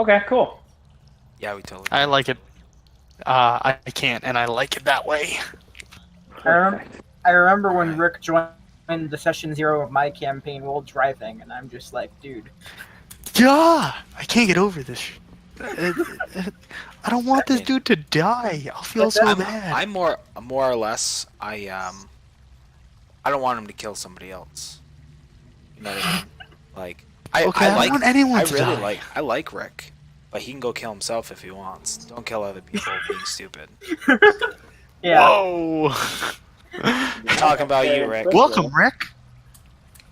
Okay, cool. Yeah, we totally. I like it. I can't, and I like it that way. Perfect. I remember when Right. Rick joined the session 0 of my campaign while driving, and I'm just like, dude. Yeah, I can't get over this. I don't want this mean- dude to die. I'll feel But so I'm, bad. I'm more or less. I don't want him to kill somebody else. You know what I mean? Like, Okay, I don't want anyone to really die. I like Rick, but he can go kill himself if he wants. Don't kill other people being stupid. Yeah. Whoa! I'm talking about you, Rick. Welcome, Rick.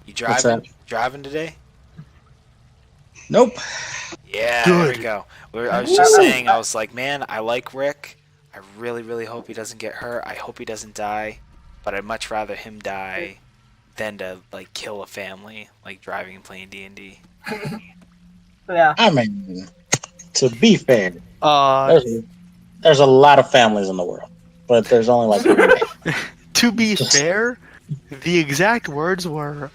You What's driving today? Nope. Yeah, there we Good. go. I was just saying, I was like, man, I like Rick. I really, really hope he doesn't get hurt. I hope he doesn't die. But I'd much rather him die than to like kill a family, like driving and playing D&D. Yeah. I mean, to be fair, Uh, there's a lot of families in the world, but there's only like one. to be fair, the exact words were,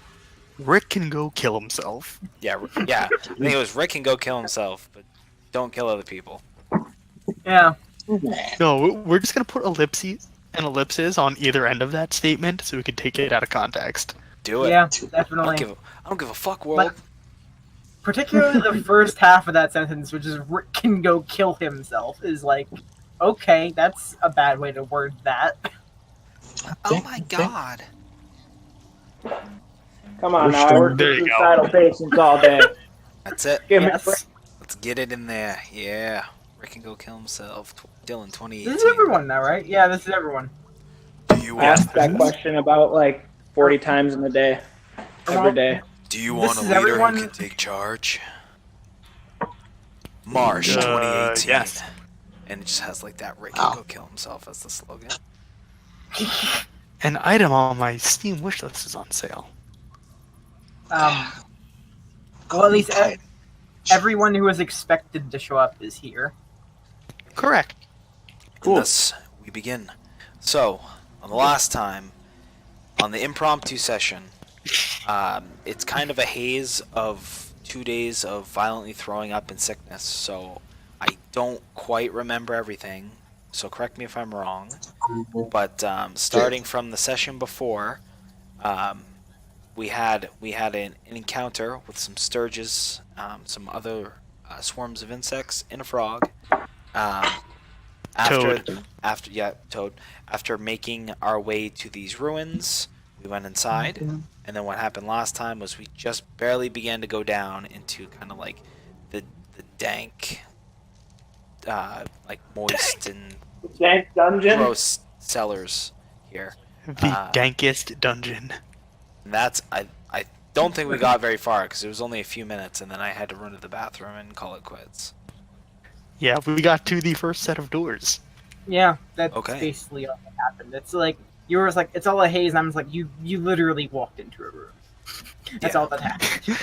"Rick can go kill himself." Yeah. I think it was Rick can go kill himself, but don't kill other people. Yeah. No, we're just gonna put ellipses and ellipses on either end of that statement so we can take it out of context. Do it. Yeah, I definitely. don't give a fuck, world. Particularly the first half of that sentence, which is Rick can go kill himself, is like, okay, that's a bad way to word that. Oh my god. Come on now, I worked There with you go. suicidal patients all day. That's it. Give me Yes. Let's get it in there. Yeah. Rick can go kill himself. Dylan 2018. This is everyone now, right? Yeah, this is everyone. Do you I asked that Yes. question about like 40 times in the day. Every day. Do you This want a is leader everyone- who can take charge? Marsh 2018. Yes. And it just has like that Rick can go kill himself as the slogan. An item on my Steam wishlist is on sale. Well, at least everyone who was expected to show up is here. Correct. And thus, we begin. So, on the last time, on the impromptu session, it's kind of a haze of 2 days of violently throwing up and sickness, so I don't quite remember everything, so correct me if I'm wrong. But starting from the session before, we had an encounter with some sturges, some other swarms of insects, and a frog. Toad. After making our way to these ruins, we went inside, and then what happened last time was we just barely began to go down into kind of like the dank, like moist and Dank dungeon. gross cellars here. The dankest dungeon. And that's I don't think we got very far because it was only a few minutes, and then I had to run to the bathroom and call it quits. Yeah, we got to the first set of doors. Yeah, that's Okay. basically all that happened. It's like you were just like, it's all a haze, and I'm just like, you literally walked into a room. That's Yeah. all that happened.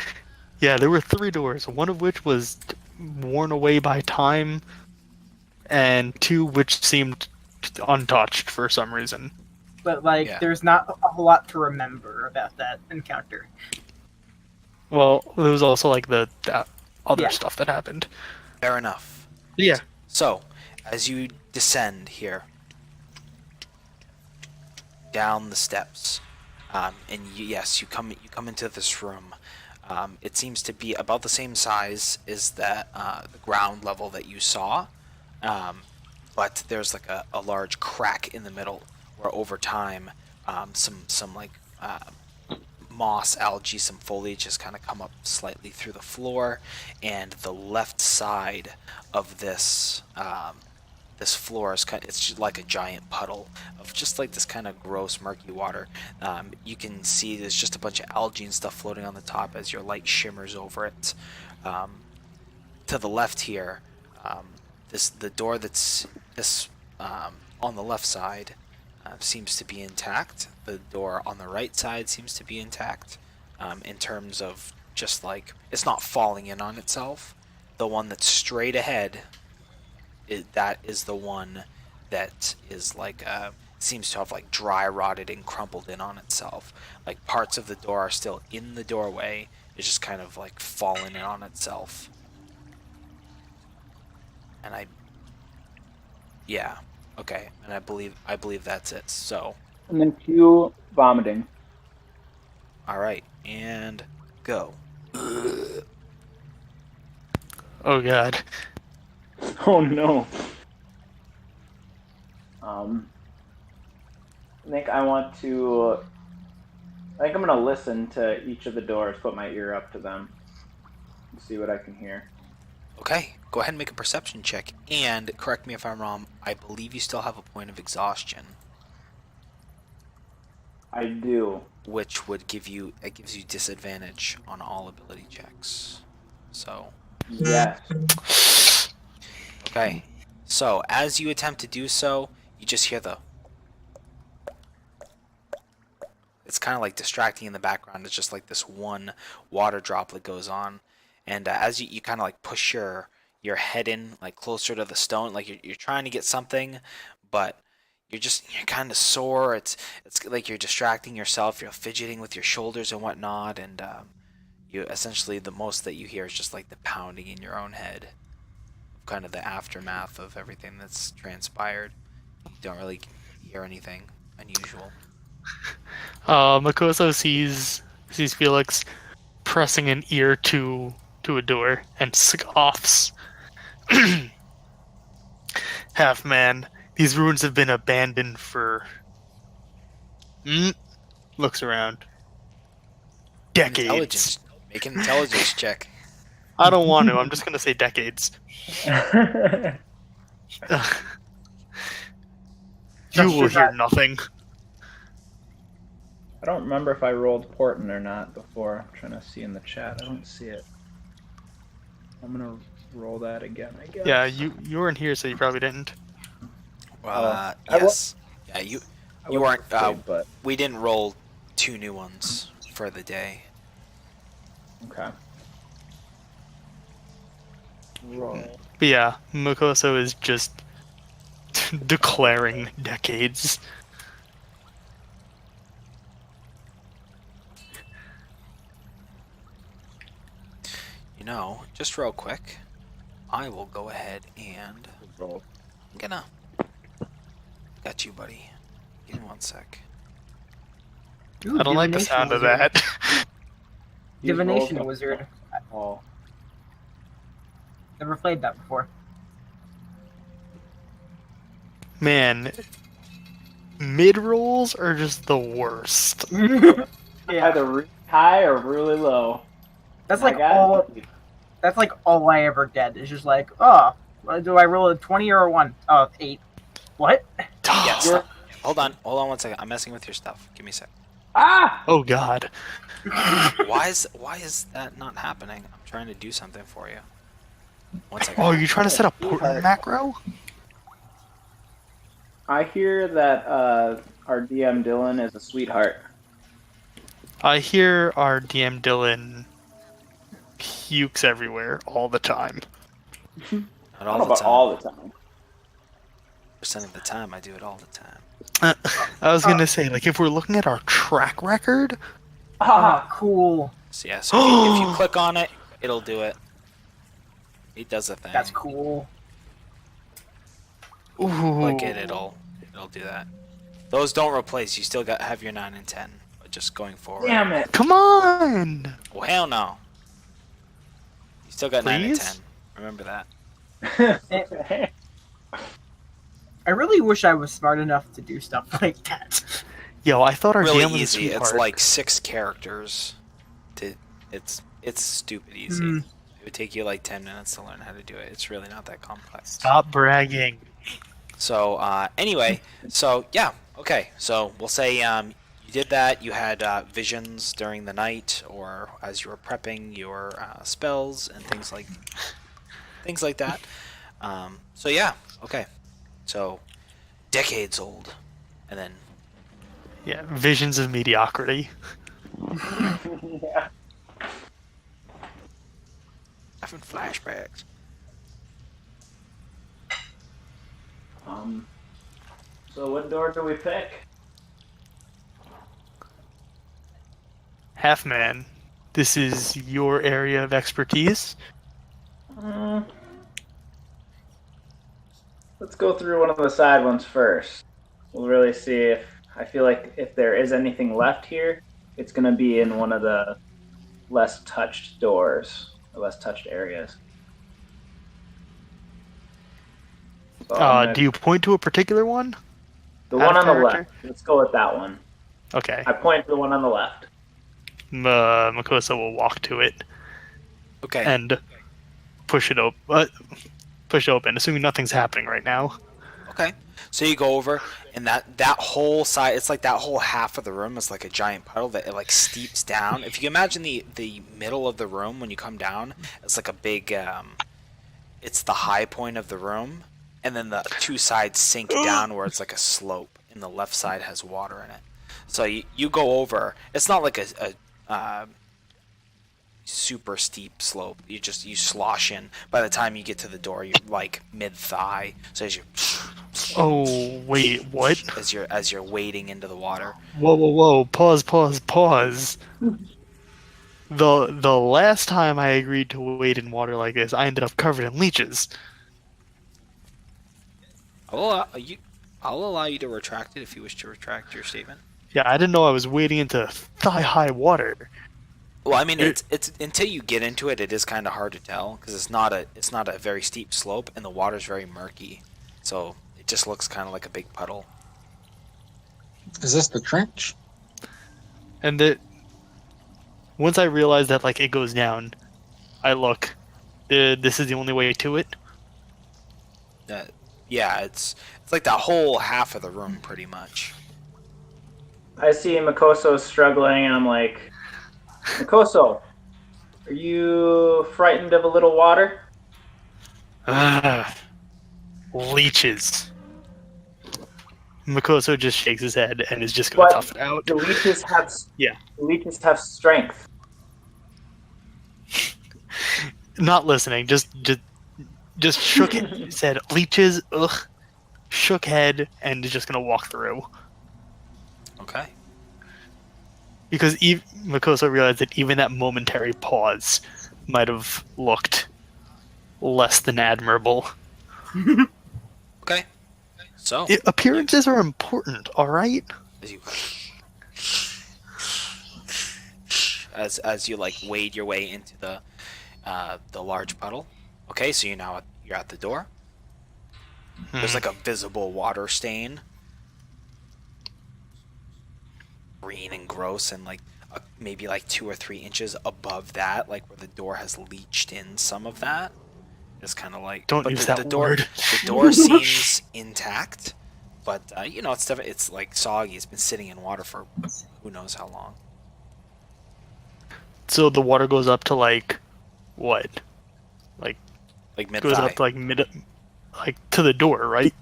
Yeah, there were 3 doors, one of which was worn away by time, and 2 which seemed untouched for some reason. But like, Yeah. there's not a whole lot to remember about that encounter. Well, there was also like that other Yeah. stuff that happened. Fair enough. Yeah. So, as you descend here down the steps, and you come into this room. It seems to be about the same size as that the ground level that you saw, but there's like a large crack in the middle where over time some like moss, algae, some foliage has kind of come up slightly through the floor, and the left side of this this floor is it's just like a giant puddle of just like this kind of gross murky water. You can see there's just a bunch of algae and stuff floating on the top as your light shimmers over it. To the left here, the door that's on the left side seems to be intact. The door on the right side seems to be intact, in terms of just like it's not falling in on itself. The one that's straight ahead, that is the one that is like seems to have like dry rotted and crumpled in on itself. Like parts of the door are still in the doorway. It's just kind of like fallen in on itself. And yeah, okay, and I believe that's it. So, And then Q vomiting. all right, and go. Oh god. Oh no. I think I want to. I think I'm gonna listen to each of the doors, put my ear up to them, and see what I can hear. Okay, go ahead and make a perception check. And correct me if I'm wrong. I believe you still have a point of exhaustion, I do. which would give you disadvantage on all ability checks. So, Yes. okay. So as you attempt to do so, you just hear the. It's kind of like distracting in the background. It's just like this one water droplet goes on, and as you kind of like push your head in like closer to the stone, like you're trying to get something, but you're kind of sore. It's like you're distracting yourself. You're fidgeting with your shoulders and whatnot, and you essentially the most that you hear is just like the pounding in your own head, kind of the aftermath of everything that's transpired. You don't really hear anything unusual. Makoso sees Felix pressing an ear to a door and scoffs. Half man, these ruins have been abandoned for looks around. Decades. Intelligence. Make an intelligence check. I don't want to. I'm just gonna say decades. You will hear nothing. I don't remember if I rolled Portent or not before. I'm trying to see in the chat. I don't see it. I'm gonna roll that again, I guess. Yeah, you were in here, so you probably didn't. Yes. Yeah, you weren't. But We didn't roll 2 new ones for the day. okay. Roll. But yeah, Makoso is just declaring decades. You know, just real quick, I will go ahead and Roll. I'm gonna. Got you, buddy. Give me 1 sec. Ooh, I don't like the divination sound of wizard. that. Use Divination rolls. wizard. Oh. Never played that before. Man, mid rolls are just the worst. Yeah, Either really high or really low. that's My like God. all. That's like all I ever did. It's just like, oh, do I roll a 20 or a 1? Oh, 8. What? Yes. You're- Hold on 1 second. I'm messing with your stuff. Give me a sec. Ah! Oh god. Why is that not happening? I'm trying to do something for you. 1 second. Oh, are you trying to set up Portent macro? I hear that our DM Dylan is a sweetheart. I hear our DM Dylan pukes everywhere all the time. Not I don't all know the about time. all the time. Percent of the time, I do it all the time. I was gonna say, like, if we're looking at our track record, Ah, cool. So yeah, so if you click on it, it'll do it. It does a thing. That's cool. ooh, Click it, it'll do that. Those don't replace. You still have your 9 and 10, but just going forward. Damn it! come on! Well, hell no. You still got 9 and Please? 10. Remember that. I really wish I was smart enough to do stuff like that. Yo, I thought our Really DM was a easy. It's sweetheart. like 6 characters. It's stupid easy. Mm. It would take you like 10 minutes to learn how to do it. It's really not that complex. Stop bragging. So anyway, so yeah, okay. So we'll say you did that. You had visions during the night, or as you were prepping your spells and things like that. So yeah, okay. So decades old, and then Yeah, visions of mediocrity. Yeah. having flashbacks. So what door do we pick? Half man, this is your area of expertise. Let's go through one of the side ones first. We'll really see if I feel like if there is anything left here, it's going to be in one of the less touched doors or less touched areas. So Do you point to a particular one? the out one of on the character? left. Let's go with that one. Okay. I point to the one on the left. Makosa will walk to it Okay. and push it open. Push it open, assuming nothing's happening right now. Okay. So you go over, and that whole side, it's like that whole half of the room is like a giant puddle that it like steeps down. If you imagine the middle of the room when you come down, it's like a big, it's the high point of the room, and then the two sides sink down where it's like a slope, and the left side has water in it. So you go over. It's not like a super steep slope. You slosh in. By the time you get to the door, you're like mid thigh. So as you Oh wait, what? as you're wading into the water. Whoa! Pause. The last time I agreed to wade in water like this, I ended up covered in leeches. I'll allow you to retract it if you wish to retract your statement. Yeah, I didn't know I was wading into thigh-high water. Well, I mean, it's until you get into it, it is kind of hard to tell because it's not a very steep slope and the water's very murky, so it just looks kind of like a big puddle. Is this the trench? And once I realized that like it goes down, I look. This is the only way to it. Yeah, it's like that whole half of the room pretty much. I see Makoso struggling, and I'm like, Makoso, are you frightened of a little water? Leeches. Makoso just shakes his head and is just going to But tough it out. the leeches have Yeah. the leeches have strength. Not listening, just shook it, said leeches, ugh, shook head, and is just going to walk through. Okay. Because Makoso realized that even that momentary pause might have looked less than admirable. Okay. So Appearances are important, alright? as you like wade your way into the large puddle. Okay, so you're at the door. There's like a visible water stain, green and gross, and like maybe like 2 or 3 inches above that, like where the door has leached in some of that. It's kind of like Don't use that door. word. The door seems intact, but it's like soggy. It's been sitting in water for who knows how long. So the water goes up to like what? Like mid Goes thigh. up to like like to the door, right?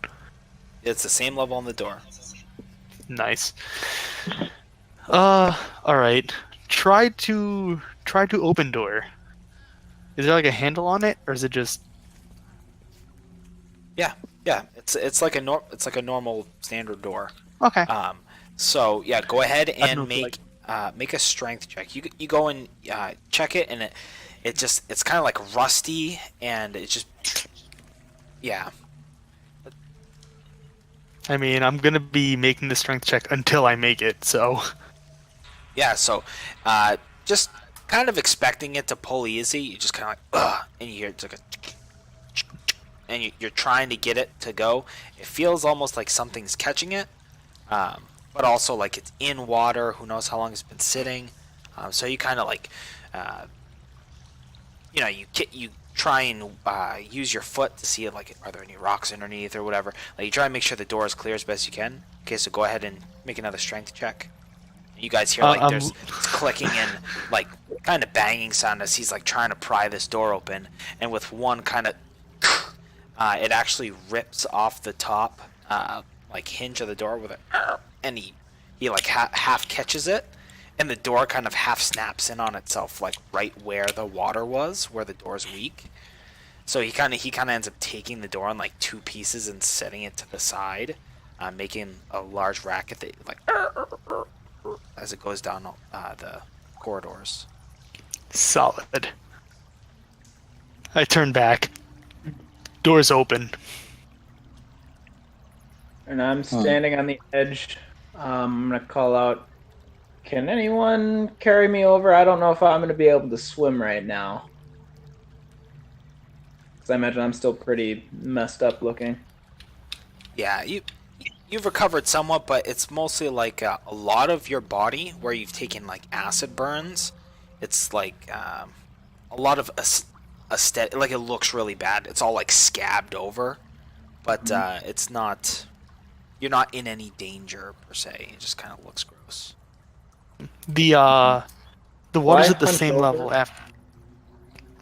It's the same level on the door. Nice. Alright. Try to open door. Is there like a handle on it, or is it just Yeah. It's like a normal standard door. okay? So yeah, go ahead don't and know if, make a strength check. You go and check it, and it's kind of like rusty, and it's just yeah. I mean, I'm gonna be making the strength check until I make it. So Yeah, so just kind of expecting it to pull easy. You just kind of like, ugh, and you hear it's like and you're trying to get it to go. It feels almost like something's catching it, but also like it's in water. Who knows how long it's been sitting? So you kind of like, you try and use your foot to see like are there any rocks underneath or whatever. Like you try and make sure the door is clear as best you can. Okay, so go ahead and make another strength check. You guys hear like there's clicking and like kind of banging sound as he's like trying to pry this door open, and with one kind of it actually rips off the top like hinge of the door with it, and he like half catches it, and the door kind of half snaps in on itself, like right where the water was, where the door's weak. So he kind of ends up taking the door in like 2 pieces and setting it to the side, making a large racket that like as it goes down the corridors. solid. I turn back. Door's open. And I'm standing on the edge. I'm gonna call out. Can anyone carry me over? I don't know if I'm gonna be able to swim right now. Because I imagine I'm still pretty messed up looking. Yeah, you've recovered somewhat, but it's mostly like a lot of your body where you've taken like acid burns. It's like a lot of aesthetic, like it looks really bad. It's all like scabbed over, but it's not. You're not in any danger per se. It just kind of looks gross. The water's Why at the hunch same over? level after.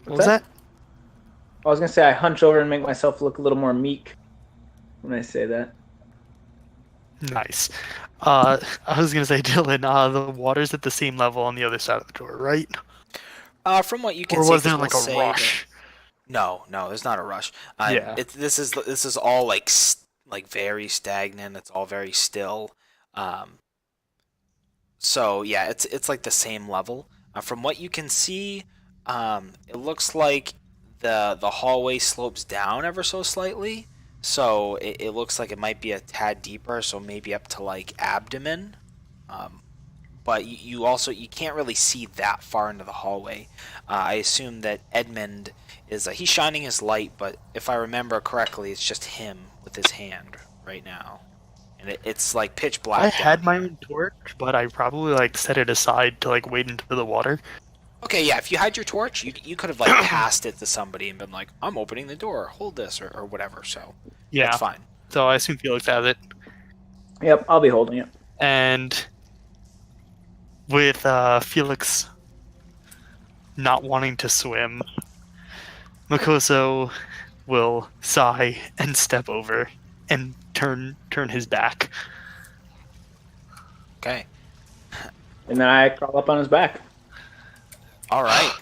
What What's was that? I was gonna say I hunch over and make myself look a little more meek when I say that. Nice. I was gonna say, Dylan, the water's at the same level on the other side of the door, right? From what you can Or see, was there 'cause like we'll a say rush? No, there's not a rush. Yeah. This is all like very stagnant. It's all very still. So yeah, it's like the same level. From what you can see, it looks like the hallway slopes down ever so slightly. So it looks like it might be a tad deeper. So maybe up to like abdomen. But you also you can't really see that far into the hallway. I assume that Edmund is he's shining his light, but if I remember correctly, it's just him with his hand right now, and it's like pitch black. I had down my here. own torch, but I probably like set it aside to like wade into the water. Okay, yeah. If you had your torch, you could have like passed it to somebody and been like, "I'm opening the door. Hold this," or whatever. So Yeah. that's fine. So I assume Felix has it. Yep, I'll be holding it. And with Felix not wanting to swim, Makoso will sigh and step over and turn his back. Okay. And then I crawl up on his back. All right.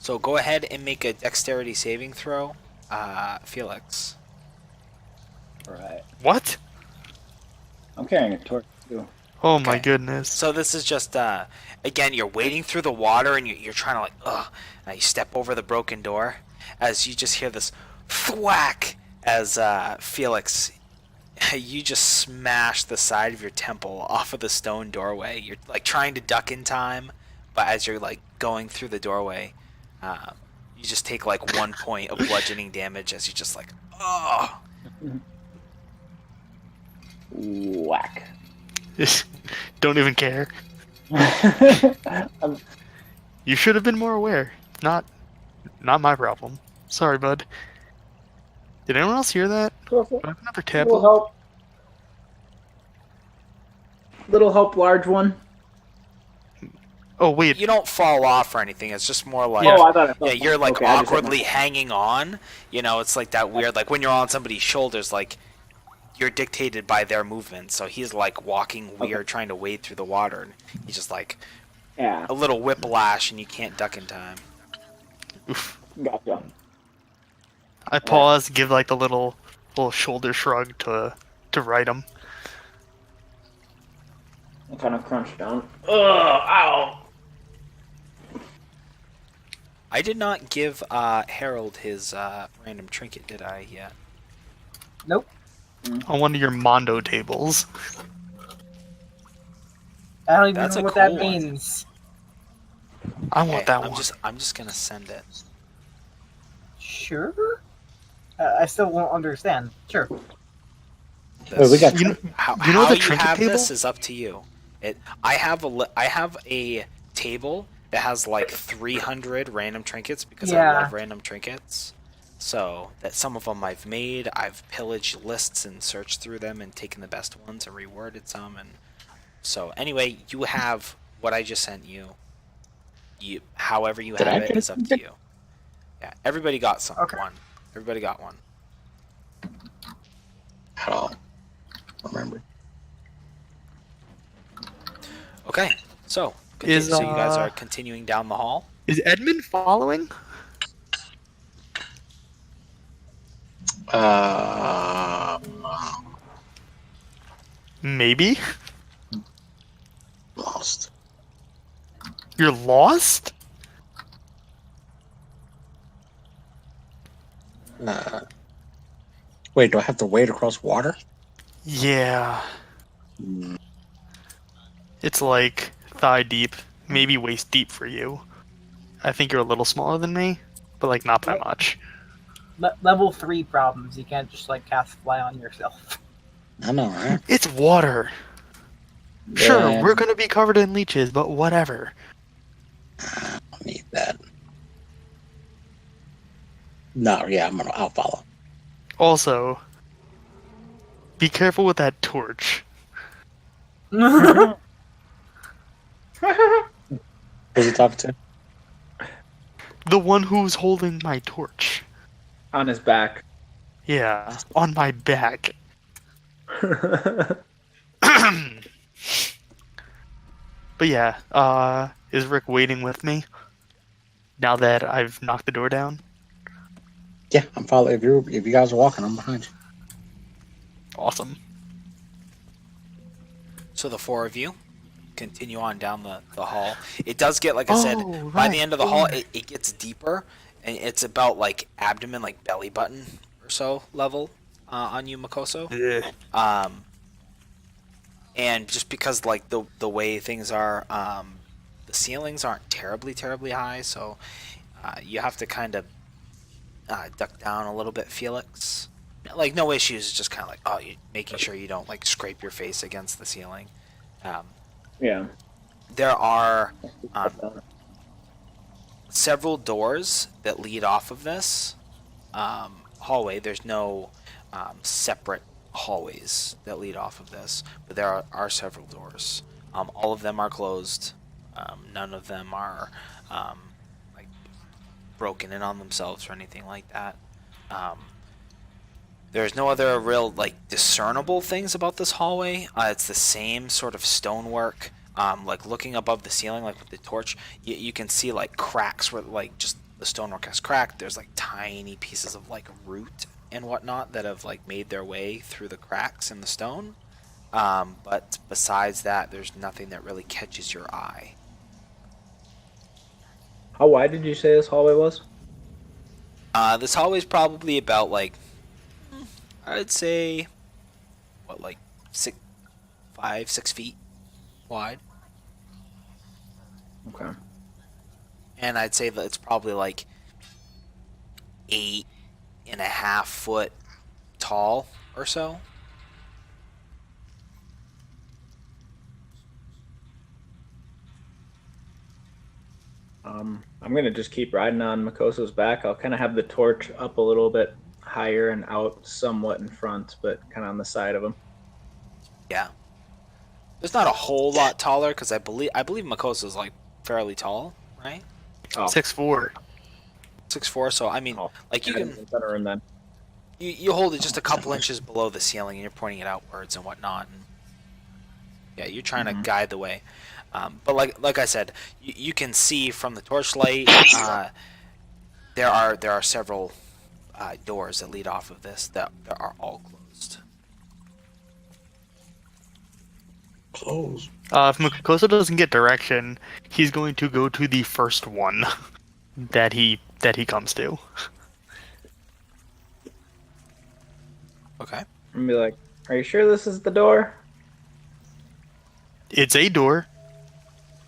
So go ahead and make a dexterity saving throw, Felix. Alright. What? I'm carrying a torch too. Oh my Okay. goodness. So this is just again, you're wading through the water and you're trying to like you step over the broken door as you just hear this thwack as Felix, you just smash the side of your temple off of the stone doorway. You're like trying to duck in time, but as you're like going through the doorway, you just take like 1 point of bludgeoning damage as you just like Whack. Don't even care. I'm- You should have been more aware. Not my problem. Sorry, bud. Did anyone else hear that? Do I have another tab? Little help. Little help, large one. Oh wait. you don't fall off or anything. It's just more like Oh, I thought I felt yeah, you're like okay, I just had my- awkwardly hanging on. You know, it's like that weird, like when you're on somebody's shoulders, like you're dictated by their movement. So he's like walking weird, trying to wade through the water, and he's just like Yeah, a little whiplash, and you can't duck in time. gotcha. I pause, give like the little shoulder shrug to right him. I kind of crunched down. Ugh, ow. I did not give Harold his random trinket, did I? Yet. Nope. On one of your Mondo tables. I don't even That's know a what that cool one. means. I want that I'm one. I'm just gonna send it. Sure. I still won't understand. Sure. Wait, we got You know, How, you know how the you trinket have table? this is up to you. I have a table that has like 300 random trinkets because I Yeah. love random trinkets. So that some of them I've made, I've pillaged lists and searched through them and taken the best ones and reworded some. And so anyway, you have what I just sent you. However you Did I have it get is up to you. Yeah, everybody got some Okay. one. Everybody got one. at all. Remember. Okay, so Is, so you guys uh, are continuing down the hall. Is Edmund following? Maybe. Lost. You're lost? Wait, do I have to wade across water? Yeah. Hmm. It's like thigh deep, maybe waist deep for you. I think you're a little smaller than me, but like not by much. Level 3 problems. You can't just like cast fly on yourself. I know, right? It's water. Sure, Yeah, we're gonna be covered in leeches, but whatever. I don't need that. No, yeah, I'll follow. Also, be careful with that torch. Who's he talking to? The one who's holding my torch. On his back. Yeah, on my back. But yeah, is Rick waiting with me? Now that I've knocked the door down? Yeah, I'm following. If you guys are walking, I'm behind you. Awesome. So the four of you continue on down the hall. It does get, like I said, Oh, by the right. end of the hall, it gets deeper, and it's about like abdomen, like belly button or so level on you, Makoso. Ugh. And just because like the way things are, the ceilings aren't terribly high, so you have to kind of duck down a little bit, Felix. Like no issues, just kind of like you making sure you don't like scrape your face against the ceiling. Yeah. There are several doors that lead off of this hallway. There's no separate hallways that lead off of this, but there are several doors. All of them are closed. None of them are like broken in on themselves or anything like that. There's no other real like discernible things about this hallway. It's the same sort of stonework. Like looking above the ceiling, like with the torch, you can see like cracks where like just the stonework has cracked. There's like tiny pieces of like root and whatnot that have like made their way through the cracks in the stone. But besides that, there's nothing that really catches your eye. How wide did you say this hallway was? This hallway is probably about like, I'd say, what, like 6 feet wide. Okay. And I'd say that it's probably like 8.5 foot tall or so. I'm gonna just keep riding on Makoso's back. I'll kind of have the torch up a little bit higher and out somewhat in front, but kind of on the side of him. Yeah. There's not a whole lot taller because I believe Makosa's like fairly tall, right? Oh, 6'4". 6'4". So I mean, like you can center room then. you hold it just a couple inches below the ceiling and you're pointing it outwards and whatnot. And yeah, you're trying to guide the way. But like I said, you can see from the torchlight. There are several doors that lead off of this that are all closed. Close. If Makoso doesn't get direction, he's going to go to the first one that he comes to. Okay. I'm gonna be like, "Are you sure this is the door?" It's a door.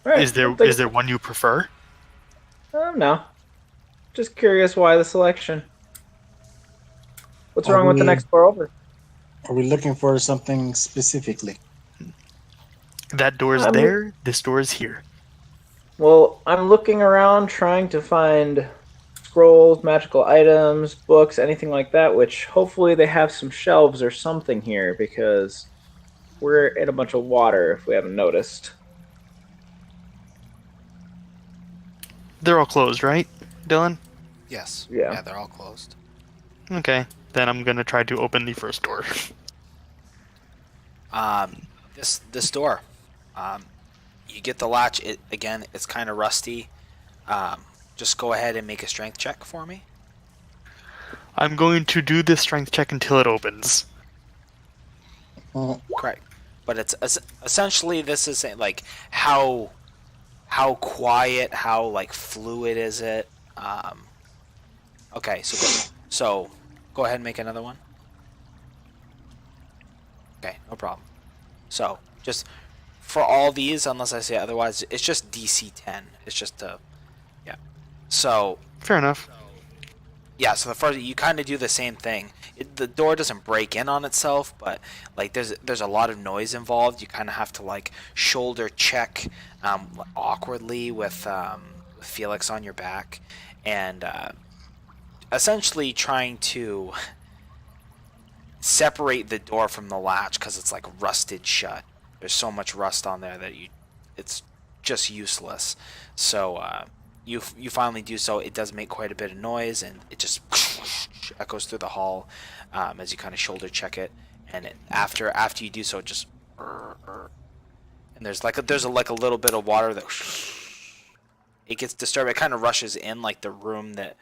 Right, Is there one you prefer? No. Just curious why the selection. What's Are wrong with the we- next door over? Are we looking for something specifically? That door's I'm- there. This door is here. Well, I'm looking around trying to find scrolls, magical items, books, anything like that, which hopefully they have some shelves or something here because we're in a bunch of water if we haven't noticed. They're all closed, right, Dylan? Yes. Yeah. Yeah, they're all closed. Okay. Then I'm gonna try to open the first door. This door, you get the latch. It's kind of rusty. Just go ahead and make a strength check for me. I'm going to do this strength check until it opens. Correct. But it's essentially this is like how quiet, how like fluid is it? Okay, so go ahead and make another one. Okay, no problem. So, just for all these, unless I say otherwise, it's just DC 10. It's just yeah. So, Fair enough. yeah, so the first you kind of do the same thing. The door doesn't break in on itself, but like there's a lot of noise involved. You kind of have to like shoulder check awkwardly with Felix on your back, and essentially trying to separate the door from the latch because it's like rusted shut. There's so much rust on there that it's just useless. So you finally do so. It does make quite a bit of noise, and it just echoes through the hall as you kind of shoulder check it. And after you do so, it just and there's a little bit of water that it gets disturbed. It kind of rushes in, like the room that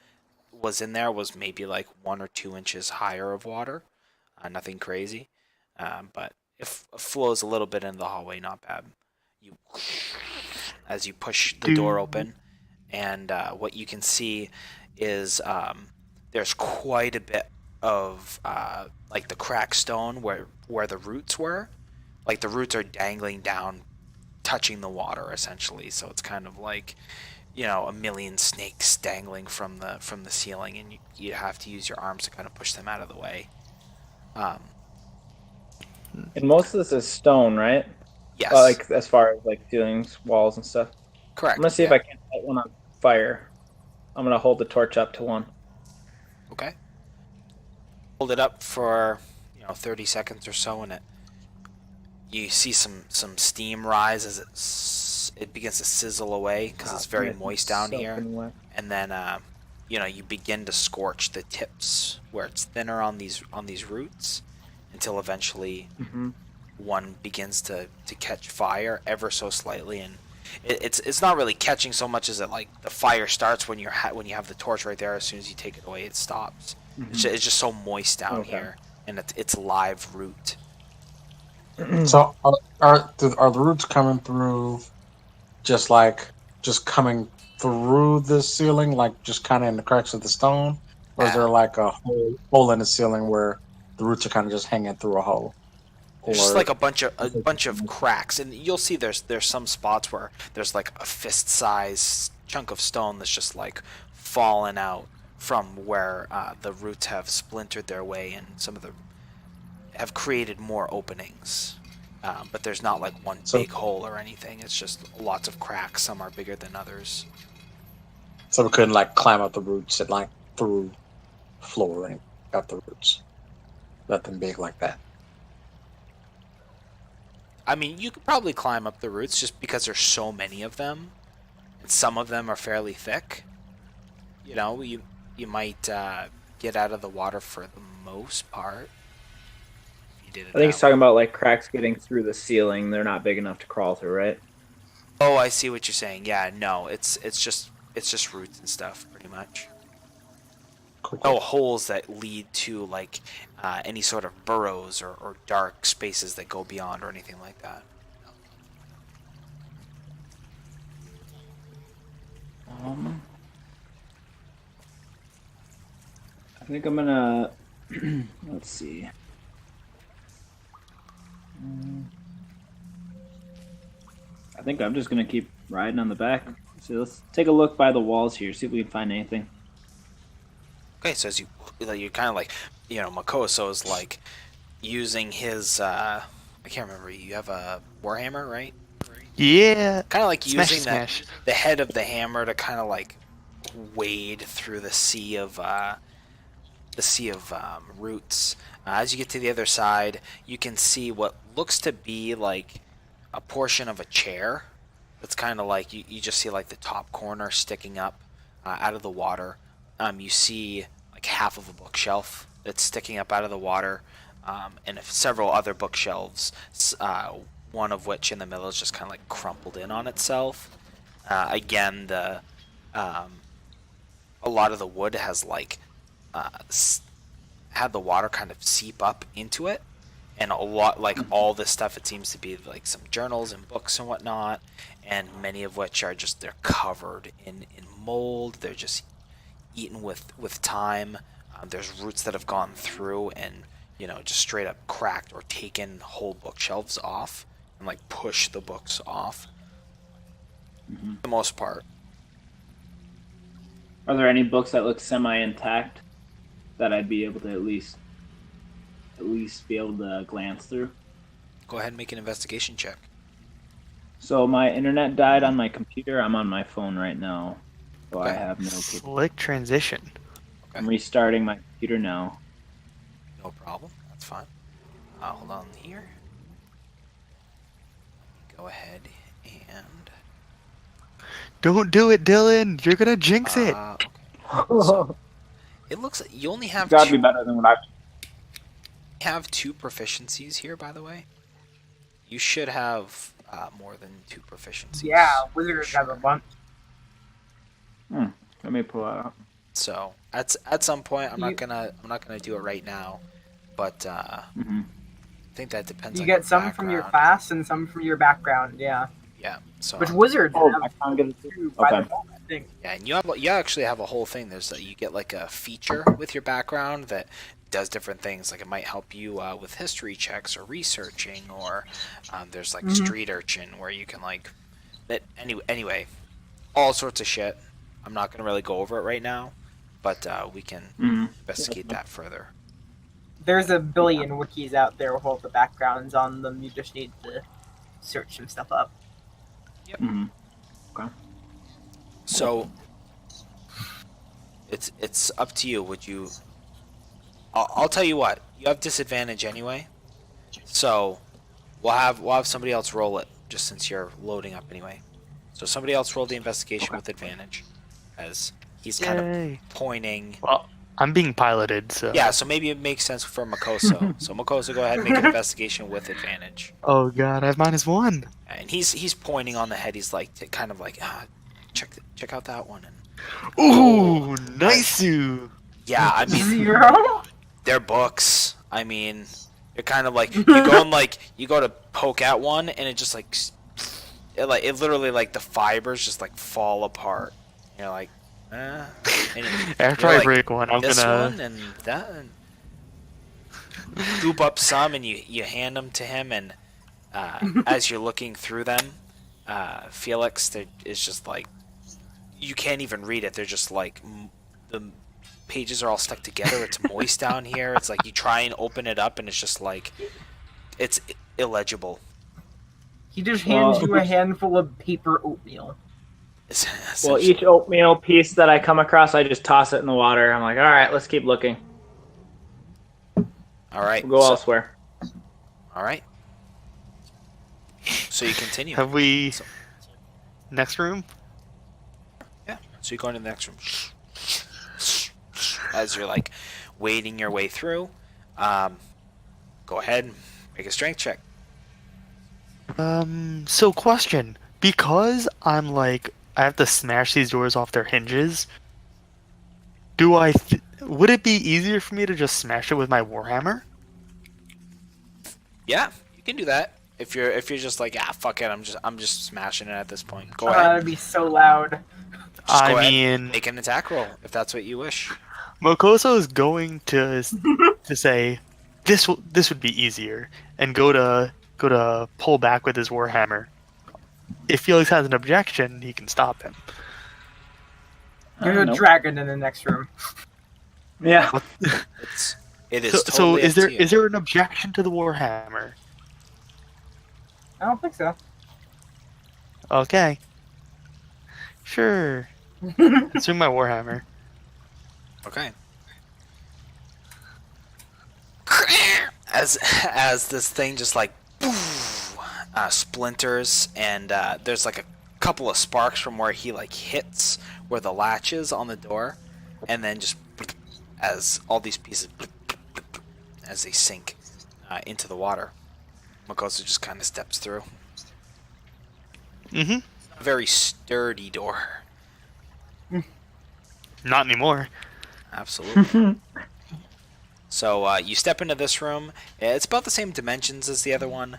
was in there was maybe like 1 or 2 inches higher of water. Nothing crazy, but it flows a little bit into the hallway. Not bad. You as you push the door open, and what you can see is there's quite a bit of like the cracked stone where the roots were. Like the roots are dangling down, touching the water essentially. So it's kind of like, you know, a million snakes dangling from the ceiling, and you have to use your arms to kind of push them out of the way. And most of this is stone, right? Yes. Like as far as like ceilings, walls, and stuff. Correct. I'm gonna see if I can light one on fire. I'm gonna hold the torch up to one. Okay. Hold it up for 30 seconds or so, and you see some steam rise as it begins to sizzle away because it's very moist down here, and then you begin to scorch the tips where it's thinner on these roots until eventually one begins to catch fire ever so slightly, and it's not really catching so much as it like the fire starts when you have the torch right there. As soon as you take it away, it stops. It's just so moist down here, and it's live root. So are the roots coming through just coming through the ceiling, like just kind of in the cracks of the stone? Or is there like a hole in the ceiling where the roots are kind of just hanging through a hole? There's just like a bunch of cracks, and you'll see there's some spots where there's like a fist-sized chunk of stone that's just like fallen out from where the roots have splintered their way, and some of them have created more openings. But there's not like one big hole or anything. It's just lots of cracks. Some are bigger than others. So we couldn't like climb up the roots and like through the floor and up the roots. Nothing big like that. I mean, you could probably climb up the roots just because there's so many of them. And some of them are fairly thick. You might get out of the water for the most part. I think he's talking about like cracks getting through the ceiling. They're not big enough to crawl through, right? Oh, I see what you're saying. Yeah, no, it's just roots and stuff, pretty much. Cool. No holes that lead to like any sort of burrows or dark spaces that go beyond or anything like that. I think I'm gonna let's see. I think I'm just gonna keep riding on the back. So let's take a look by the walls here, see if we can find anything. Okay, so as you kind of like, Makoso is like using his I can't remember. You have a warhammer, right? Yeah. Kind of like using smash. the head of the hammer to kind of like wade through the sea of roots. As you get to the other side, you can see what looks to be like a portion of a chair. It's kind of like you just see like the top corner sticking up out of the water. You see like half of a bookshelf that's sticking up out of the water, and several other bookshelves. One of which in the middle is just kind of like crumpled in on itself. Again, a lot of the wood has like had the water kind of seep up into it, and a lot like all this stuff, it seems to be like some journals and books and whatnot, and many of which are just they're covered in mold. They're just eaten with time. There's roots that have gone through, and just straight up cracked or taken whole bookshelves off and like push the books off. Mhm. For the most part. Are there any books that look semi-intact that I'd be able to at least be able to glance through? Go ahead and make an investigation check. So my internet died on my computer. I'm on my phone right now, so I Okay. have no. Slick transition. I'm restarting my computer now. No problem. That's fine. Hold on here. Go ahead and. Don't do it, Dylan. You're gonna jinx it. Okay. So, it looks like you only have It's gotta two, be better than what I. have 2 proficiencies here, by the way. You should have more than 2 proficiencies. Yeah, for wizards have a sure. bunch. Let me pull that up. So at some point, I'm You- not gonna do it right now, but I Mhm. think that depends. You on get your some from your background. class and some from your background. Yeah, Yeah. So which wizards Oh, have I can't get it. too, by Okay. default, I think. yeah, and you actually have a whole thing. You get like a feature with your background that does different things. Like it might help you with history checks or researching, or there's like Mhm. street urchin where you can like that. Anyway, all sorts of shit. I'm not gonna really go over it right now, but we can Mhm. investigate that further. There's a billion wikis out there with all the backgrounds on them. You just need to search some stuff up. Mhm. So it's up to you. Would you? I'll tell you what. You have disadvantage anyway, so we'll have somebody else roll it just since you're loading up anyway. So somebody else roll the investigation with advantage, as he's kind of Yay. pointing. Well, I'm being piloted, so. Yeah, so maybe it makes sense for Makoso. So Makoso, go ahead and make an investigation with advantage. Oh god, I have -1. And he's pointing on the head. He's like kind of like check out that one. And Ooh, nice. yeah, I mean 0? they're books. I mean, you're kind of like you go and like you go to poke at one and it just like it literally like the fibers just like fall apart. You're like, and After you're I like, break one, I'm this gonna. one and that. And scoop up some and you hand them to him, and as you're looking through them, Felix, is just like you can't even read it. They're just like the pages are all stuck together. It's moist down here. It's like you try and open it up and it's just like it's illegible. He just hands Well- you a handful of paper oatmeal. Well, each oatmeal piece that I come across, I just toss it in the water. I'm like, all right, let's keep looking. All right, We'll go so- elsewhere. all right. So you continue. Have we. So- Next room? Yeah. So you go into the next room. As you're like wading your way through, go ahead and make a strength check. So question. Because I'm like, I have to smash these doors off their hinges, would it be easier for me to just smash it with my Warhammer? Yeah, you can do that. If you're just like, fuck it, I'm just smashing it at this point. Go ahead. That'd be so loud. Just go I ahead, mean, make an attack roll if that's what you wish. Mokoso is going to say this would be easier and go to pull back with his Warhammer. If Felix has an objection, he can stop him. There's a Nope. dragon in the next room. Yeah. It is So totally is up to there you. is there an objection to the Warhammer? I don't think so. Okay. Sure. Swing my Warhammer. Okay. As this thing just like splinters, and there's like a couple of sparks from where he like hits where the latch is on the door, and then just as all these pieces as they sink into the water, Makoso just kind of steps through. Mm-hmm. A very sturdy door. Not anymore. Absolutely. So you step into this room. It's about the same dimensions as the other one.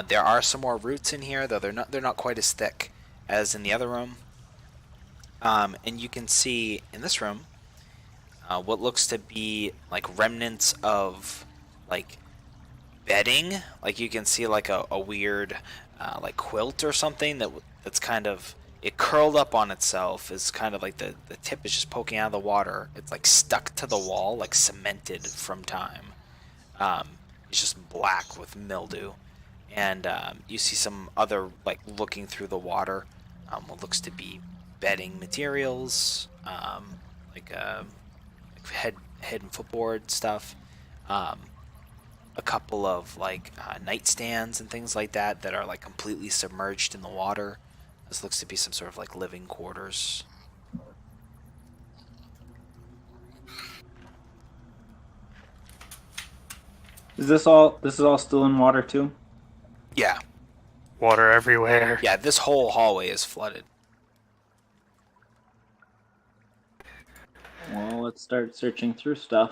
There are some more roots in here, though they're not quite as thick as in the other room. And you can see in this room what looks to be like remnants of like bedding. Like you can see like a weird like quilt or something that's kind of it curled up on itself. Is kind of like the tip is just poking out of the water. It's like stuck to the wall, like cemented from time. It's just black with mildew, and you see some other like looking through the water. What looks to be bedding materials, like head and footboard stuff. A couple of like nightstands and things like that that are like completely submerged in the water. This looks to be some sort of like living quarters. Is this all? This is all still in water too? Yeah, Water everywhere. yeah. This whole hallway is flooded. Well, let's start searching through stuff.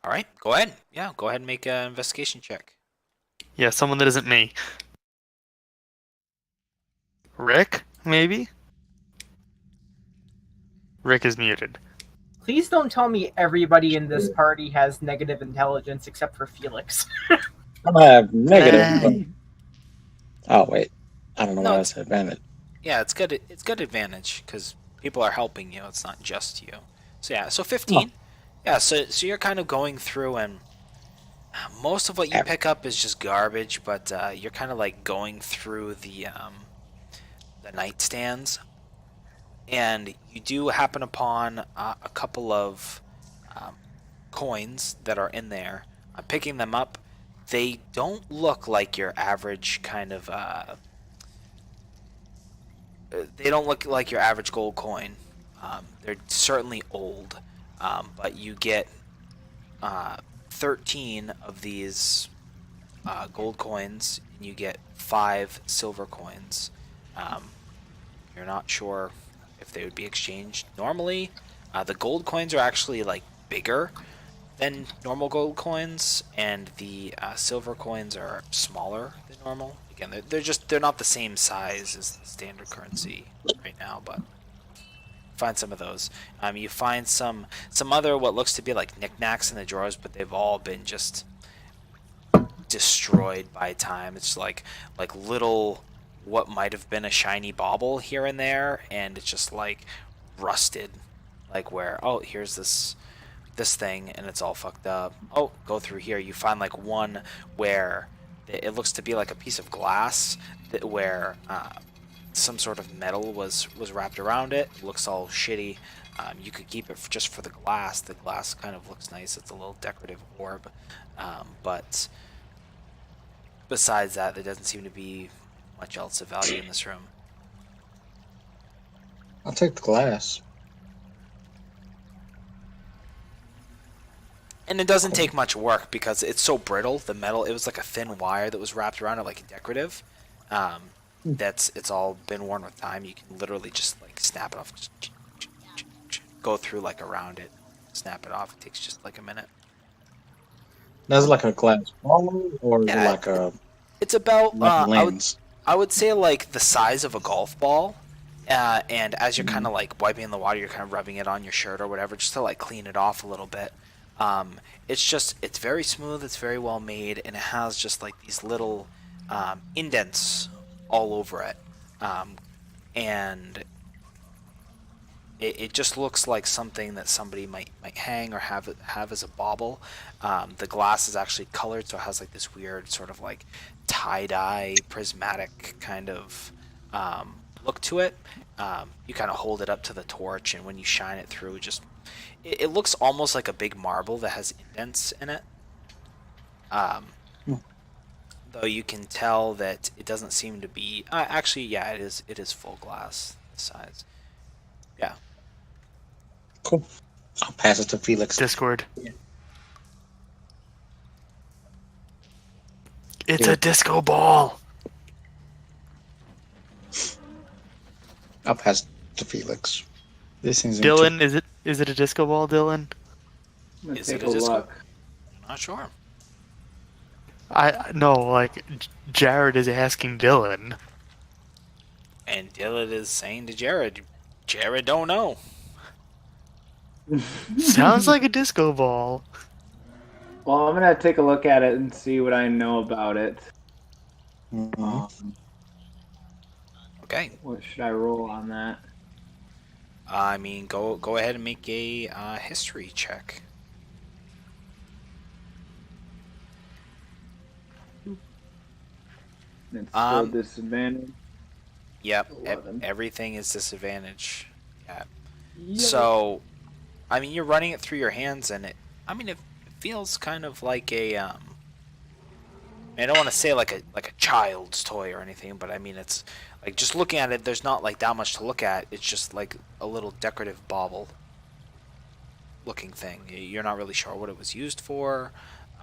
All right, go ahead. Yeah, go ahead and make an investigation check. Yeah, someone that isn't me. Rick, maybe? Rick is muted. Please don't tell me everybody in this party has negative intelligence except for Felix. I have negative. Hey. Oh wait, I don't know No, why I said advantage. Yeah, it's good. It's good advantage because people are helping you. It's not just you. So yeah, so 15. Yeah, so you're kind of going through, and most of what you pick up is just garbage. But you're kind of like going through the nightstands, and you do happen upon a couple of coins that are in there. Picking them up, they don't look like your average kind of. They don't look like your average gold coin. They're certainly old, but you get 13 of these gold coins, and you get 5 silver coins. You're not sure if they would be exchanged normally. The gold coins are actually like bigger than normal gold coins, and the silver coins are smaller than normal. Again, they're not the same size as the standard currency right now, but find some of those. You find some other what looks to be like knickknacks in the drawers, but they've all been just destroyed by time. It's like little what might have been a shiny bauble here and there, and it's just like rusted. Like where here's this thing and it's all fucked up. Oh, go through here. You find like one where it looks to be like a piece of glass where some sort of metal was wrapped around it. It looks all shitty. You could keep it just for the glass. The glass kind of looks nice. It's a little decorative orb. But besides that, there doesn't seem to be much else of value in this room. I'll take the glass. And it doesn't take much work because it's so brittle. The metal, it was like a thin wire that was wrapped around it, like a decorative. It's all been worn with time. You can literally just like snap it off, go through like around it, snap it off. It takes just like a minute. That's like a glass ball, or is it Yeah, like a It's about lens? I would say like the size of a golf ball. And as you're kind of like wiping in the water, you're kind of rubbing it on your shirt or whatever, just to like clean it off a little bit. It's very smooth, it's very well made, and it has just like these little indents all over it. And it just looks like something that somebody might hang or have as a bauble. The glass is actually colored, so it has like this weird sort of like tie-dye prismatic kind of look to it. You kind of hold it up to the torch, and when you shine it through, it looks almost like a big marble that has indents in it. Though you can tell that it doesn't seem to be. Actually, yeah, it is full glass size. Yeah. Cool. I'll pass it to Felix. Discord. Yeah. It's Yeah. a disco ball. I'll pass it to Felix. This seems Dylan, is it a disco ball, Dylan? Let's Is take it a a disco? look. Not sure. I no, like Jared is asking Dylan. And Dylan is saying to Jared don't know. Sounds like a disco ball. Well, I'm gonna take a look at it and see what I know about it. Mhm. Okay. What should I roll on that? I mean, go ahead and make a history check. It's still Um, disadvantage. Yep. 11. Everything is disadvantage. Yeah. Yep. So, I mean, you're running it through your hands, and it feels kind of like a I don't want to say like a child's toy or anything, but I mean it's like just looking at it. There's not like that much to look at. It's just like a little decorative bauble looking thing. You're not really sure what it was used for,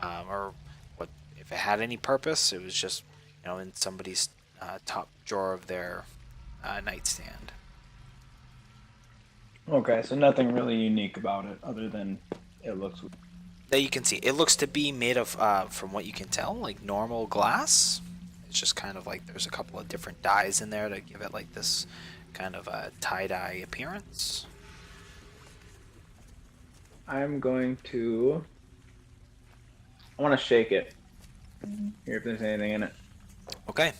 or what if it had any purpose. It was just in somebody's top drawer of their nightstand. Okay, so nothing really unique about it other than it looks. That you can see. It looks to be made of, from what you can tell, like normal glass. It's just kind of like there's a couple of different dyes in there to give it like this kind of a tie-dye appearance. I'm going to. I want to shake it. Hear if there's anything in it. Okay.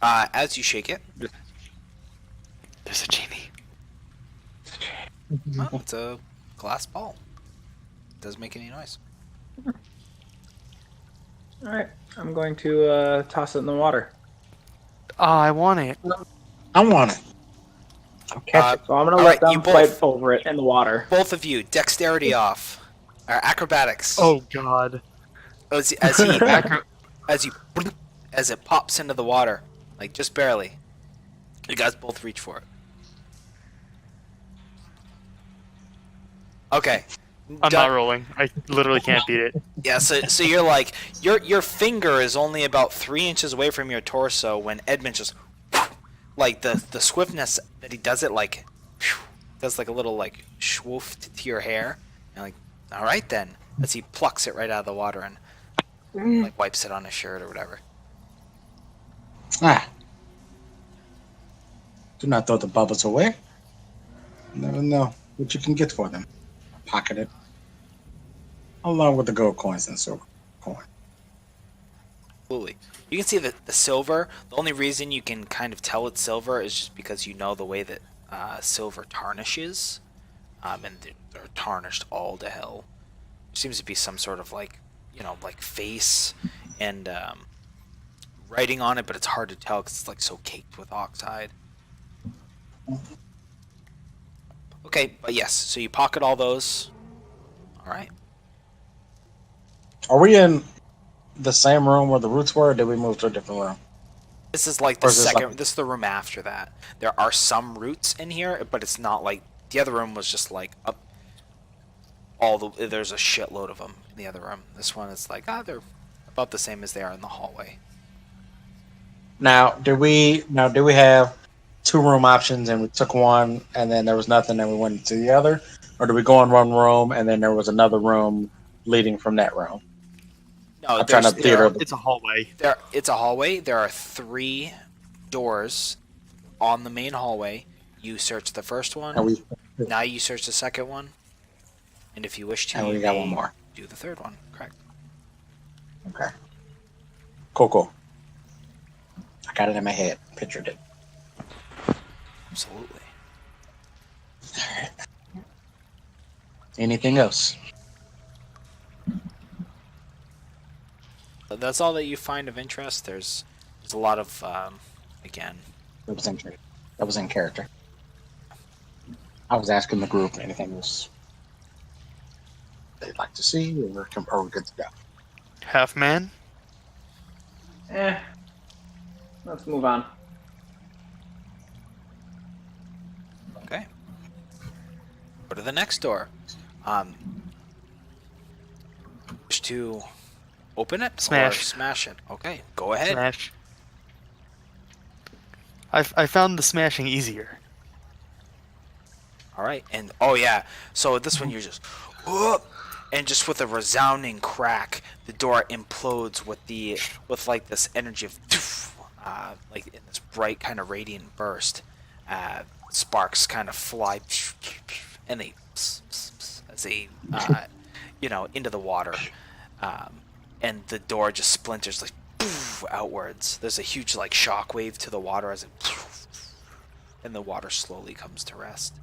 As you shake it, There's a genie. oh, it's a glass ball. Doesn't make any noise. All right, I'm going to toss it in the water. Oh, I want it. I want it. I'll catch it. So I'm gonna all let right, you them fight both- over it in the water. Both of you, dexterity off, or acrobatics. Oh God. As he as it pops into the water, like just barely. You guys both reach for it. Okay. I'm Done. not rolling. I literally can't beat it. Yeah, so you're like your finger is only about 3 inches away from your torso when Edmund just like the swiftness that he does it like does like a little like swoof to your hair and like all right then as he plucks it right out of the water and like wipes it on his shirt or whatever. Ah. Do not throw the bubbles away. You never know what you can get for them. Pocket it. Along with the gold coins and silver coin. Absolutely. You can see that the silver, the only reason you can kind of tell it's silver is just because you know the way that silver tarnishes. And they're tarnished all to hell. There seems to be some sort of like, like face and writing on it, but it's hard to tell because it's like so caked with oxide. Okay, but yes, so you pocket all those. All right. Are we in the same room where the roots were, or did we move to a different room? This is like Or the is this second. like- This is the room after that. There are some roots in here, but it's not like the other room was just like up. There's a shitload of them in the other room. This one is like they're about the same as they are in the hallway. Now, do we have 2 room options and we took one and then there was nothing and we went into the other? Or do we go in one room and then there was another room leading from that room? No, I'm trying to theater. It's a hallway. It's a hallway. There are 3 doors on the main hallway. You search the first one. And we Now you search the second one. And if you wish to, and we you got may one more. do the third one. Correct. Okay. Cool. I got it in my head. Pictured it. Absolutely. Anything else? But that's all that you find of interest. There's a lot of again. That was in character. I was asking the group anything else they'd like to see, or are we good to go? Half man. Let's move on. Okay. Go to the next door. Wish to open it or Smash. smash it. Okay, go ahead. Smash. I found the smashing easier. All right, and oh yeah, so this one you're just, whoop, and just with a resounding crack, the door implodes with like this energy of, like in this bright kind of radiant burst. Sparks kind of fly, and they as they into the water, and the door just splinters like poof, outwards. There's a huge like shock wave to the water as it, and the water slowly comes to rest.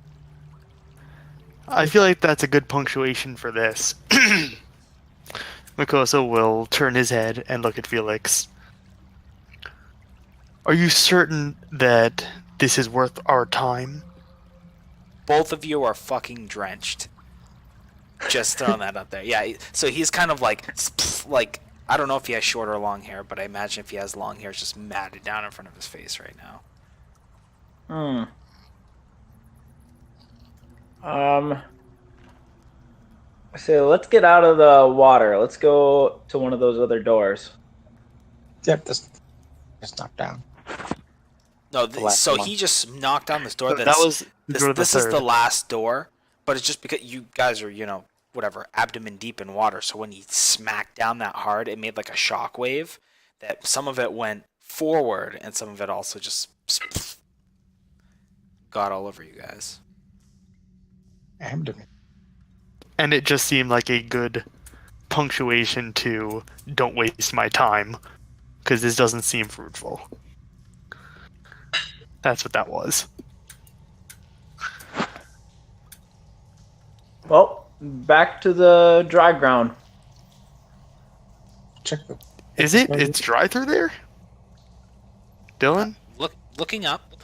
I feel like that's a good punctuation for this. Mikoso will turn his head and look at Felix. Are you certain that this is worth our time? Both of you are fucking drenched. Just throwing that out there. Yeah, so he's kind of like I don't know if he has short or long hair, but I imagine if he has long hair, it's just matted down in front of his face right now. So let's get out of the water. Let's go to one of those other doors. Yep, this knocked down. No, last so one. he just knocked down this door. That was the door to the this is the third. last door, but it's just because you guys are, whatever, abdomen deep in water. So when he smacked down that hard, it made like a shock wave that some of it went forward and some of it also just got all over you guys. Abdomen. And it just seemed like a good punctuation to don't waste my time, because this doesn't seem fruitful. That's what that was. Well, back to the dry ground. Check the. Is it? It's dry through there? Dylan? Looking up,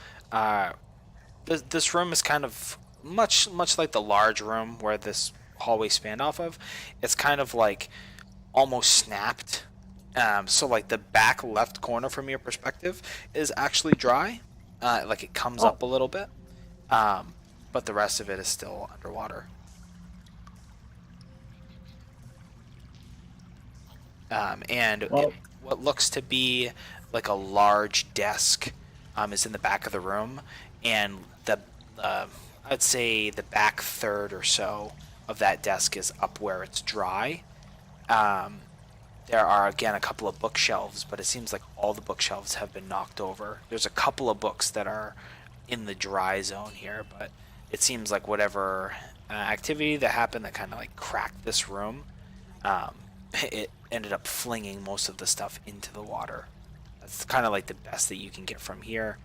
this room is kind of much like the large room where this hallway spanned off of. It's kind of like almost snapped. So like the back left corner from your perspective is actually dry. Like it comes up a little bit. But the rest of it is still underwater. What looks to be like a large desk is in the back of the room, and I'd say the back third or so of that desk is up where it's dry. There are again a couple of bookshelves, but it seems like all the bookshelves have been knocked over. There's a couple of books that are in the dry zone here, but it seems like whatever activity that happened that kind of like cracked this room, it ended up flinging most of the stuff into the water. That's kind of like the best that you can get from here.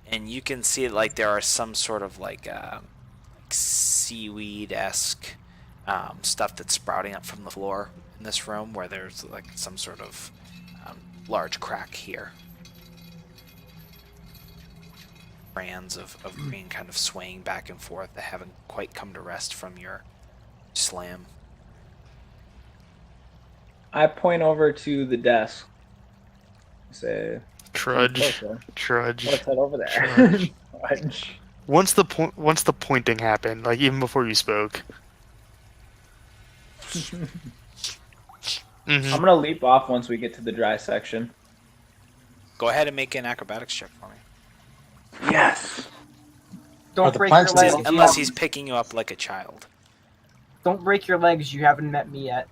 And you can see like there are some sort of like seaweed-esque stuff that's sprouting up from the floor in this room, where there's like some sort of large crack here. Strands of green kind of swaying back and forth that haven't quite come to rest from your slam. I point over to the desk. Say, Trudge. "Okay, Trudge. let's head over there." Trudge. Trudge. Once the pointing happened, like even before you spoke. I'm gonna leap off once we get to the dry section. Go ahead and make an acrobatics check for me. Yes. Don't the break your planks legs. still- Unless he's picking you up like a child. Don't break your legs. You haven't met me yet.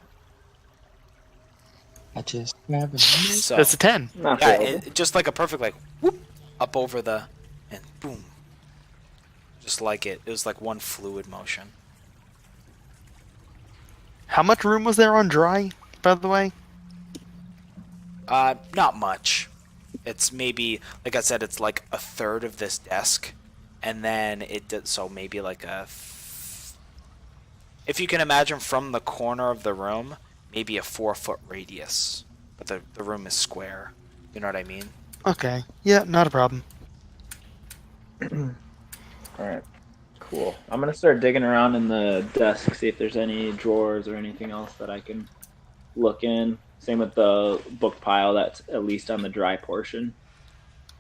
I just never. So That's a 10. Not yeah, terrible. just like a perfect like whoop up over the and boom. Just like it was like one fluid motion. How much room was there on dry, by the way? Not much. It's maybe, like I said, it's like a third of this desk, and then it did so maybe like if you can imagine from the corner of the room, maybe a 4-foot radius, but the room is square. You know what I mean? Okay. Yeah, not a problem. All right. Cool. I'm gonna start digging around in the desk, see if there's any drawers or anything else that I can look in. Same with the book pile that's at least on the dry portion.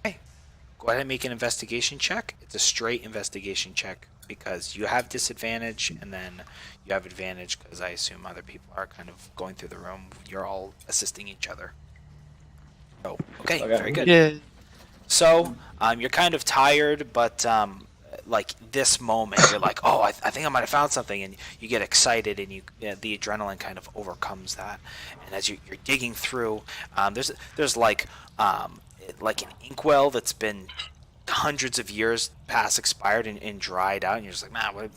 Go ahead and make an investigation check. It's a straight investigation check because you have disadvantage, and then you have advantage because I assume other people are kind of going through the room. You're all assisting each other. Oh, okay, Okay. very good. Yeah. So, you're kind of tired, but like this moment, you're like, oh, I think I might have found something, and you get excited, and the adrenaline kind of overcomes that. And as you're digging through, there's like an inkwell that's been hundreds of years past expired and dried out, and you're just like, man, what?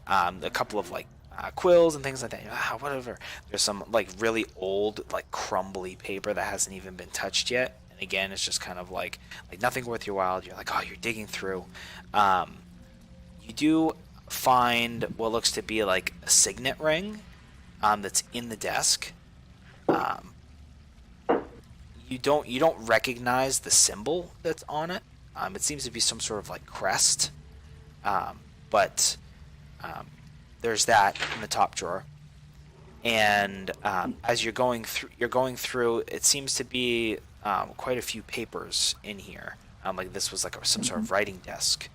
A couple of like quills and things like that. Whatever. There's some like really old, like crumbly paper that hasn't even been touched yet. And again, it's just kind of like nothing worth your while. You're like, oh, you're digging through. You do find what looks to be like a signet ring that's in the desk. You don't recognize the symbol that's on it. It seems to be some sort of like crest. But there's that in the top drawer. And as you're going through, it seems to be quite a few papers in here. Like this was like some sort of writing desk.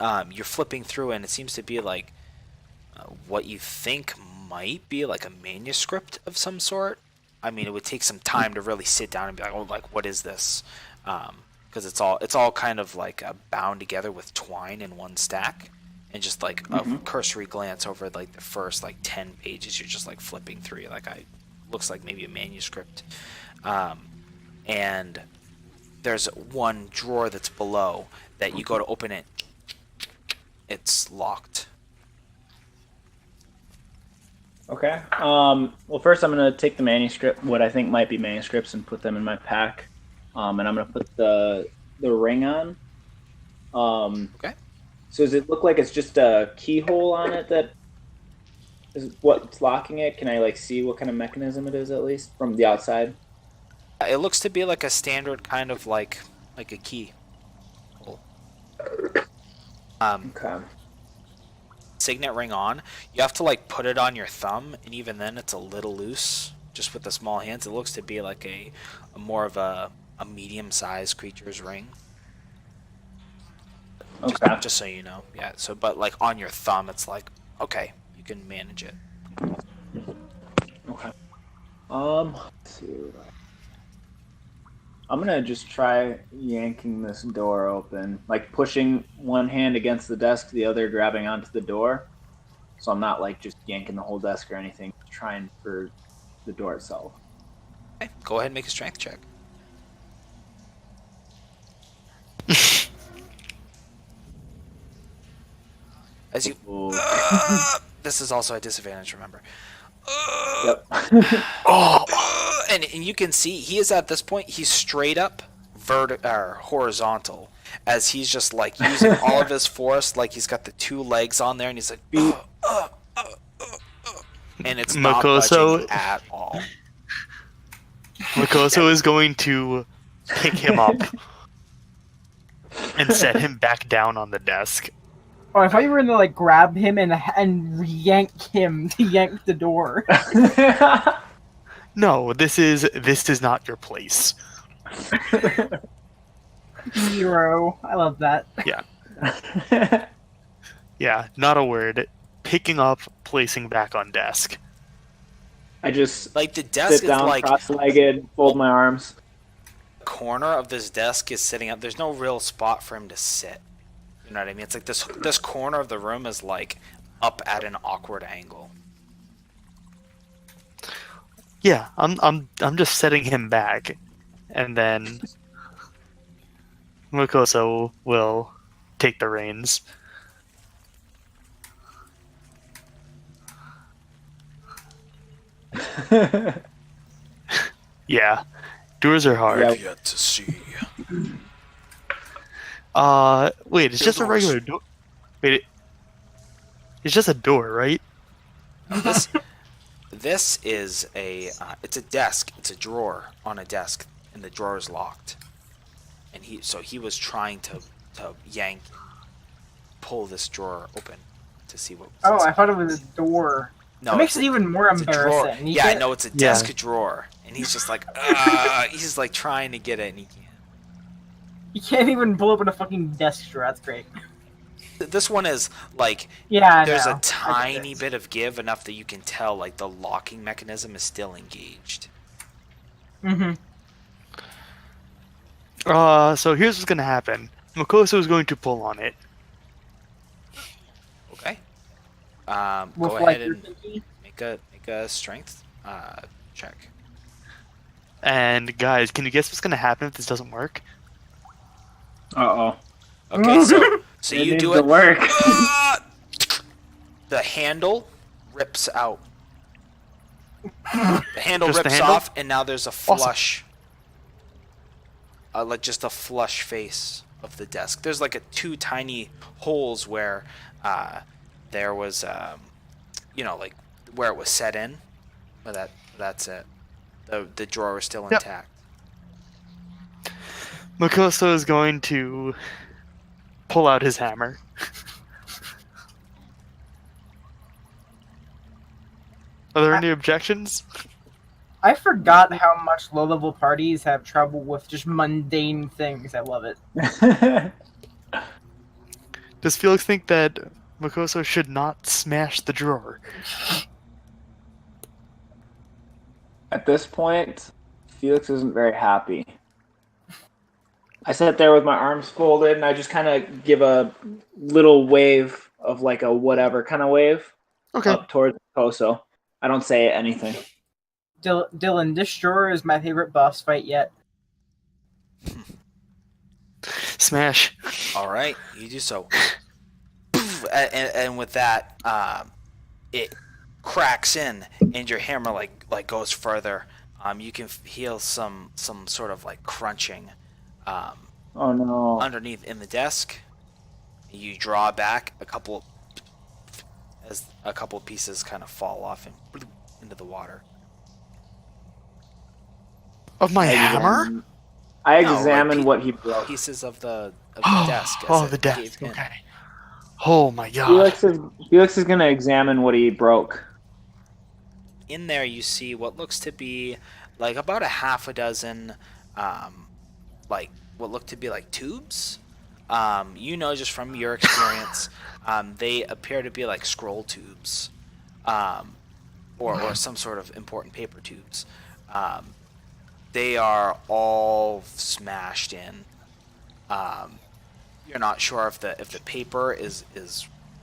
You're flipping through, and it seems to be like what you think might be like a manuscript of some sort. I mean, it would take some time to really sit down and be like, oh, like what is this? Because it's all kind of like bound together with twine in one stack, and just like a cursory glance over like the first like 10 pages, you're just like flipping through. Looks like maybe a manuscript, and there's one drawer that's below that you go to open it. It's locked. Okay. Well, first I'm gonna take the manuscript, what I think might be manuscripts, and put them in my pack. And I'm gonna put the ring on. Okay. So does it look like it's just a keyhole on it that is what's locking it? Can I like see what kind of mechanism it is at least from the outside? It looks to be like a standard kind of like a key hole. Okay. Signet ring on. You have to like put it on your thumb, and even then it's a little loose. Just with the small hands, it looks to be like a more of a medium-sized creature's ring. Okay. Just so you know, yeah. So, but like on your thumb, it's like okay, you can manage it. Okay. Let's see. I'm gonna just try yanking this door open, like pushing one hand against the desk, the other grabbing onto the door. So I'm not like just yanking the whole desk or anything, trying for the door itself. Okay, go ahead and make a strength check. As you, this is also a disadvantage. Remember. Yep. And you can see he is at this point. He's straight up horizontal, as he's just like using all of his force. Like he's got the two legs on there, and he's like, and it's not budging at all. Makoso is going to pick him up and set him back down on the desk. Oh, I thought you were gonna like grab him and yank him to yank the door. No, this is not your place. Zero. I love that. Yeah. Yeah, not a word. Picking up, placing back on desk. I just like the desk sit down, is like cross-legged, fold my arms. Corner of this desk is sitting up. There's no real spot for him to sit. You know what I mean? It's like this corner of the room is like up at an awkward angle. Yeah, I'm just setting him back, and then Makoso will take the reins. Yeah, doors are hard. Yeah. Yet to see. Wait, it's just a regular door. Wait, it's just a door, right? This is it's a desk. It's a drawer on a desk, and the drawer is locked. And he was trying to pull this drawer open to see what. Oh, I thought it was a door. No, That makes it even more it's a drawer. embarrassing. You Yeah, I can't- know it's a desk drawer, and he's just like, he's like trying to get it, and he can't. You can't even pull open a fucking desk drawer. That's great. This one is like Yeah, there's I a know. tiny bit of give, enough that you can tell like the locking mechanism is still engaged. Mm-hmm. So here's what's gonna happen. Makoso is going to pull on it. Okay. With Go like ahead your and pinky. make a strength check. And guys, can you guess what's gonna happen if this doesn't work? Uh-oh. Okay, so It you needs do to it. work. the handle rips out. The handle Just the rips handle? off, and now there's a flush. Like just a flush face of the desk. There's like two tiny holes where there was, like where it was set in. But that's it. The drawer is still Yep. intact. Makoso is going to pull out his hammer. Are there any objections? I forgot how much low-level parties have trouble with just mundane things. I love it. Does Felix think that Makoso should not smash the drawer? At this point, Felix isn't very happy. I sit there with my arms folded, and I just kind of give a little wave of like a whatever kind of wave Okay. up towards Koso. I don't say anything. Dylan, this drawer is my favorite boss fight yet. Smash. All right, you do so. And with that, it cracks in, and your hammer like goes further. You can feel some sort of like crunching Oh no. underneath in the desk. You draw back as a couple pieces kind of fall off and into the water. Of my hammer? I No, like examine what he broke. Pieces of the desk. as The it desk. caved in. Okay. Oh my god. Felix is gonna examine what he broke. In there you see what looks to be like about a half a dozen like what look to be like tubes. Just from your experience, they appear to be like scroll tubes, or some sort of important paper tubes. They are all smashed in. You're not sure if the paper is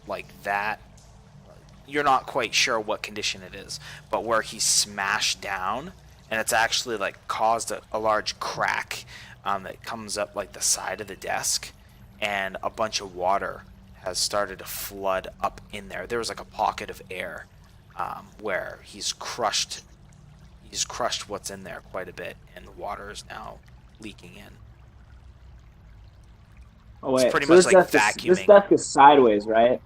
like that. You're not quite sure what condition it is, but where he smashed down, and it's actually like caused a large crack that comes up like the side of the desk, and a bunch of water has started to flood up in there. There was like a pocket of air where he's crushed what's in there quite a bit, and the water is now leaking in. Oh wait, It's pretty so much this like desk vacuuming. this desk is sideways, right?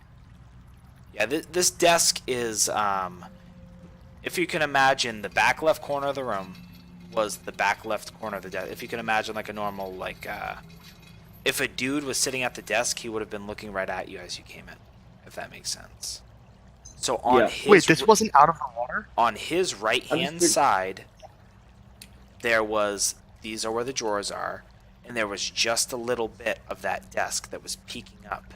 Yeah, this desk is, if you can imagine, the back left corner of the room was the back left corner of the desk. If you can imagine like a normal, like, if a dude was sitting at the desk, he would have been looking right at you as you came in, if that makes sense. So on Yeah. his Wait, this wasn't out of the water? on his right-hand Understood. side, these are where the drawers are, and there was just a little bit of that desk that was peeking up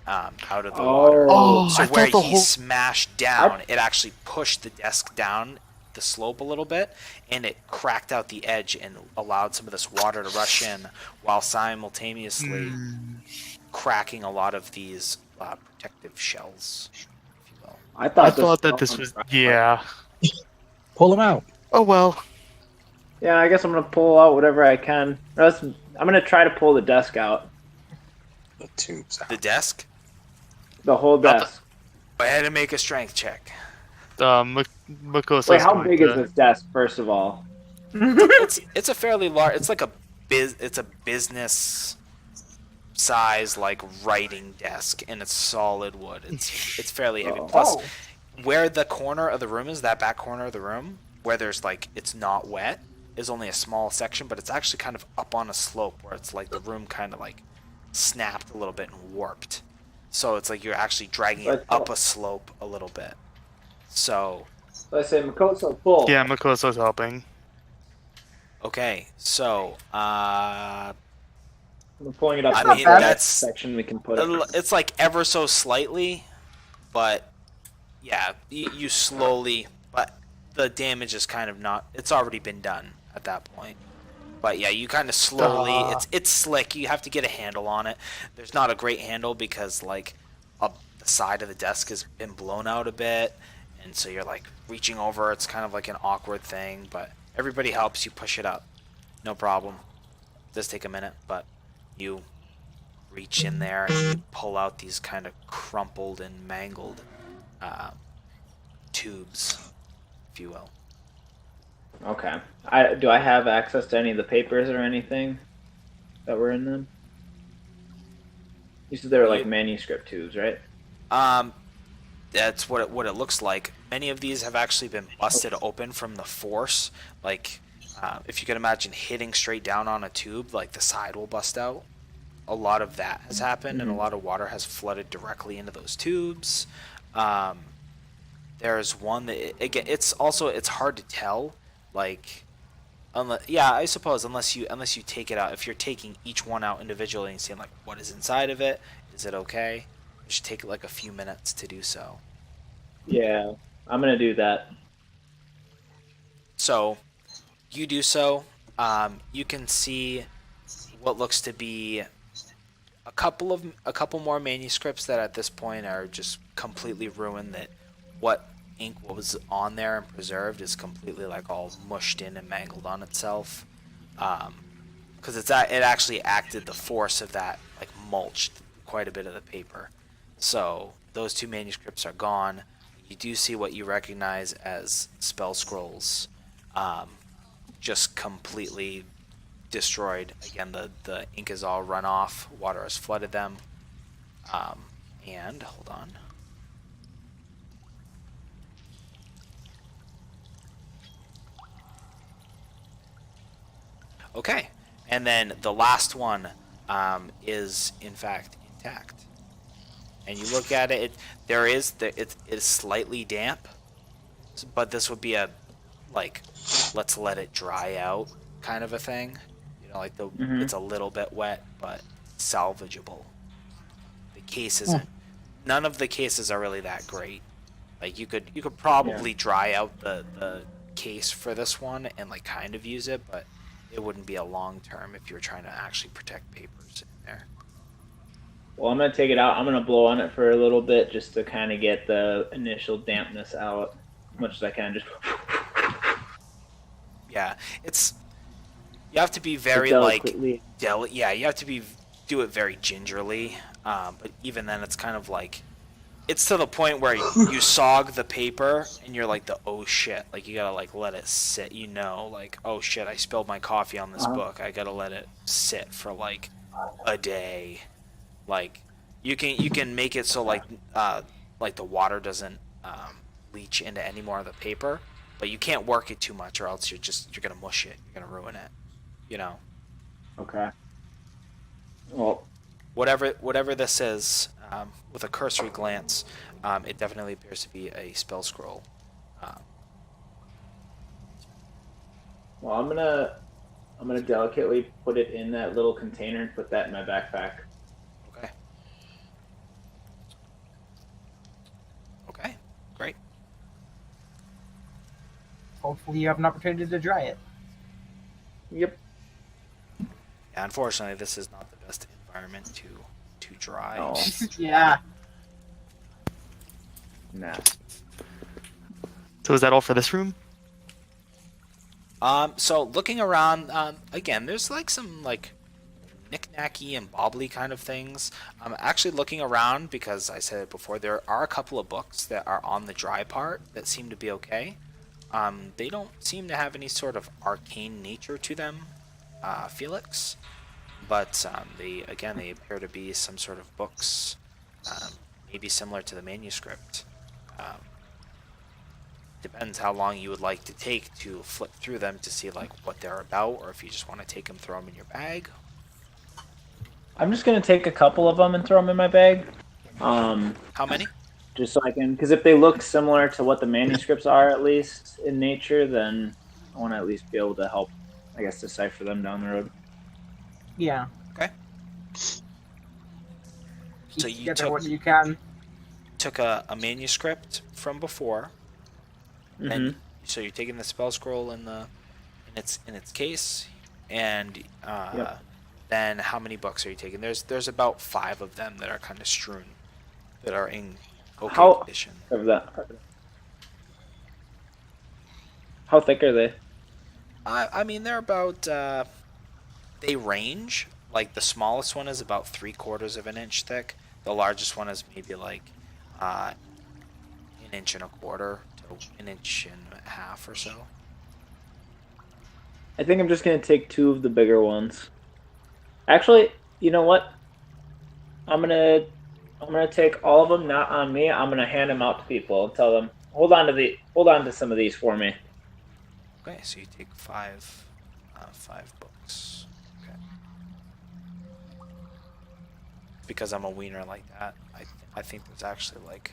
out of the water. Oh, So I where thought the he whole... smashed down, it actually pushed the desk down the slope a little bit, and it cracked out the edge and allowed some of this water to rush in, while simultaneously cracking a lot of these protective shells, if you will. I thought that this was... Yeah. Pull him out. Oh well. Yeah, I guess I'm gonna pull out whatever I can. I'm gonna try to pull the desk out. The tubes out. The desk? The whole desk. Go ahead and make a strength check. Makoso's Wait, how going big to- is this desk, first of all? It's a fairly large. It's like it's a business size like writing desk, and it's solid wood. It's fairly heavy. Plus, where the corner of the room is, that back corner of the room, where there's like it's not wet, is only a small section, but it's actually kind of up on a slope where it's like the room kind of like snapped a little bit and warped. So it's like you're actually dragging it up a slope a little bit. So Let's say Makoto pull. Yeah, Makoso's helping. okay, so I'm pulling it up. I to mean, the next that's- section we can put it. it's like ever so slightly, but yeah, you slowly, but the damage is kind of not, it's already been done at that point. But yeah, you kind of slowly, it's slick, you have to get a handle on it. There's not a great handle because like the side of the desk has been blown out a bit, and so you're like reaching over, it's kind of like an awkward thing, but everybody helps you push it up. No problem. It does take a minute, but you reach in there and you pull out these kind of crumpled and mangled tubes, if you will. Okay. Do I have access to any of the papers or anything that were in them? You said they were like manuscript tubes, right? That's what it looks like. Many of these have actually been busted open from the force. Like, if you can imagine hitting straight down on a tube, like the side will bust out. A lot of that has happened, and a lot of water has flooded directly into those tubes. There's one that again, it's hard to tell. Like, I suppose unless you take it out, if you're taking each one out individually and seeing like what is inside of it, is it okay? It should take like a few minutes to do so. Yeah, I'm gonna do that. So, you do so. You can see what looks to be a couple more manuscripts that at this point are just completely ruined. That what ink was on there and preserved is completely like all mushed in and mangled on itself. Because it actually acted the force of that, like mulched quite a bit of the paper. So those 2 manuscripts are gone. You do see what you recognize as spell scrolls, just completely destroyed. Again, the ink is all run off. Water has flooded them. And hold on. Okay, and then the last one is in fact intact. And you look at it, it is slightly damp, but this would be a like let's let it dry out kind of a thing. You know, like it's a little bit wet, but salvageable. The case isn't. None of the cases are really that great. Like you could probably dry out the case for this one and like kind of use it, but it wouldn't be a long term if you were trying to actually protect papers in there. Well, I'm gonna take it out. I'm gonna blow on it for a little bit just to kind of get the initial dampness out, as much as I can. Just yeah, you have to be very delicately. Yeah, you have to do it very gingerly. But even then, it's kind of like it's to the point where you sog the paper and you're like oh shit, like you gotta like let it sit. You know, like oh shit, I spilled my coffee on this book. I gotta let it sit for like a day. Like you can make it so like the water doesn't leach into any more of the paper, but you can't work it too much or else you're gonna mush it. You're gonna ruin it. You know. Okay. Well, whatever this is, with a cursory glance, it definitely appears to be a spell scroll. well, I'm gonna delicately put it in that little container and put that in my backpack. Okay, great. Hopefully, you have an opportunity to dry it. Yep. Yeah, unfortunately, this is not the best environment to dry. Oh. Yeah. Nah. So is that all for this room? So looking around, again, there's like some like knick-knacky and bobbly kind of things. I'm actually looking around because I said it before, there are a couple of books that are on the dry part that seem to be okay. They don't seem to have any sort of arcane nature to them, Felix. But they appear to be some sort of books, maybe similar to the manuscript. Depends how long you would like to take to flip through them to see like what they're about, or if you just want to take them, throw them in your bag. I'm just gonna take a couple of them and throw them in my bag. How many? Just so I can, because if they look similar to what the manuscripts are, at least in nature, then I want to at least be able to help, I guess, decipher them down the road. Yeah. Okay. Keep So you together what you can. took a manuscript from before, and so you're taking the spell scroll in its case, and then how many books are you taking? There's about 5 of them that are kind of strewn, that are in okay condition. Of that. How thick are they? I mean, they're about. They range. Like the smallest one is about 3/4 of an inch thick. The largest one is maybe like an inch and a quarter to an inch and a half or so. I think I'm just gonna take 2 of the bigger ones. Actually, you know what? I'm gonna take all of them, not on me. I'm gonna hand them out to people and tell them, hold on to some of these for me. Okay, so you take 5 books. Okay. Because I'm a wiener like that, I think there's actually like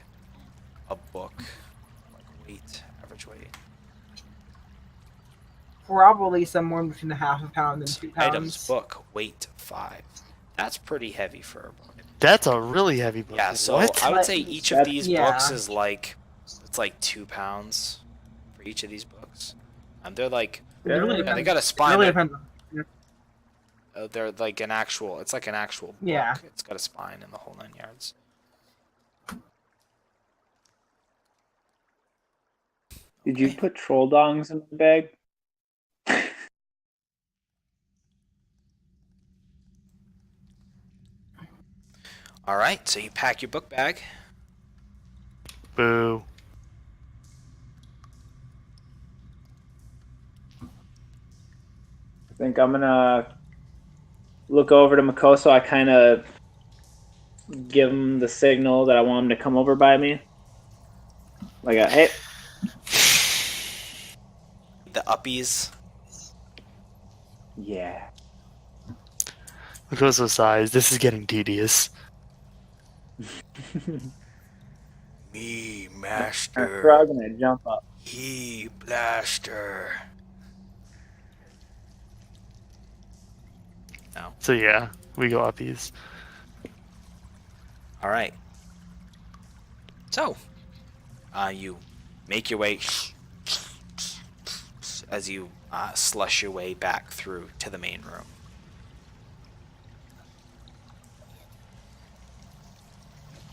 a book, like weight, average weight. Probably somewhere between a half a pound and 2 pounds. Items, book, weight 5. That's pretty heavy for a book. That's a really heavy book. Yeah, so What? I would But- say each of these yeah. books is like, it's like 2 pounds for each of these books. They're like, It really yeah, they depends. got a It spine. really that- depends. they're like an actual. It's like an actual book. Yeah. It's got a spine and the whole 9 yards. Did you Okay. put troll dongs in the bag? All right, so you pack your book bag. Boo. I think I'm gonna look over to Makoso. I kind of give him the signal that I want him to come over by me. Like, hey, The uppies. yeah. Because of size, this is getting tedious. Me, I'm master. gonna jump up. He, blaster. No. So yeah, we go uppies. All right. So, you make your way as you slush your way back through to the main room.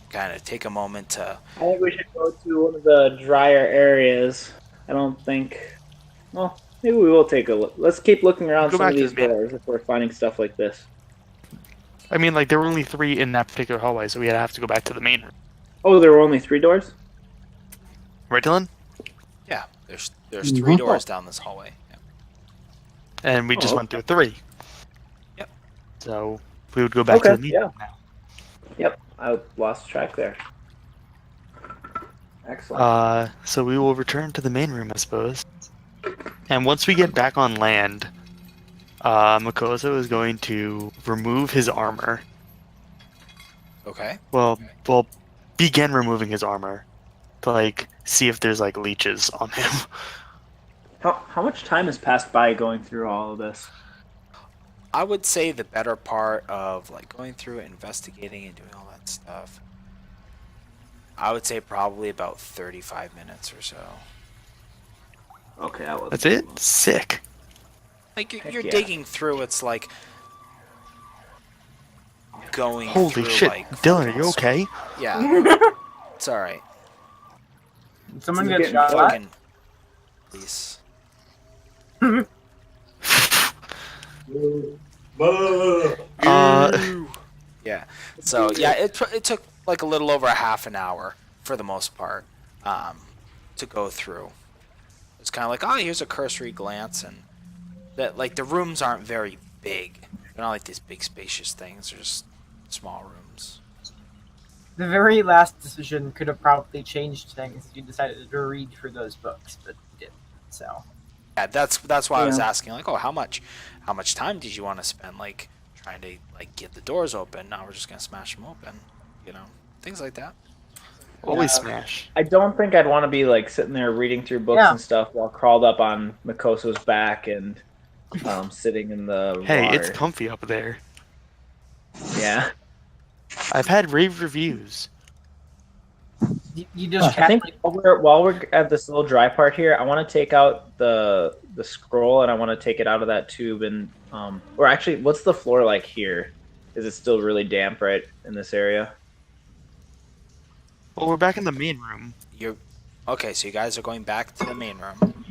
Kind of take a moment to. I think we should go to one of the drier areas. I don't think. Well, maybe we will take a look. Let's keep looking around Go some of back to these the man- doors if we're finding stuff like this. I mean, like there were only 3 in that particular hallway, so we'd have to go back to the main room. Oh, there were only 3 doors? Right, Dylan? Yeah, there's 3 doors down this hallway. Yeah. And we just Oh, went through 3. Yep. So we would go back to Okay, the main yeah. room now. Yep, I lost track there. Excellent. So we will return to the main room, I suppose. And once we get back on land, Makoso is going to remove his armor. Okay. Well, begin removing his armor to like see if there's like leeches on him. How much time has passed by going through all of this? I would say the better part of like going through it, investigating and doing all that stuff. I would say probably about 35 minutes or so. Okay, That's it? Sick. Like Heck you're yeah. digging through, it's like going Holy through shit. like Dylan, are you okay? Yeah. It's alright. Someone It's gets getting shot. Fucking please. Yeah. So yeah, it took like a little over a half an hour for the most part to go through. It's kind of like, oh, here's a cursory glance, and that like the rooms aren't very big. They're not like these big spacious things. They're just small rooms. The very last decision could have probably changed things if you decided to read through those books, but you didn't. So Yeah, that's why I was Yeah. asking, like, oh, how much time did you want to spend like trying to like get the doors open? Now we're just gonna smash them open, things like that. Always Yeah. smash. I don't think I'd want to be like sitting there reading through books Yeah. and stuff while crawled up on Makoso's back and sitting in the Hey, water. it's comfy up there. Yeah. I've had rave reviews. you just I think can't. while we're at this little dry part here, I want to take out the scroll and I want to take it out of that tube and or actually, what's the floor like here? Is it still really damp right in this area? Well, we're back in the main room. Okay, so you guys are going back to the main room.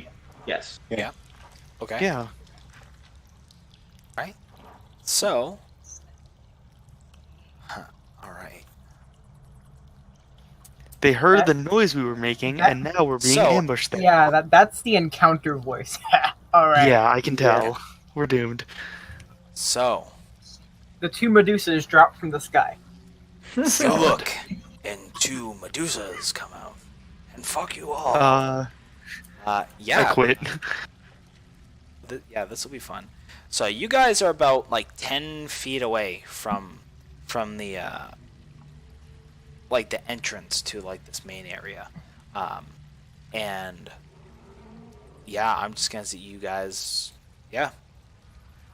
Yes. Okay. Yeah. So. All right. They heard the noise we were making, That- and now we're being So- ambushed there. Yeah, that's the encounter voice. All right. Yeah, I can Yeah. tell. We're doomed. So The two Medusas drop from the sky. you look, and two Medusas come out, and fuck you all. I Yeah, quit. yeah, this will be fun. So you guys are about like 10 feet away from the like the entrance to like this main area, and yeah, I'm just gonna see you guys. Yeah,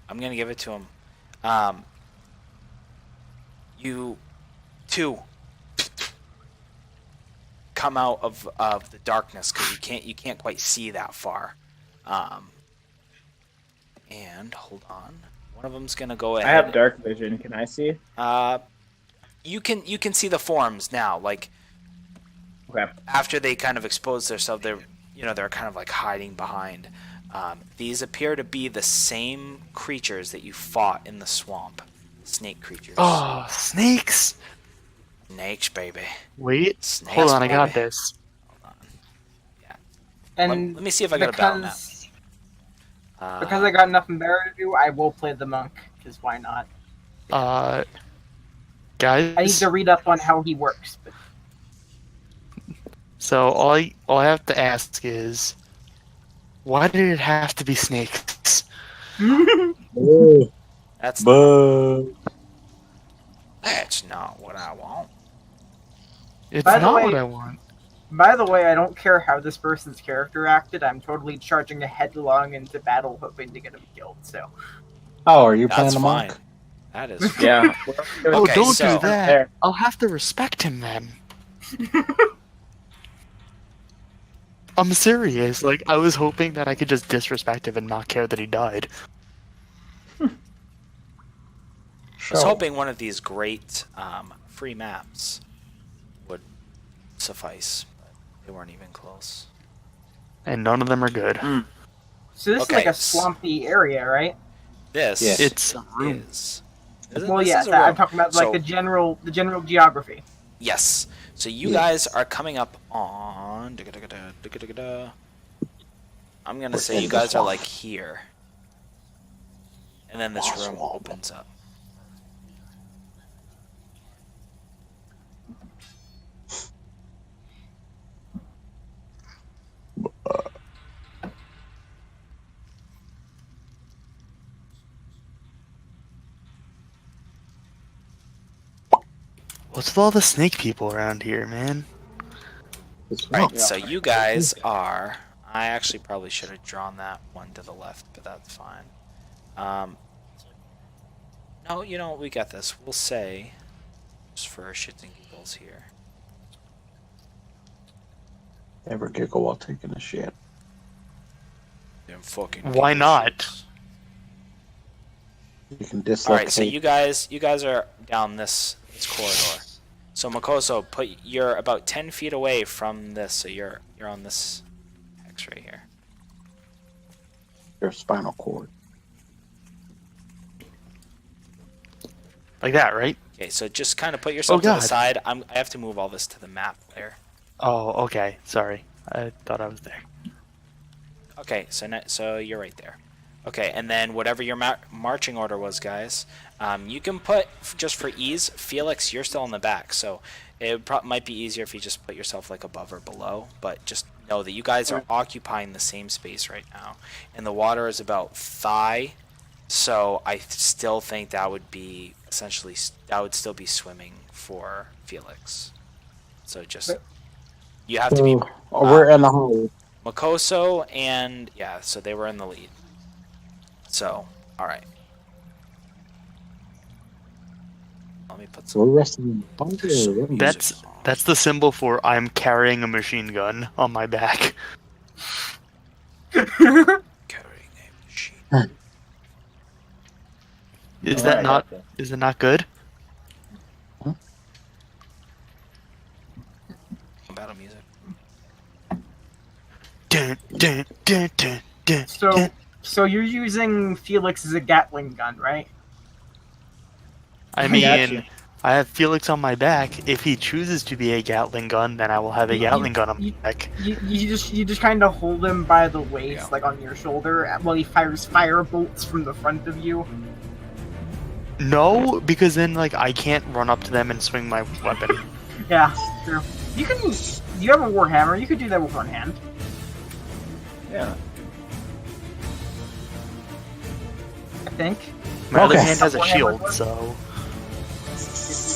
I'm gonna give it to him. You two come out of the darkness because you can't quite see that far. And hold on, one of them's gonna go I ahead. have dark vision. Can I see? You can see the forms now. Like Okay. after they kind of expose themselves, they're kind of like hiding behind. These appear to be the same creatures that you fought in the swamp. Snake creatures. Oh, snakes! Snakes, baby. Wait, Snakes, hold on, I got baby. this. Hold on. And Let me see if I got a battle map. Because I got nothing better to do, I will play the monk. Because why not? Guys. I need to read up on how he works. But So all I have to ask is, why did it have to be snakes? Oh, That's not what I want. It's By the not way- what I want. By the way, I don't care how this person's character acted. I'm totally charging headlong into battle, hoping to get him killed. So oh, are you playing That's the fine. monk? That is fine. Yeah. Oh, Okay, don't so- do that. There. I'll have to respect him then. I'm serious. Like, I was hoping that I could just disrespect him and not care that he died. I was hoping one of these great free maps would suffice, but they weren't even close. And none of them are good. So this Okay, is like a s- swampy area, right? This Yes. It's a room. is. Well, this yeah, is a I'm room. talking about like So- the general geography. Yes. So you guys are coming up on. I'm gonna say in you the guys are swamp. like here, and then this room Swamp. opens up. What's with all the snake people around here, man? Right. So you guys are. I actually probably should have drawn that one to the left, but that's fine. No, you know what? We got this. We'll say, just for shits and giggles here. Ever giggle while taking a shit. Them fucking. Why giggle not? shits. You can All dislocate. right, so you guys are down this corridor. So Makoso, you're about 10 feet away from this, so you're on this X right here. your spinal cord. Like that, right? Okay, so just kind of put yourself Oh, to the God. side. I have to move all this to the map there. Oh, okay. Sorry. I thought I was there. Okay, so you're right there. Okay, and then whatever your marching order was, guys, you can put, just for ease, Felix, you're still in the back, so it might be easier if you just put yourself like above or below, but just know that you guys are occupying the same space right now, and the water is about thigh, so I still think that would be essentially, that would still be swimming for Felix. So just, you have to be We're in the hole. Makoso and, yeah, so they were in the lead. So, alright. Let me put We're some resting in the bunker. music That's on. that's the symbol for I'm carrying a machine gun on my back. Carrying a machine. Is Oh, that I not got that. is it not good? Battle music. Dun, dun, dun, dun, dun, So, dun. so you're using Felix as a Gatling gun, right? I I got mean, you. I have Felix on my back. If he chooses to be a Gatling gun, then I will have a Gatling gun on my back. You just kind of hold him by the waist, Yeah. like on your shoulder, while he fires fire bolts from the front of you. No, because then like I can't run up to them and swing my weapon. Yeah, true. You can. You have a warhammer. You could do that with one hand. Yeah. I think. My other Okay. hand has a Warhammer shield, one? so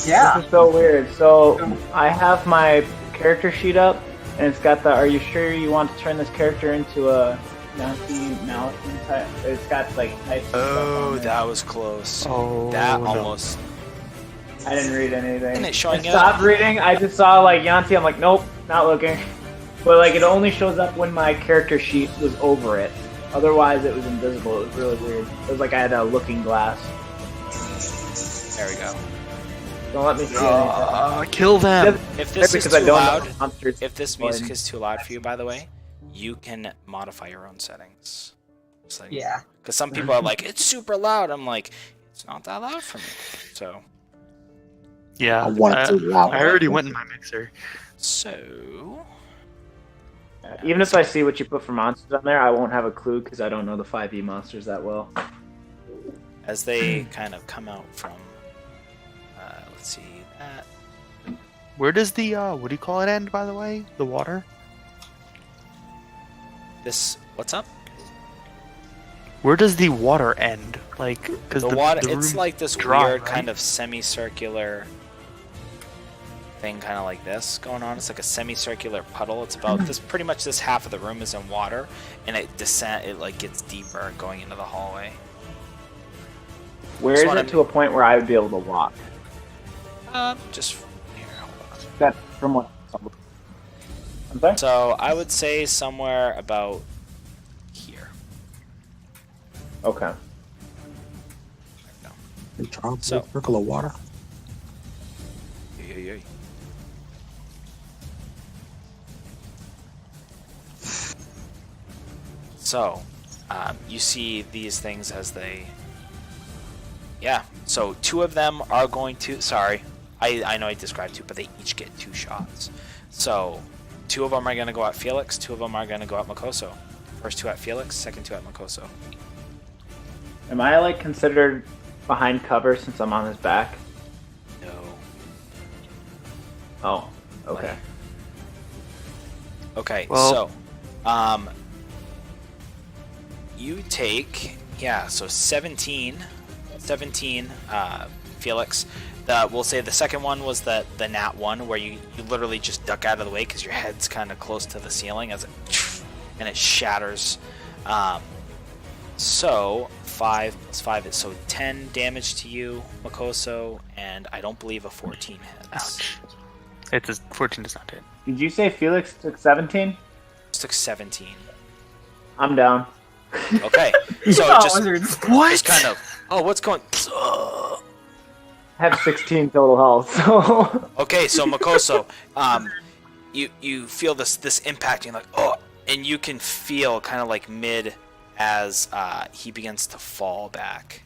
Yeah. This is so weird. So I have my character sheet up, and it's got the. Are you sure you want to turn this character into a Nazi Malachman type? It's got like types. and stuff Oh, on there. that was close. oh That no. almost. I didn't read anything. Isn't it showing I up? stopped reading. I just saw like Yanti. I'm like, nope, not looking. But like, it only shows up when my character sheet was over it. Otherwise, it was invisible. It was really weird. It was like I had a looking glass. There we go. Don't let me see anything. Kill them. If this is Because I too don't loud, know monsters. if this music is too loud for you, by the way, you can modify your own settings. Yeah. Because some people are like, it's super loud. I'm like, it's not that loud for me. So, Yeah, I want it to be loud. I already went in my mixer. so Even if I see what you put for monsters on there, I won't have a clue because I don't know the 5e monsters that well. as they kind of come out from, let's see that. Where does the what do you call it end? By the way, the water. This, what's up? Where does the water end? Like, because The water, the it's room- like this dry, weird right? kind of semicircular thing, kind of like this going on. It's like a semicircular puddle. It's about this, pretty much this half of the room is in water, and it like gets deeper going into the hallway. Where That's is what it I to a point where I would be able to walk? Just here, hold on. That from what? I'm sorry? So I would say somewhere about here. Okay. Hey, Charles, So- a trickle of water. Yeah. So, you see these things as they. Yeah. So 2 of them are going to. Sorry, I know I described 2, but they each get 2 shots. So 2 of them are going to go at Felix. 2 of them are going to go at Makoso. First 2 at Felix. Second 2 at Makoso. Am I like considered behind cover since I'm on his back? No. Oh, okay. Okay, Well- so, you take, so 17, Felix. We'll say the second one was the nat 1, where you literally just duck out of the way because your head's kind of close to the ceiling as it shatters. So 5 plus 5 is so 10 damage to you, Makoso, and I don't believe a 14 hits. Ouch. It's a 14 does not hit. Did you say Felix took 17? Just took 17. I'm down. Okay, so Oh, just wizards. kind of. Oh, what's going? I have 16 total health, so Okay, so Makoso, you feel this impact, and you're like, oh, and you can feel kind of like mid as he begins to fall back.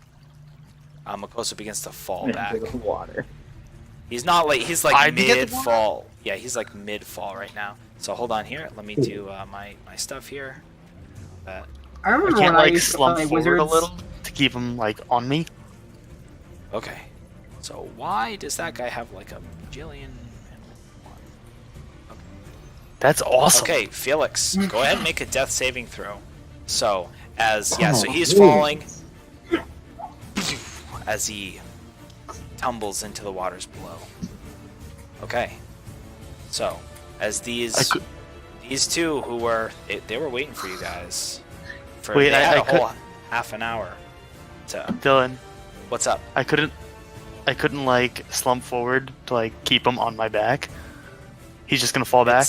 Makoso begins to fall back. into the water. He's not like he's I like begin to mid fall. Yeah, he's like mid fall right now. So hold on here. Let me do my stuff here. I I remember can't when I like used to slump play forward wizards. a little to keep him like on me. Okay. So why does that guy have like a bajillion and one? That's awesome. Okay, Felix, go ahead and make a death saving throw. So so Oh, he's geez. falling as he tumbles into the waters below. Okay. So as I these could- these 2 who were they were waiting for you guys. Wait, they had I a whole half an hour to. Dylan, What's up? I couldn't like slump forward to like keep him on my back. He's just gonna fall back.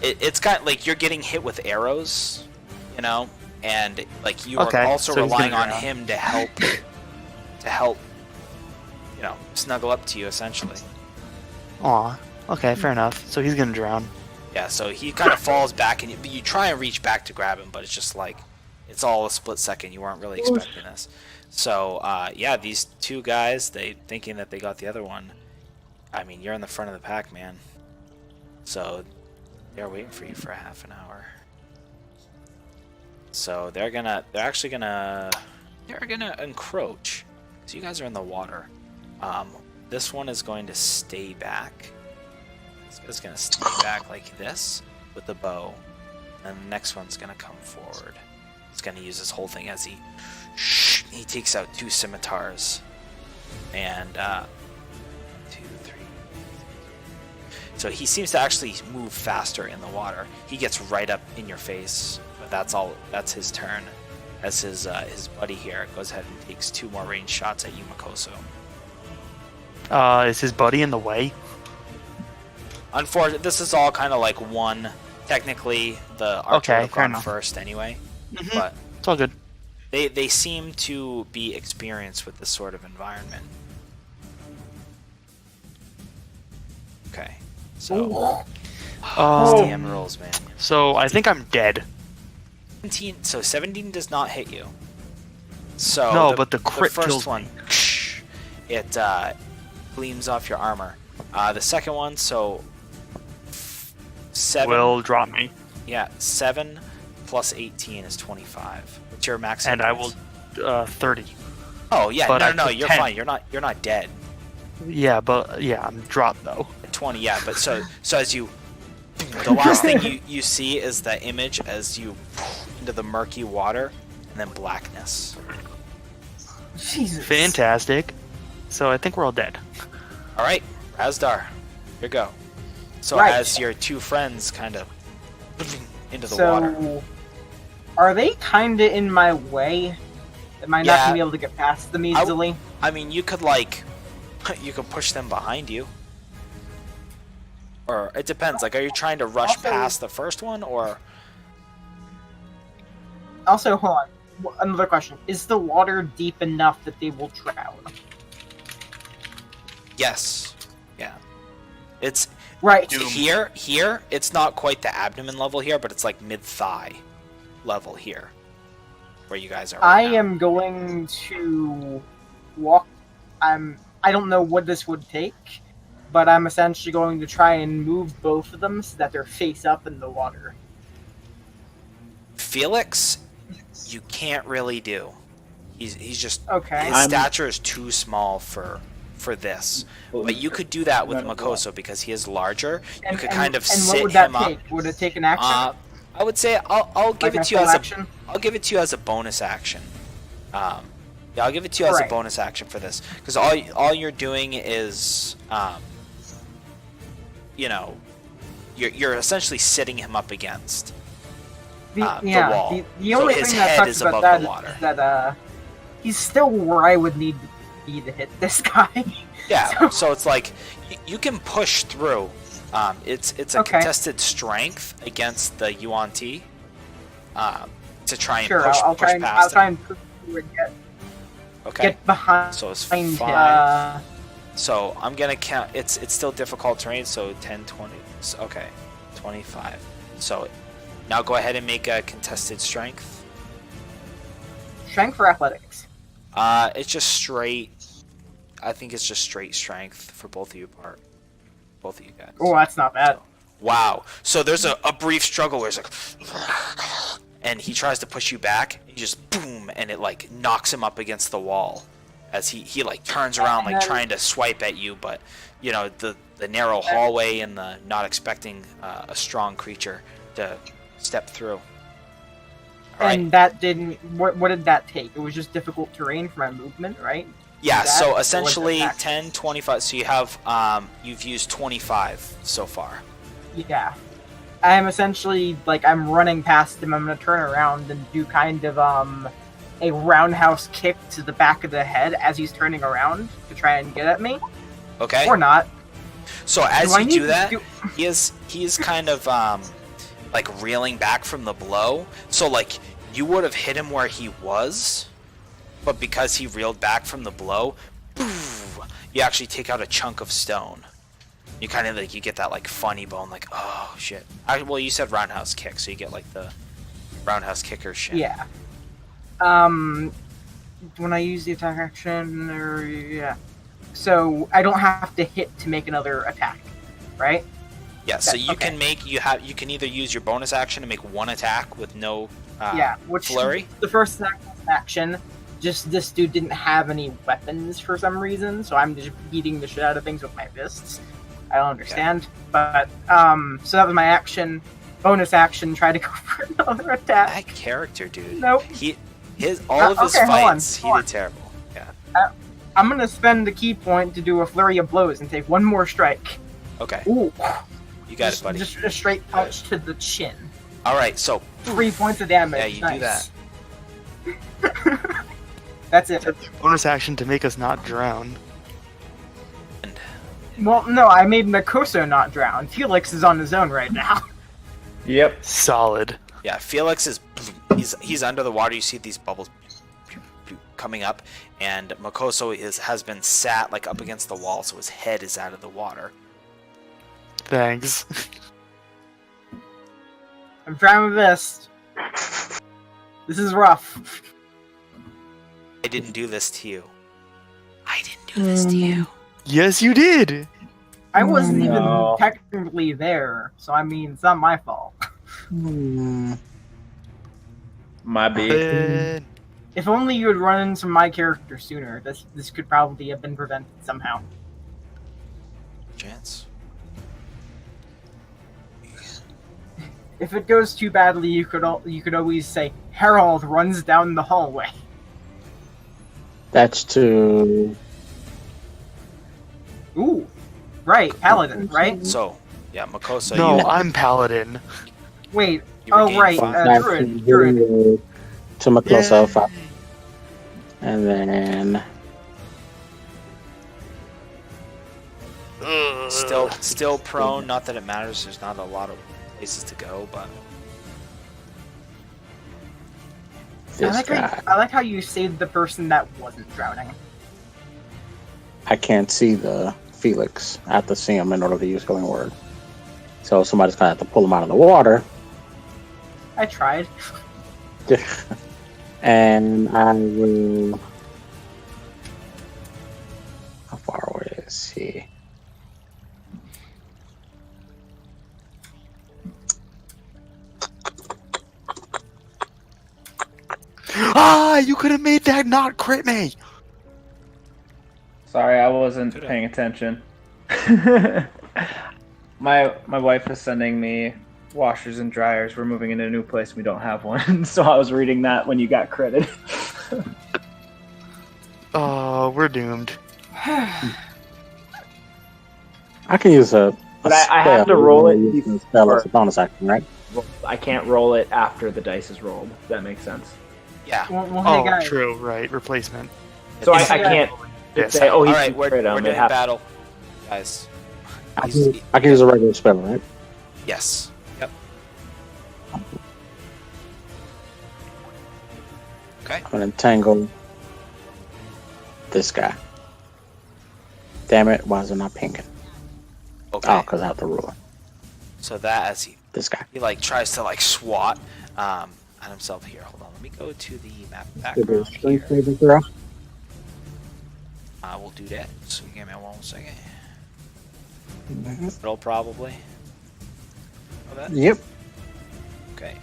It's kind of like you're getting hit with arrows, you know, and like you Okay, are also so he's relying gonna on drown. him to help, you know, snuggle up to you essentially. Aw. Okay, fair enough. So he's gonna drown. Yeah, so he kind of falls back, and you try and reach back to grab him, but it's just like it's all a split second. You weren't really expecting this. So, yeah, these two guys, they thinking that they got the other one. I mean, you're in the front of the pack, man. So, they're waiting for you for a half an hour. So they're actually gonna encroach. So you guys are in the water. This one is going to stay back. This guy's gonna stay back like this with the bow, and the next one's gonna come forward. He's gonna use this whole thing as he takes out 2 scimitars, and 2, 3. So he seems to actually move faster in the water. He gets right up in your face, but that's all. That's his turn. As his buddy here goes ahead and takes 2 more range shots at you, Makoso. Is his buddy in the way? Unfortunately, this is all kind of like one. Technically, the archer would have fair gone enough. first anyway, Mhm. but It's all good. they seem to be experienced with this sort of environment. Okay, so damn rolls, man. So I think I'm dead. 17, so 17 does not hit you. So No, but the crit first kills one, me. it gleams off your armor. The second one, so 7. Will drop me, 7 plus 18 is 25. What's your maximum? and I will 30. Oh yeah, but I no, took you're 10. fine. You're not dead. Yeah, but yeah, I'm dropped though. 20, yeah, but so as you, the last thing you see is the image as you into the murky water, and then blackness. Jesus. Fantastic. So I think we're all dead. All right, Razdar, here go. So Right. as your 2 friends kind of into the So, water. are they kind of in my way? Am I not Yeah. gonna be able to get past them easily? I mean, you could you could push them behind you, or it depends. Like, are you trying to rush Also- past the first one, or? Also, hold on. Another question: is the water deep enough that they will drown? Yes. Yeah. It's Right. here. It's not quite the abdomen level here, but it's like mid-thigh level here, where you guys are. I right now. am going to walk. I don't know what this would take, but I'm essentially going to try and move both of them so that they're face up in the water. Felix, you can't really do. He's just Okay. his stature is too small for this. But you could do that with None of Makoso because he is larger. You And, could and- kind of and sit what would that him up. take? Would it take an action? I would say I'll give Like my it to you full as action? I'll give it to you as a bonus action. Yeah, I'll give it to you as a Alright. bonus action for this because all you're doing is you're essentially sitting him up against the wall. The So only his thing that head sucks is about above that the water. is that he's still where I would need to be to hit this guy. Yeah, so it's like you can push through. It's a Okay. contested strength against the Yuan Ti to try and Sure, push, I'll push try and past him. push through and get Okay, behind. so it's him. 5. So I'm gonna count. It's still difficult terrain. So 10, 20. Okay, 25. So now go ahead and make a contested strength. Strength for athletics. It's just straight. I think it's just straight strength for both of you both of you guys. Oh, that's not bad. Wow. So there's a brief struggle where it's like, and he tries to push you back. You just boom, and it like knocks him up against the wall, as he like turns around like trying to swipe at you, but the narrow hallway and the not expecting a strong creature to step through. All right. And that didn't. What did that take? It was just difficult terrain for my movement, right? Yeah. that, So or was it essentially action? 10, 25. So you have you've used 25 so far. Yeah. I'm essentially I'm running past him. I'm gonna turn around and do kind of a roundhouse kick to the back of the head as he's turning around to try and get at me, Okay. or not. So as Do I you need do to that, do- he is kind of like reeling back from the blow. So like you would have hit him where he was, but because he reeled back from the blow, poof, you actually take out a chunk of stone. You kind of you get that like funny bone, like oh shit. Well, you said roundhouse kick, so you get like the roundhouse kicker shit. Yeah. when I use the attack action, or yeah, so I don't have to hit to make another attack, right? Yeah, so you Okay. you can either use your bonus action to make one attack with no Yeah, which flurry. the first attack was an action. Just this dude didn't have any weapons for some reason, so I'm just beating the shit out of things with my fists. I don't understand, but so that was my action. Bonus action, try to go for another attack. That character, dude. Nope. All of his Okay, hold on, fights, he hold on. did terrible. Yeah. I'm gonna spend the key point to do a flurry of blows and take one more strike. Okay. Ooh, You got just, it, buddy. just a straight punch to the chin. All right. So 3 points of damage. Yeah, you do nice. That's it. Bonus action to make us not drown. Well, no, I made Makoso not drown. Felix is on his own right now. Yep. Solid. yeah, Felix is he's under the water. You see these bubbles coming up, and Makoso has been sat like up against the wall, so his head is out of the water. Thanks. I'm trying my best. This is rough. I didn't do this to you. I didn't do this to you. Yes, you did. I wasn't No. even technically there, so I mean, it's not my fault. Hmm. My B. Then If only you had run into my character sooner, this could probably have been prevented somehow. Chance. If it goes too badly, you could always say Harold runs down the hallway. That's to. Ooh, right, Paladin, right? So yeah, Makoso. no, you, I'm paladin. Wait, you oh regained right, five. That's Druid. to Makoso. Yay. And then. Still prone. Not that it matters. There's not a lot of places to go, but This guy. I like how you saved the person that wasn't drowning. I can't see the Felix. I have to see him in order to use Healing Word. So somebody's gonna have to pull him out of the water. I tried. And I will. How far away is he? Ah, you could have made that not crit me. Sorry, I wasn't Could've. paying attention. my wife is sending me washers and dryers. We're moving into a new place. We don't have one, so I was reading that when you got credit. Oh, we're doomed. I can use a. But I have spell to roll it use a spell as a bonus action, right? I can't roll it after the dice is rolled. If that makes sense. yeah. Well, Oh, hey guys, true, right. Replacement. So I It's- can't Yes. say, "Oh, All he's right, we're crit him." doing It has- battle, guys. I can use a regular spell, right? Yes. Yep. Okay. I'm gonna entangle this guy. Damn it! Why is it not pinging? Okay. Oh, because I have the ruler. So that as he This guy. like tries to like swat at himself here. Hold on, let me go to the map Did the background strength here. saving throw? We'll do that. So give me 1 second. Mhm. It'll probably. Oh, that? Yep. Okay.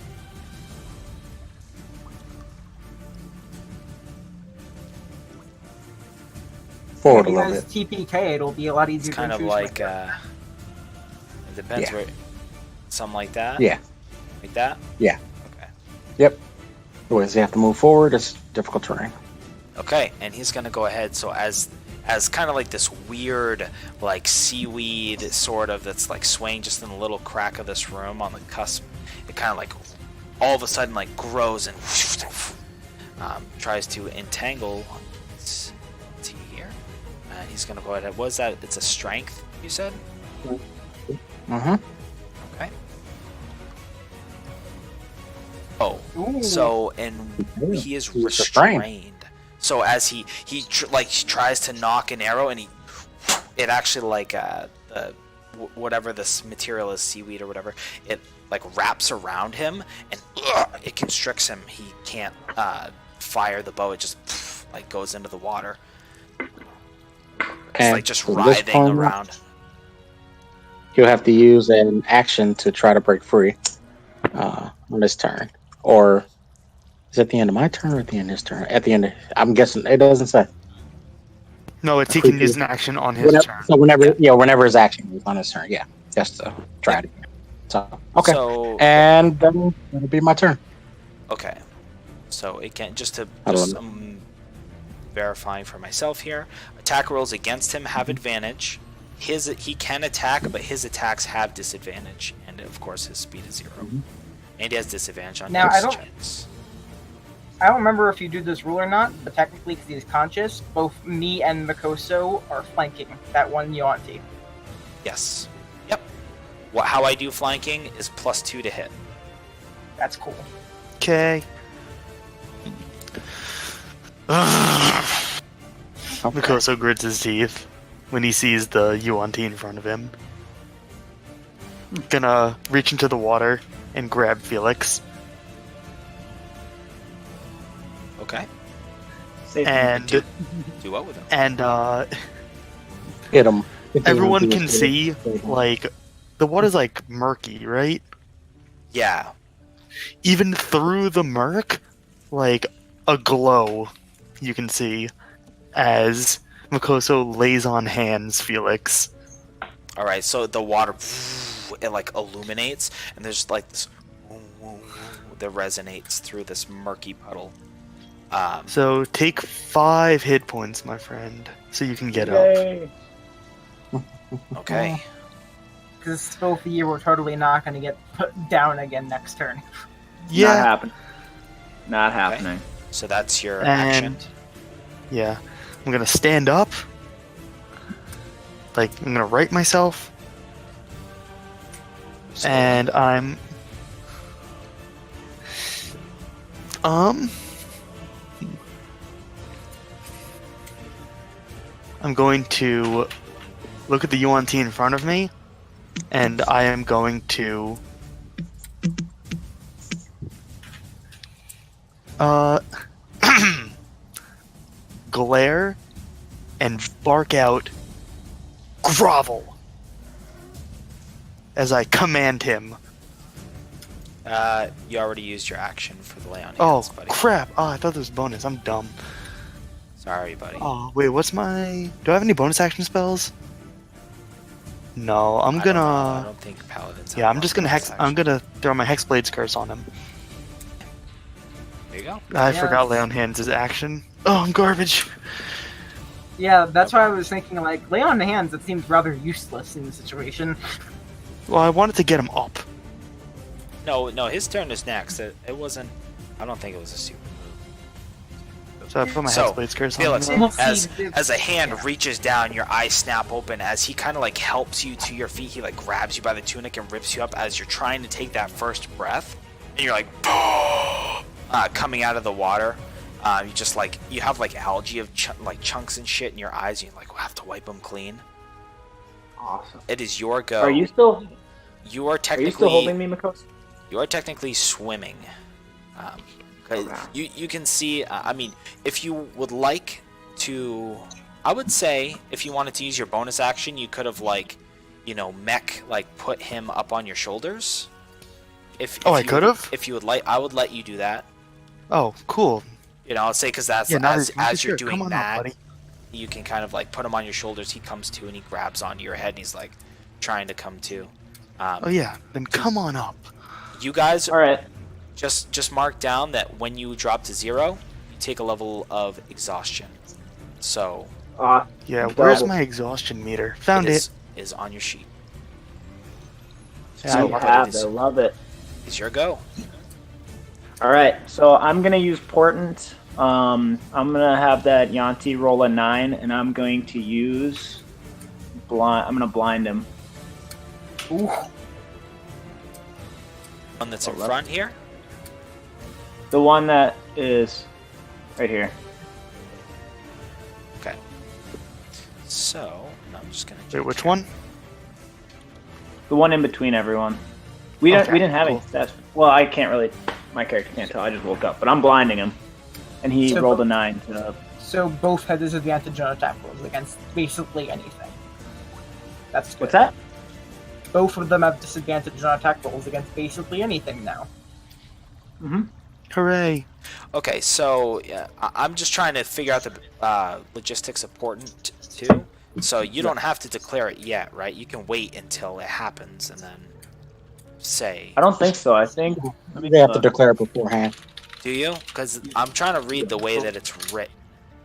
Forward if a you little guys bit. TPK, it'll be a lot It's easier kind to of choose. like it depends Yeah. where. Something like that. Yeah. Like that. Yeah. Okay. Yep. Otherwise, you have to move forward. It's difficult terrain. Okay, and he's gonna go ahead. So as kind of like this weird like seaweed sort of that's like swaying just in the little crack of this room on the cusp, it kind of like all of a sudden like grows and tries to entangle. Let's see here. He's gonna go ahead. What is that? It's a strength. You said. Mm-hmm. Okay. Oh, Ooh. so and he is He's restrained. restrained. So as he tries to knock an arrow, and it actually like the whatever this material is, seaweed or whatever, it like wraps around him and it constricts him. He can't fire the bow. It just like goes into the water. It's And like just from this writhing point on, around. He'll have to use an action to try to break free on this turn. Or is it at the end of my turn or at the end of his turn? At the end, I'm guessing it doesn't say. No, it's he can use an action on his Whenever, turn. so whenever his action is on his turn, just to try it again. So okay, So and then it'll be my turn. okay, so it can I don't know. verifying for myself here. Attack rolls against him have advantage. He can attack, but his attacks have disadvantage, and of course his speed is 0, and he has disadvantage on Now, dex I don't- checks. I don't remember if you do this rule or not, but technically, because he's conscious, both me and Mikoso are flanking that one Yuanti. Yes. Yep. How I do flanking is +2 to hit. That's cool. Okay. Mikoso grits his teeth when he sees the Yuan-Ti in front of him. Gonna reach into the water and grab Felix. Okay. Safe And Do what with him? and Hit him. everyone can see, like, the water's like murky, right? Yeah. Even through the murk, like a glow you can see as Mikoso lays on hands Felix. All right. So the water, it like illuminates, and there's like this that resonates through this murky puddle. So take 5 hit points, my friend, so you can get up. Yay. Okay. Because both of you were totally not going to get put down again next turn. Not Yeah, happening. Not happening. So that's your And- action. yeah. I'm gonna stand up. Like, I'm gonna right myself, So- and I'm going to look at the Yuan-Ti in front of me, and I am going to glare and bark out grovel as I command him. You already used your action for the lay on Oh hands, buddy. crap! Oh, I thought there was bonus. I'm dumb. Sorry, buddy. Oh wait, what's my? Do I have any bonus action spells? No, I don't know. I don't think paladins. Yeah, have I'm just gonna bonus I'm action. gonna throw my Hexblade's curse on him. There you go. I Yeah, forgot that's- lay on hands is action. Oh, I'm garbage. Yeah, that's why I was thinking, like, lay on the hands, it seems rather useless in the situation. Well, I wanted to get him up. No, his turn is next. It wasn't. I don't think it was a super move. So I put my So, Hexblade's curse Felix, on him. We'll see as a hand yeah. reaches down, your eyes snap open as he kind of like helps you to your feet. He like grabs you by the tunic and rips you up as you're trying to take that first breath, and you're like coming out of the water. You just like you have like algae of like chunks and shit in your eyes, and you like have to wipe them clean. Awesome. It is your go. Are you still holding me, Mikoso? You are technically swimming. 'Cause Okay. you can see. I mean, if you would like to, I would say if you wanted to use your bonus action, you could have like, mech like put him up on your shoulders. If Oh, I you- could have? If you would like, I would let you do that. Oh, cool. I'll say because that's Yeah, now as that- you're sure, doing come on that, up, buddy. you can kind of like put him on your shoulders. He comes to and he grabs onto your head. And he's like trying to come to. Oh yeah, then come on up. You guys All right. just mark down that when you drop to 0, you take a level of exhaustion. So Yeah, where's Double. my exhaustion meter? Found it. is on your sheet. Yeah, So You what have it it. is- Love it. Is your go. All right. So I'm gonna use Portent. I'm gonna have that Yanti roll a 9, and I'm going to use blind. I'm gonna blind him. Ooh, One that's in left. front here. The one that is right here. Okay. So I'm just gonna. Wait, which one? The one in between everyone. We Okay, didn't have cool. any stats. Well, I can't really. My character can't tell. I just woke up, but I'm blinding him, and he So- rolled a 9. So So both have disadvantage on attack rolls against basically anything. That's good. What's that? Both of them have disadvantage on attack rolls against basically anything now. Mm-hmm. Hooray! Okay, so yeah, I'm just trying to figure out the logistics important too. So you don't have to declare it yet, right? You can wait until it happens and then say. I don't think so. I think They have to declare it beforehand. Do you? Because I'm trying to read the way that it's written,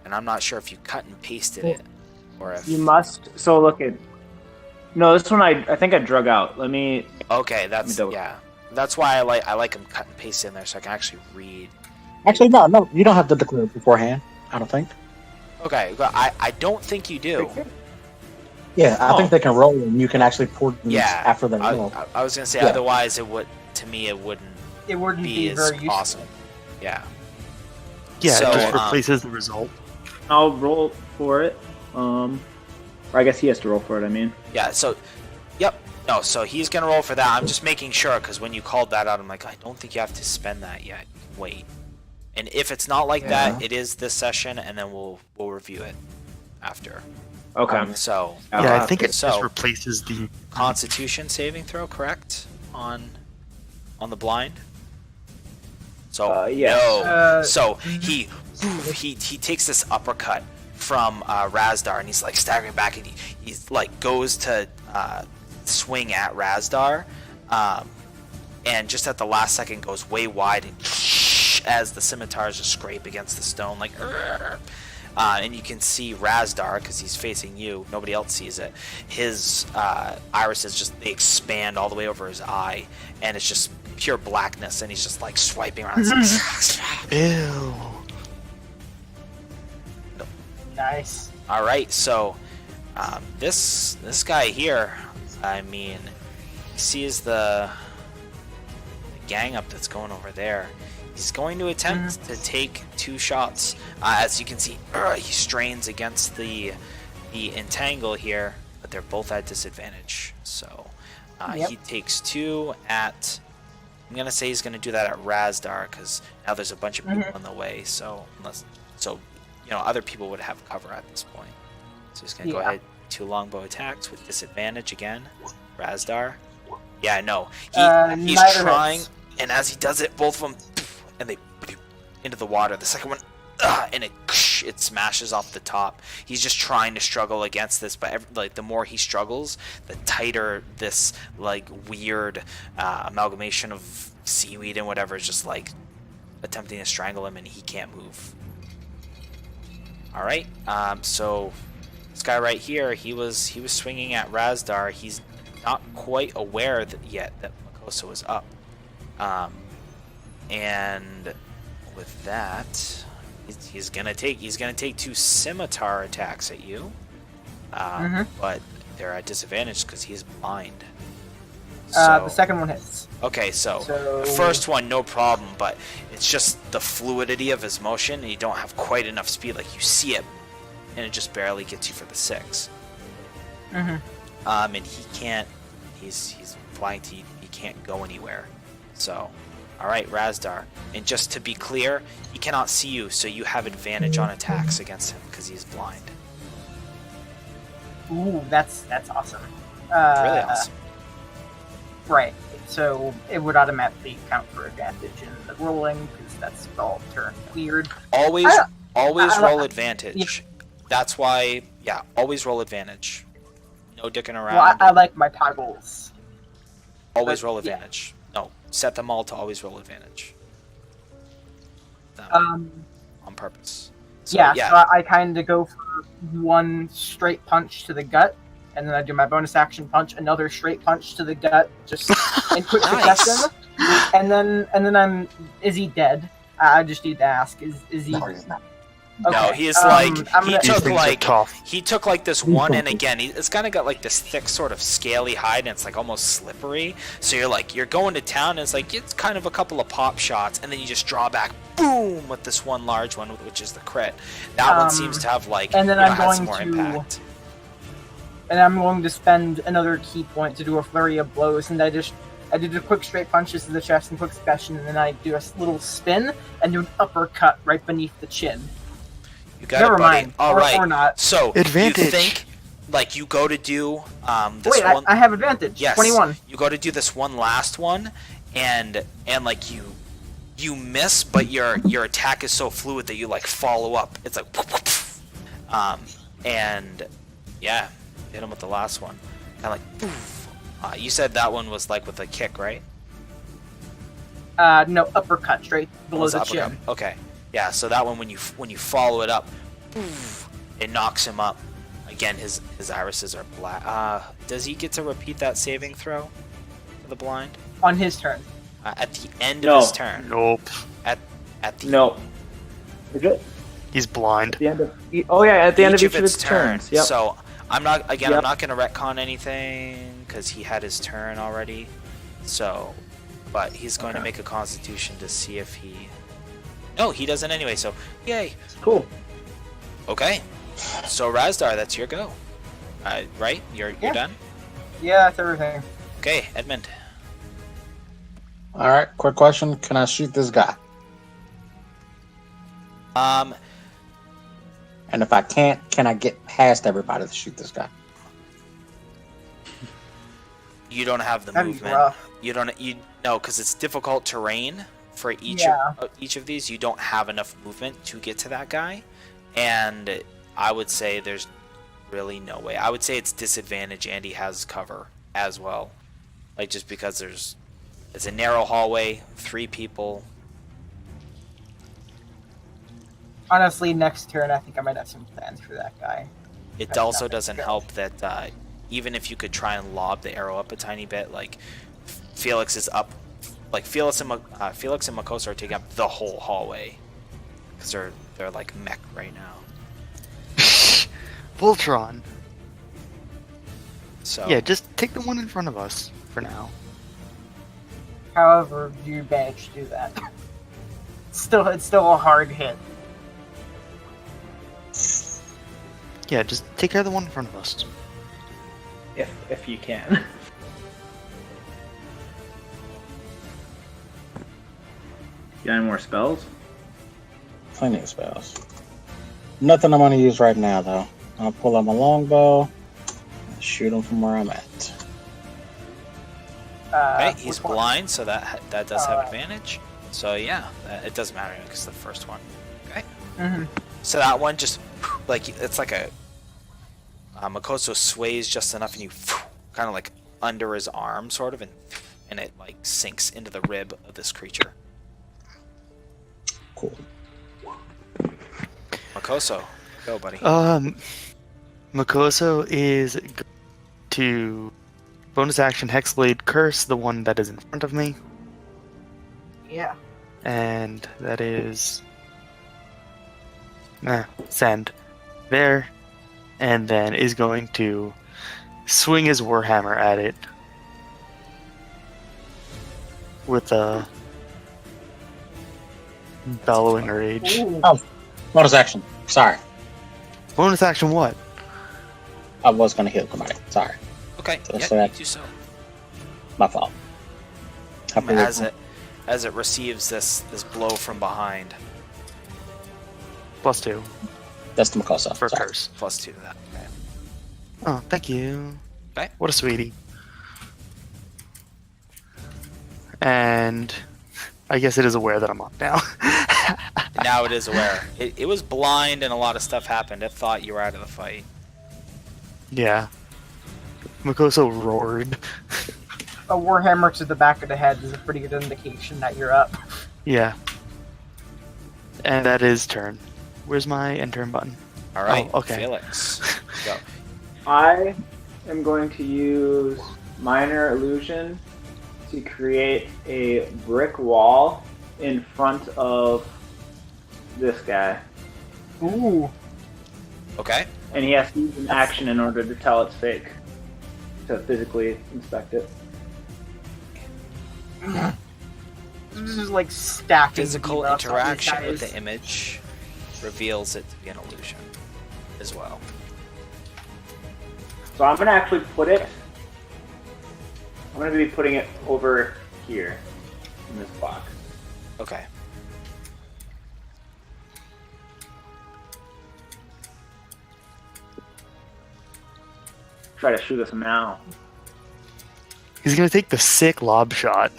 and I'm not sure if you cut and pasted it or if you must. So look at. No, this one I think I drug out. Let me. Okay, that's double- yeah. That's why I like them cut and paste in there so I can actually read. Actually, no, you don't have to declare it beforehand. I don't think. Okay, but I don't think you do. Yeah, I Oh. think they can roll, and you can actually port them Yeah, after they roll. I was gonna say Yeah. otherwise it would to me it wouldn't It wouldn't be be as very useful. awesome. Yeah. Yeah, So, it just um, replaces the result. I'll roll for it. Or I guess he has to roll for it. I mean. Yeah, so, yep. No, so he's going to roll for that. I'm just making sure, because when you called that out, I'm like, I don't think you have to spend that yet. Wait. And if it's not like that, it is this session, and then we'll review it after. Okay. So, Yeah, I think it so, just replaces the. Constitution saving throw, correct? On the blind? So, yes. no. So, he takes this uppercut from Razdar, and he's like staggering back, and he's like goes to swing at Razdar, and just at the last second goes way wide, and as the scimitars just scrape against the stone, like, and you can see Razdar because he's facing you. Nobody else sees it. His irises just they expand all the way over his eye, and it's just pure blackness, and he's just like swiping around. Ew. Nice. All right, so this guy here, I mean, he sees the gang up that's going over there. He's going to attempt to take 2 shots. As you can see, he strains against the entangle here, but they're both at disadvantage. So he takes 2 at. I'm gonna say he's gonna do that at Razdar because now there's a bunch of people in the way. So other people would have cover at this point. So he's gonna go ahead 2 longbow attacks with disadvantage again. Razdar. Yeah, no. He's neither trying, hits. and as he does it, both of them, and they into the water. The second one, and it smashes off the top. He's just trying to struggle against this, but the more he struggles, the tighter this like weird amalgamation of seaweed and whatever is just like attempting to strangle him, and he can't move. All right, so this guy right here, he was swinging at Razdar. He's not quite aware yet that Makosa was up, and with that, he's gonna take 2 scimitar attacks at you, but they're at disadvantage because he's blind. The second one hits. Okay, so the first one, no problem, but it's just the fluidity of his motion, and you don't have quite enough speed. Like, you see it, and it just barely gets you for the 6. And he can't. He's flying. He can't go anywhere. So, all right, Razdar. And just to be clear, he cannot see you, so you have advantage on attacks against him because he's blind. Ooh, that's awesome. Really awesome. Right. So it would automatically count for advantage in the rolling because that's all turned weird. Always I- roll advantage. That's why, always roll advantage. No dicking around. Well, I like my toggles. Always but, roll yeah. advantage. No, set them all to always roll advantage. Um, On purpose. So, yeah, so I kind of go for 1 straight punch to the gut, and then I do my bonus action punch, another straight punch to the gut, just in quick Nice. succession. And then is he dead? I just need to ask, is he? No, he's not. No, Okay, he's I'm he gonna- These took things are like tough. he took like this one, and again, it's kind of got like this thick sort of scaly hide, and it's like almost slippery. So you're going to town, and it's like it's kind of a couple of pop shots, and then you just draw back, boom, with this one large one, which is the crit. That one seems to have like and then had I'm some going more to- impact. And I'm going to spend another key point to do a flurry of blows, and I did a quick straight punches to the chest in quick succession, and then I do a little spin and do an uppercut right beneath the chin. You got Never it, buddy. mind. All or, right. or not. So Advantage. you think, like, you go to do this Wait, one. I have advantage. Yes. 21. You go to do this one last one, and like you miss, but your attack is so fluid that you like follow up. It's like, and yeah, hit him with the last one, kind of like. Poof. You said that one was like with a kick, right? No, uppercut straight below Was the uppercut. chin. Okay. Yeah. So that one, when you follow it up, poof, it knocks him up. Again, his irises are black. Does he get to repeat that saving throw for the blind? On his turn. At the end No. of his turn. Nope. At the No. Is it? He's blind. At the end of. Oh yeah, at the end of each of its its turns. Yep. So I'm not Yep. I'm not gonna retcon anything because he had his turn already. So, but he's going to make a Constitution to see if he. No, he doesn't anyway. So yay. Cool. Okay. So Razdar, that's your go. Right? You're Yeah. done. Yeah, that's everything. Okay, Edmund. All right. Quick question: can I shoot this guy? And if I can't, can I get past everybody to shoot this guy? You don't have the That'd be movement. rough. No, because it's difficult terrain for each Yeah. each of these. You don't have enough movement to get to that guy, and I would say there's really no way. I would say it's disadvantage, and he has cover as well, like just because it's a narrow hallway, 3 people. Honestly, next turn, I think I might have some plans for that guy. It That's also not doesn't good. help that even if you could try and lob the arrow up a tiny bit, like Felix is up, like Felix and Makosa are taking up the whole hallway because they're like mech right now. Voltron. So Yeah, just take the one in front of us for now. However, you managed to do that. It's still a hard hit. Yeah, just take care of the one in front of us. If you can. You got any more spells? Plenty of spells. Nothing I'm gonna use right now though. I'll pull out my longbow and shoot him from where I'm at. okay, he's which one? blind, so that does have Alright. advantage. So yeah, it doesn't matter because the first one. Okay, Mhm. so that one just like it's like a Makoso sways just enough, and you kind of like under his arm, sort of, and it like sinks into the rib of this creature. Cool. Makoso, go, buddy. Makoso is to bonus action Hexblade Curse, the one that is in front of me, Yeah. and that is send there, and then is going to swing his warhammer at it with a bellowing rage. Ooh. Bonus action. Sorry. Bonus action what? I was gonna heal somebody. Sorry. Okay, So yeah, that- you do so. My fault. Happy As it receives this blow from behind, +2 That's the Makosa. for Sorry. curse. +2 to that. Okay. Oh, thank you. Okay. What a sweetie. And I guess it is aware that I'm up now. Now it is aware. It was blind and a lot of stuff happened. It thought you were out of the fight. Yeah. Makoso roared. A warhammer to the back of the head is a pretty good indication that you're up. Yeah. And that is turn. Where's my end turn button? All right, Oh, okay. Felix, go. I am going to use Minor Illusion to create a brick wall in front of this guy. Ooh. Okay. And he has to use an action in order to tell it's fake. To physically inspect it. This is like stacking Physical debuffs on these interaction with guys. the image reveals it to be an illusion as well. So I'm going to actually put it... I'm going to be putting it over here. In this box. Okay. try to shoot us now. He's gonna take the sick lob shot.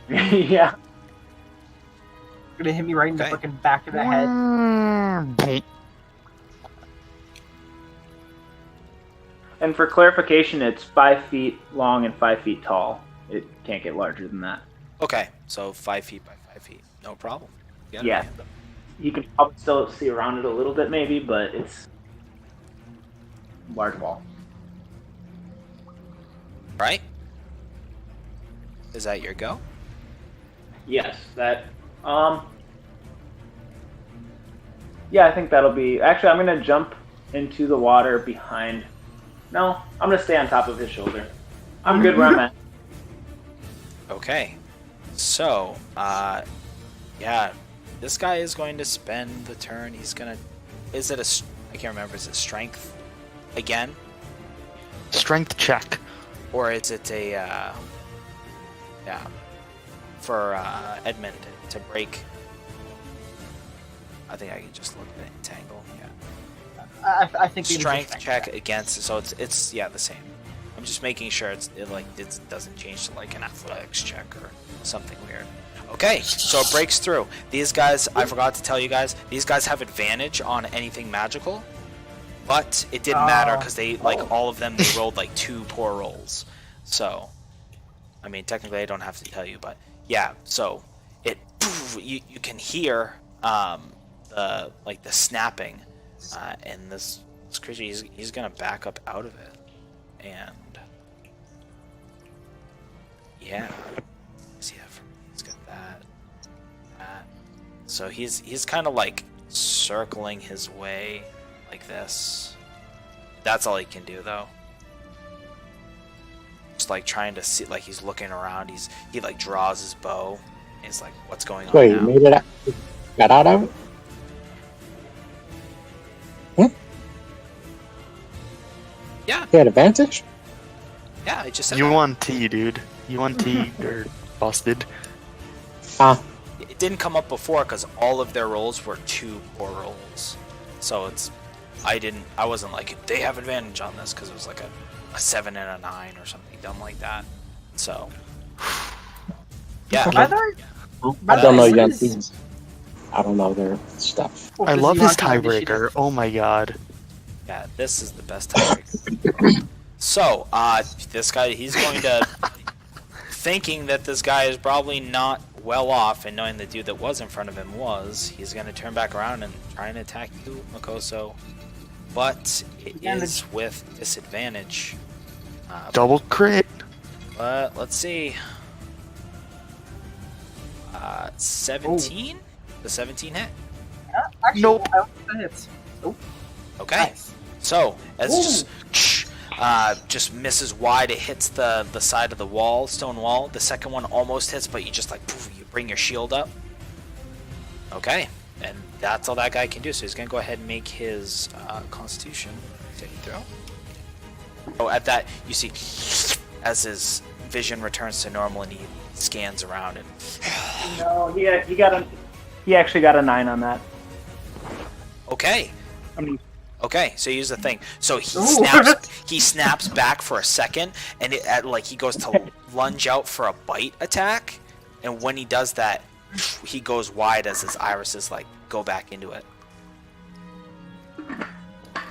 Yeah. Gonna hit me right in the Okay. freaking back of the head. And for clarification, it's 5 feet long and 5 feet tall. It can't get larger than that. Okay, so 5 feet by 5 feet. No problem. Got it, Yeah. man. You can probably still see around it a little bit, maybe, but it's large wall. Right? Is that your go? Yes, that. Yeah, I think that'll be. Actually, I'm gonna jump into the water behind. No, I'm gonna stay on top of his shoulder. I'm good where I'm at. Okay. So, yeah, this guy is going to spend the turn. He's gonna. Is it I can't remember. Is it strength again? Strength check. Or is it a, yeah, for Edmund to break? I think I can just look at it, entangle, yeah. I think it is a Strength check against, so it's yeah, the same. I'm just making sure it doesn't change to like an athletics check or something weird. Okay, so it breaks through. These guys, I forgot to tell you guys, these guys have advantage on anything magical. But it didn't matter because they, like, all of them, they rolled, like, 2 poor rolls. So, I mean, technically I don't have to tell you, but, yeah, so, you can hear, the snapping, and this creature, he's gonna back up out of it, and, yeah, see that from, he's got that, so he's kind of, like, circling his way, like this. That's all he can do, though. Just like trying to see, like he's looking around. He like draws his bow. And he's like, "What's going on Wait, now?" you made it out? Got out of it? Yeah, He had advantage? yeah. I just said You that. won T, dude. You won T, or busted. It didn't come up before because all of their rolls were 2 poor rolls. So it's I wasn't like they have advantage on this because it was like a 7 and a 9 or something dumb like that. So yeah. By the way, I don't know what young is- things. I don't know their stuff. I does love he his want to initiate tiebreaker. Oh my god. Yeah, this is the best time. So, this guy, he's going to, thinking that this guy is probably not well off, and knowing the dude that was in front of him he's going to turn back around and try and attack you, Makoso. But it is with disadvantage. Double crit. But let's see. 17? The 17 hit? Actually, Nope. I don't think that hits. Okay. Nice. So, as it just misses wide, it hits the side of the wall, stone wall. The second one almost hits, but you just like poof, you bring your shield up. Okay, and that's all that guy can do. So he's gonna go ahead and make his Constitution saving throw. Oh, at that you see as his vision returns to normal and he scans around and No, he actually got a 9 on that. okay. I mean, Okay, so here's the thing. So Ooh. he snaps back for a second, and like he goes to lunge out for a bite attack, and when he does that, he goes wide as his irises like go back into it.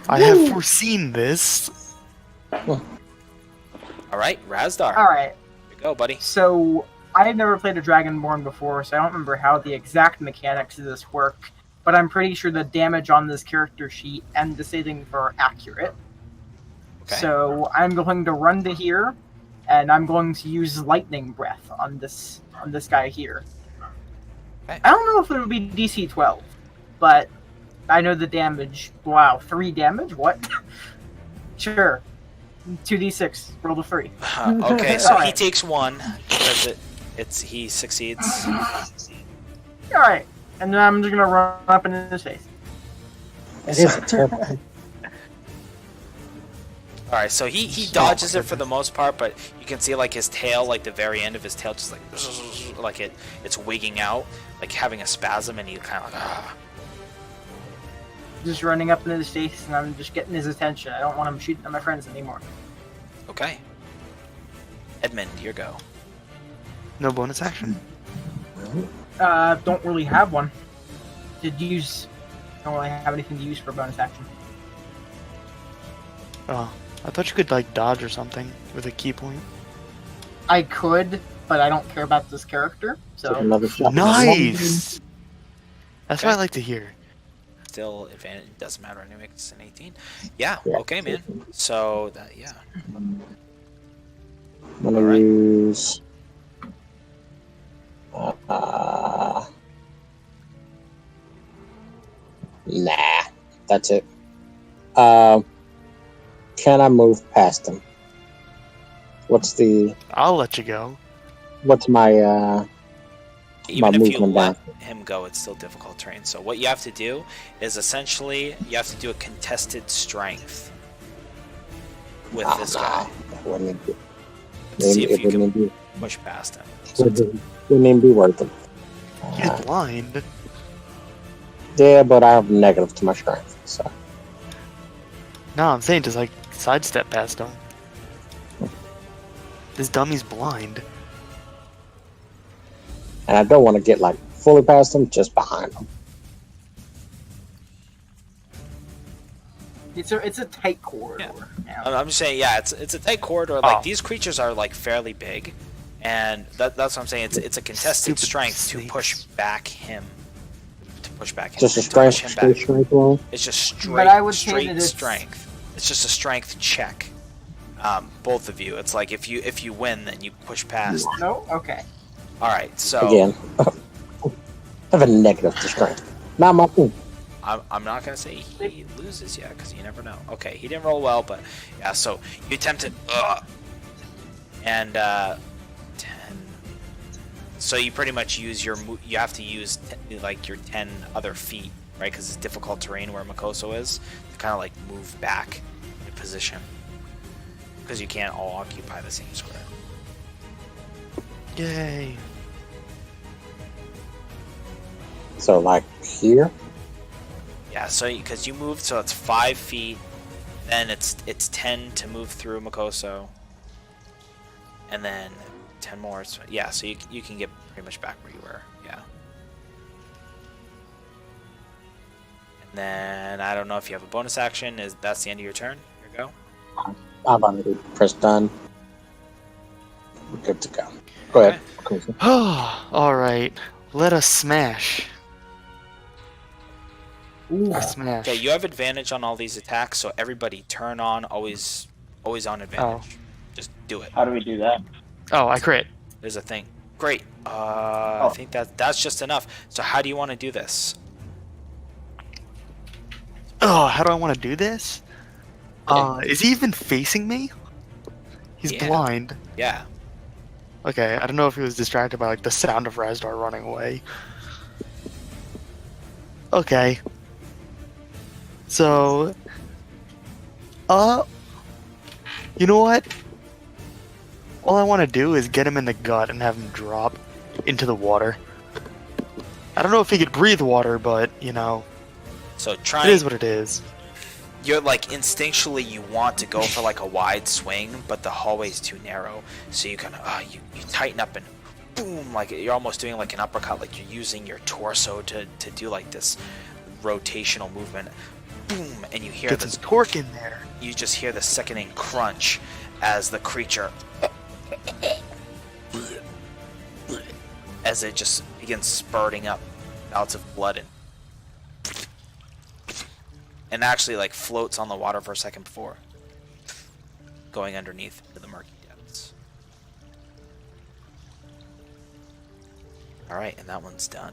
I have foreseen this. All right, Razdar. All right. Here you go, buddy. So I have never played a Dragonborn before, so I don't remember how the exact mechanics of this work. But I'm pretty sure the damage on this character sheet and the saving throw are accurate. Okay. So I'm going to run to here, and I'm going to use Lightning Breath on this guy here. Okay. I don't know if it would be DC 12, but I know the damage. Wow, 3 damage? What? Sure. 2d6. Roll the 3. Okay, so he Alright. takes 1 because he succeeds. All right, and then I'm just gonna run up in his face. It is terrible. All right, so he dodges it for the most part, but you can see like his tail, like the very end of his tail, just like it's wigging out, like having a spasm, and he kind of like. Ah. Just running up in his face, and I'm just getting his attention. I don't want him shooting at my friends anymore. Okay. Edmund, your go. No bonus action. Don't really have one. Don't really have anything to use for bonus action. Oh, I thought you could like dodge or something with a key point. I could, but I don't care about this character, Take so another shot. Nice. That's what I Okay. like to hear. Still advantage. Doesn't matter anyway. 'Cause it's an 18. Yeah. Yeah. Okay, man. So that yeah. I'm gonna Alright. use. Nah, that's it. Can I move past him? I'll let you go. What's my Even if you movement let down? him go, it's still difficult terrain. So what you have to do is essentially you have to do a contested strength with this guy It wouldn't be, to see if it you can wouldn't be, push past him. wouldn't even be worth it. He's blind. Yeah, but I have negative to my strength, so No, I'm saying just like sidestep past him. This dummy's blind. and I don't want to get like fully past him, just behind him. it's a tight corridor. Yeah. I'm just saying, yeah, it's a tight corridor. Like Oh. these creatures are like fairly big, and that's what I'm saying. It's a contested Stupid strength to snakes. push back him. To push back him. Just a to push him strength, back. strength roll. It's just straight, But I would say straight that it's- strength. It's just a strength check. Both of you. It's like if you win, then you push past. No? Okay. All right. So Again, I have a negative to strength. Not my thing. I'm not gonna say he loses yet because you never know. Okay, he didn't roll well, but yeah. So you attempt it, and 10. So you pretty much use you have to use like your 10 other feet, right? Because it's difficult terrain where Makoso is to kind of like move back in position because you can't all occupy the same square. Yay. So like here, Yeah. So because you moved, so it's 5 feet. Then it's 10 to move through Makoso, and then 10 more. So yeah, so you can get pretty much back where you were. Yeah. And then I don't know if you have a bonus action. That's the end of your turn? Here you go. I've already pressed done. We're good to go. Go ahead. Cool. Alright. Let us smash. Or smash. Okay, you have advantage on all these attacks, so everybody turn on always on advantage. Just do it. How do we do that? Oh, I crit. There's a thing. Great. I think that's just enough. So how do you want to do this? Oh, how do I want to do this? Is he even facing me? He's Yeah. blind. Yeah. Okay, I don't know if he was distracted by like the sound of Razdar running away. Okay. So, you know what? All I want to do is get him in the gut and have him drop into the water. I don't know if he could breathe water, but you know, So it try. is what it is. You're like instinctually you want to go for like a wide swing, but the hallway's too narrow. So you kind of you tighten up and boom, like you're almost doing like an uppercut, like you're using your torso to do like this rotational movement. Boom, and you hear Get this. some torque in there. You just hear the sickening crunch as the creature, as it just begins spurting up bouts of blood and actually like floats on the water for a second before going underneath into the murky depths. All right, and that one's done.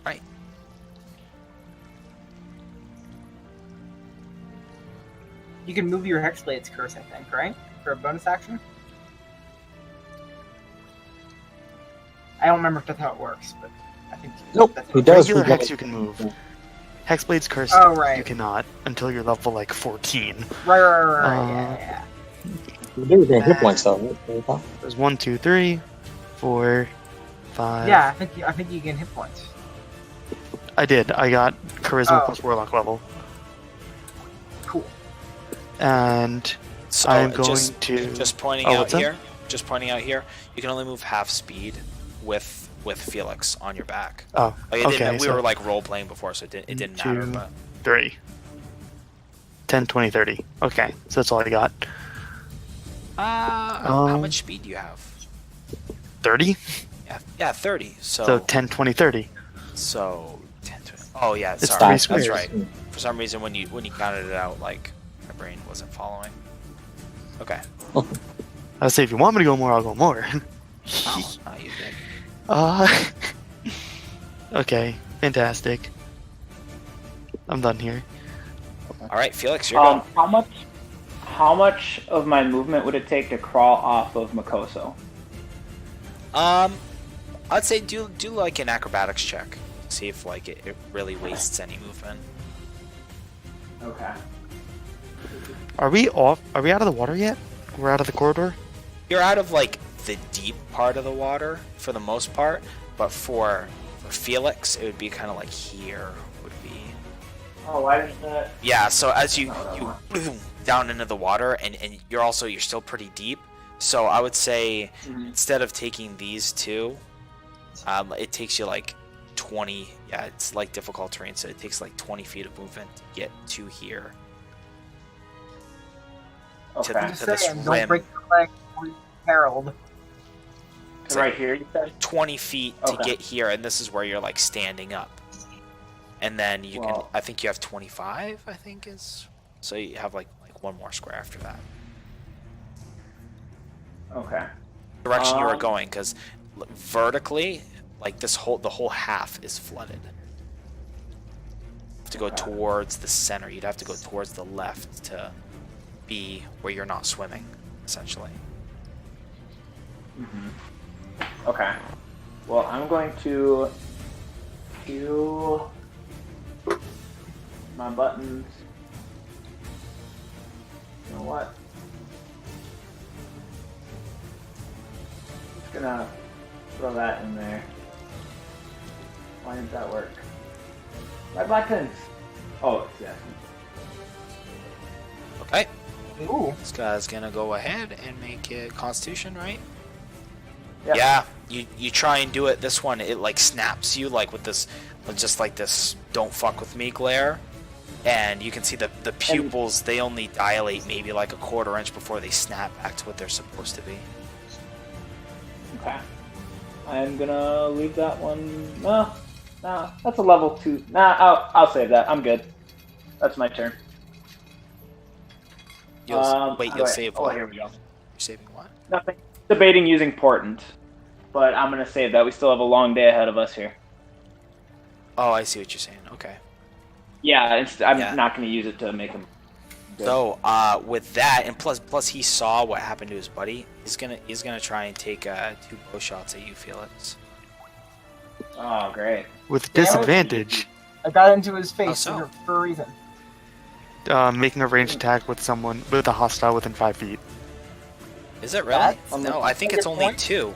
Right. You can move your Hexblade's curse, I think, right? For a bonus action? I don't remember if that's how it works, but I think Nope, that's he how it does. Regular forget hex it. you can move. Hexblade's curse Oh, right. you cannot until you're level like 14. Right. Yeah. You do get hit points though. Right? There's 1, 2, 3, 4, 5. Yeah, I think you gain hit points. I did. I got charisma Oh. plus warlock level. and So I'm going just, to just pointing Oh, out what's that? here. Just pointing out here. You can only move half speed with Felix on your back. Oh, Like it okay. didn't, we so were like role playing before, so it didn't matter. 2, But 3. 10, 20, 30. Okay, so that's all I got. how Um, much speed do you have? 30? Yeah, 30. So 10, 20, 30. So 10, 20. Oh yeah, It's sorry, three that's squares. right. For some reason, when you counted it out, like my brain wasn't following. Okay. I'll say if you want me to go more, I'll go more. Oh, you did. Okay, fantastic. I'm done here. All right, Felix, you're going. How much of my movement would it take to crawl off of Makoso? I'd say do like an acrobatics check. See if like it really wastes any movement. Okay. Are we off? Are we out of the water yet? We're out of the corridor? You're out of like the deep part of the water for the most part, but for Felix, it would be kind of like here would be. Oh, why is that? Yeah, so as you boom down into the water, and you're still pretty deep. So I would say instead of taking these two, it takes you like 20. Yeah, it's like difficult terrain, so it takes like 20 feet of movement to get to here. Okay. To Just this saying, rim. don't break your leg, Harold. It's Right like here, you said? 20 feet to Okay. get here, and this is where you're like standing up. And then you can. Wow. I think you have 25. I think is. So you have like one more square after that. Okay. Direction you were going, because vertically, like the whole half is flooded. You have to go towards the center. You'd have to go towards the left to be where you're not swimming, essentially. Okay. Well, I'm going to do my buttons. You know what? Just gonna throw that in there. Why didn't that work? My buttons! Oh, yes. Okay. Ooh. This guy's gonna go ahead and make it Constitution, right? Yep. Yeah. You try and do it. This one, it like snaps you like with this, just like this "don't fuck with me" glare, and you can see the pupils. They only dilate maybe like a quarter inch before they snap back to what they're supposed to be. Okay. I'm gonna leave that one. No, that's a level 2. I'll save that. I'm good. That's my turn. You'll save Oh, what? here we go. You're saving what? Nothing. Debating using portent, but I'm gonna save that. We still have a long day ahead of us here. Oh, I see what you're saying. Okay. Yeah, I'm Yeah. not gonna use it to make him. good. So, with that, and plus he saw what happened to his buddy. He's gonna try and take 2 bow shots at you, Felix. Oh, great. With disadvantage, I got into his face so? for a reason. making a ranged attack with someone with a hostile within 5 feet. Is it really? That's No, I think a it's good only point. 2.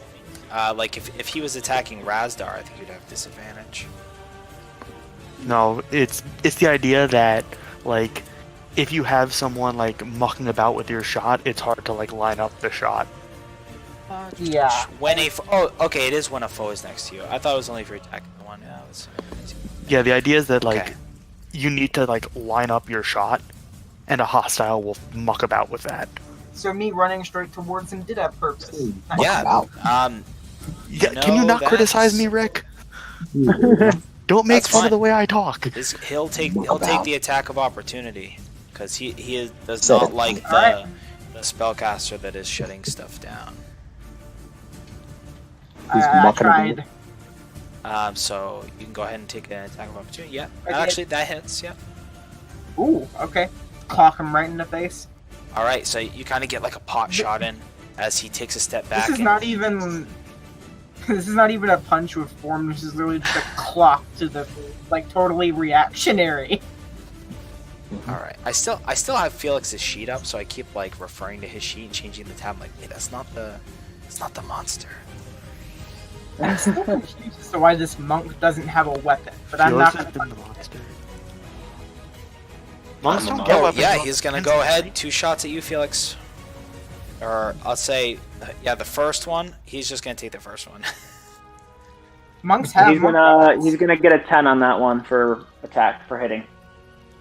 Like if he was attacking Razdar, I think you'd have disadvantage. No, it's the idea that like if you have someone like mucking about with your shot, it's hard to like line up the shot. Yeah. When okay, it is when a foe is next to you. I thought it was only if you're attacking the one. Yeah, Yeah, the idea is that like Okay. you need to like line up your shot, and a hostile will muck about with that. So me running straight towards him did have purpose. Nice. Yeah. Yeah, can you No, not criticize that's- me, Rick? Don't make That's fun fine. of the way I talk. He'll take the attack of opportunity because he does Said not it. like Alright. the spellcaster that is shutting stuff down. I mucking tried. So you can go ahead and take an attack of opportunity. Yeah, Okay. actually that hits. Yeah. Ooh, okay. Clock him right in the face. All right, so you kind of get like a pot shot in as he takes a step back. This is and- not even. This is not even a punch with form. This is literally just a clock to the like totally reactionary. All right, I still have Felix's sheet up, so I keep like referring to his sheet and changing the tab. I'm like, wait, that's not the monster. I'm still confused as to why this monk doesn't have a weapon, but I'm not Felix gonna. has been the monster. Monks I'm a don't monk. get Oh, weapons. yeah, on he's gonna instant, go ahead. right? 2 shots at you, Felix. Or I'll say, yeah, the first one. He's just gonna take the first one. Monks have He's monk gonna weapons. get a 10 on that one for attack for hitting.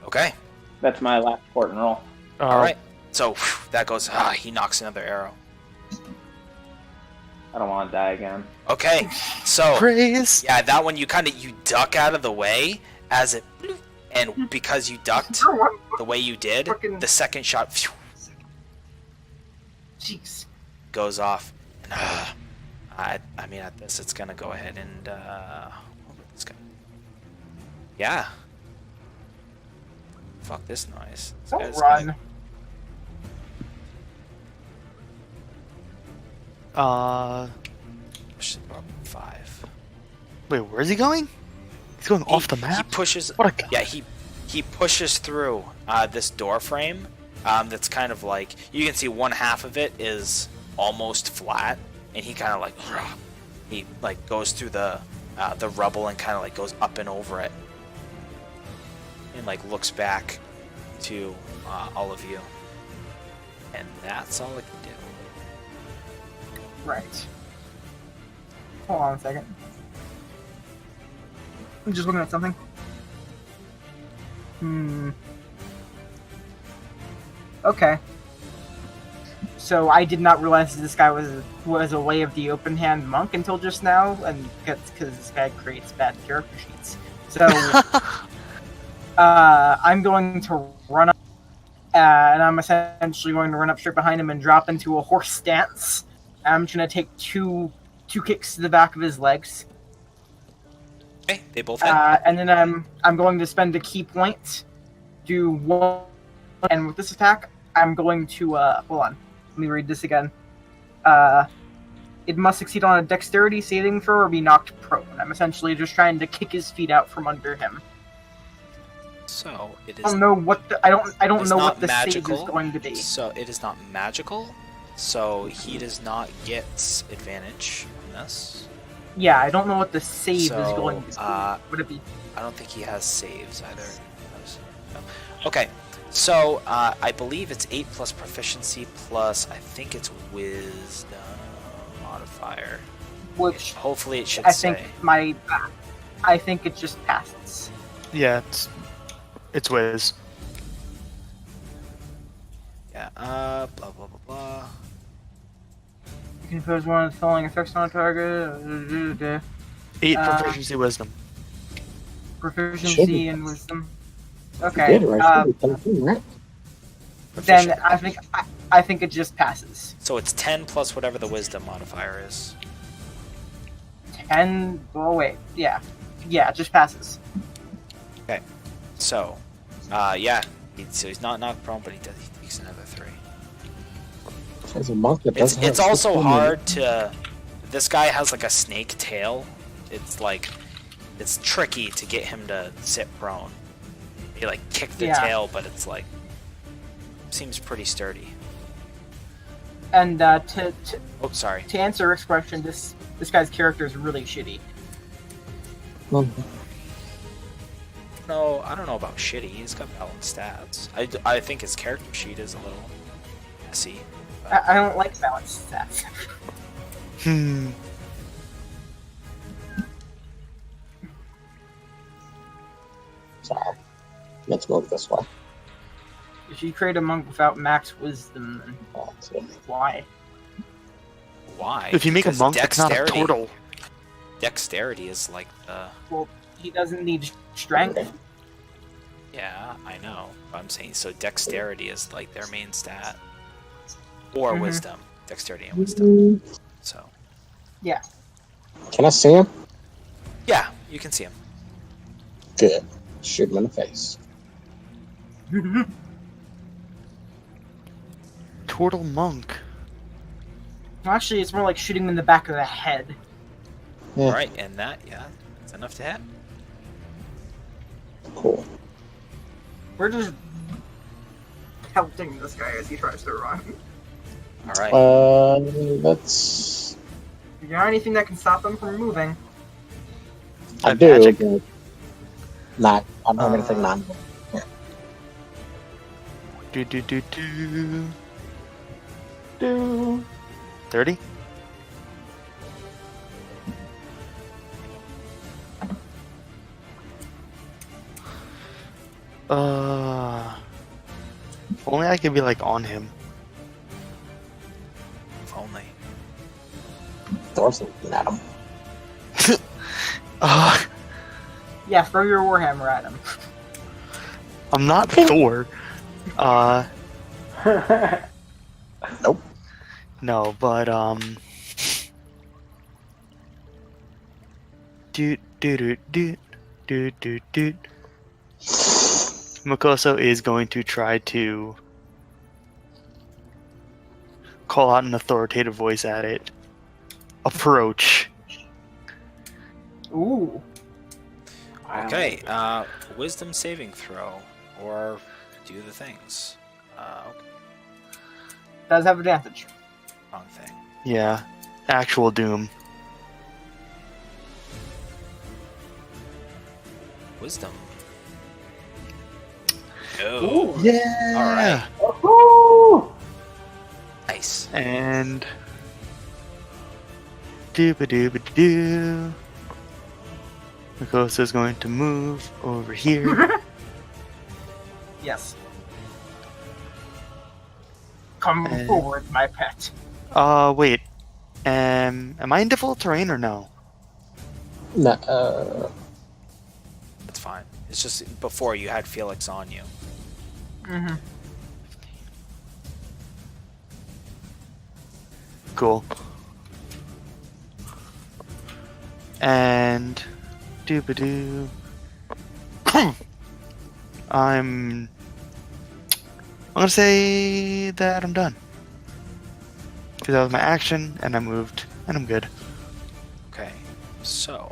Okay. That's my last important roll. All right. So that goes. He knocks another arrow. I don't want to die again. Okay. So Praise. yeah, that one you duck out of the way as it, and because you ducked the way you did, Fucking- the second shot Jeez. goes off. And, I mean, at this, it's gonna go ahead and it's gonna, yeah. Fuck this noise. This Don't guy's run. gonna- push it up 5. Wait, where's he going? He's going off the He map. pushes. What a guy. Yeah, he pushes through this door frame. That's kind of like you can see one half of it is almost flat, and he kind of like he like goes through the rubble and kind of like goes up and over it, and like looks back to all of you, and that's all it can do. Right. Hold on a second. I'm just looking at something. Okay. So I did not realize this guy was a Way of the Open Hand monk until just now, and because this guy creates bad character sheets. So I'm going to run up, and I'm essentially going to run up straight behind him and drop into a horse stance. I'm just gonna take two kicks to the back of his legs, Okay, they both hit. and then I'm going to spend a key point, do one, and with this attack, I'm going to hold on. Let me read this again. It must succeed on a dexterity saving throw or be knocked prone. I'm essentially just trying to kick his feet out from under him. So it is. I don't know what I don't It's know not what the save magical, is going to be. So it is not magical. So he does not get advantage on this. Yeah, I don't know what the save is So, going to be. Would it be? I don't think he has saves either. No. Okay, so I believe it's 8 plus proficiency plus I think it's wisdom modifier. Which Hopefully it should I say. think I think it just passes. Yeah, it's Wiz. Yeah. Blah blah blah blah. You can impose one of the following effects on a target. 8 proficiency wisdom. Proficiency and wisdom. You Okay. did, right? You did 13, right? Then Proficient. I think it just passes. So it's 10 plus whatever the wisdom modifier is. 10. Oh wait, yeah, it just passes. Okay. So, yeah. So he's not knocked prone, but he takes another 3. As a monk that It's doesn't have it's also system, hard to. This guy has like a snake tail. It's like it's tricky to get him to sit prone. You like kick the Yeah. tail, but it's like seems pretty sturdy. And to Oh, sorry. answer Rick's question, this guy's character is really shitty. Mhm. No, I don't know about shitty. He's got balanced stats. I think his character sheet is a little messy. I don't like balanced stats. Sorry. Let's go this way. If you create a monk without max wisdom, then Oh, that's it. why? Why? If you make a Because monk, it's not a dexterity- turtle. Dexterity is like the. Well, he doesn't need strength. Yeah, I know. I'm saying so. Dexterity is like their main stat, or Mhm. wisdom. Dexterity and wisdom. So Can I see him? yeah, you can see him. Good. Shoot him in the face. Turtle monk. Actually, it's more like shooting him in the back of the head. Yeah. All right, and that's enough to hit. Cool. We're just pelting this guy as he tries to run. All right. Let's. You got anything that can stop him from moving? I Have do. magic? But not. I don't have anything non. Do do do do. Do. 30? If only I could be like on him. If only. Thor's looking at him. Yeah, throw your warhammer at him. I'm not Thor. Nope. No, but Doot doot doot doot doot doot doot. Makoso is going to try to call out an authoritative voice at it. Approach. Ooh. Okay, wisdom saving throw, or do the things. Okay, Does have advantage. wrong thing. Yeah. Actual doom. Wisdom. No. Ooh. Yeah. Alright. Woohoo! Nice. And doo-ba-doo-ba-doo. Makosa is going to move over here. Yes. Come forward, my pet. Wait. Am I in default terrain or no? No, That's fine. It's just before you had Felix on you. Mm-hmm. Cool. And doo-ba-doo. I'm gonna say that I'm done. Because that was my action, and I moved, and I'm good. Okay, so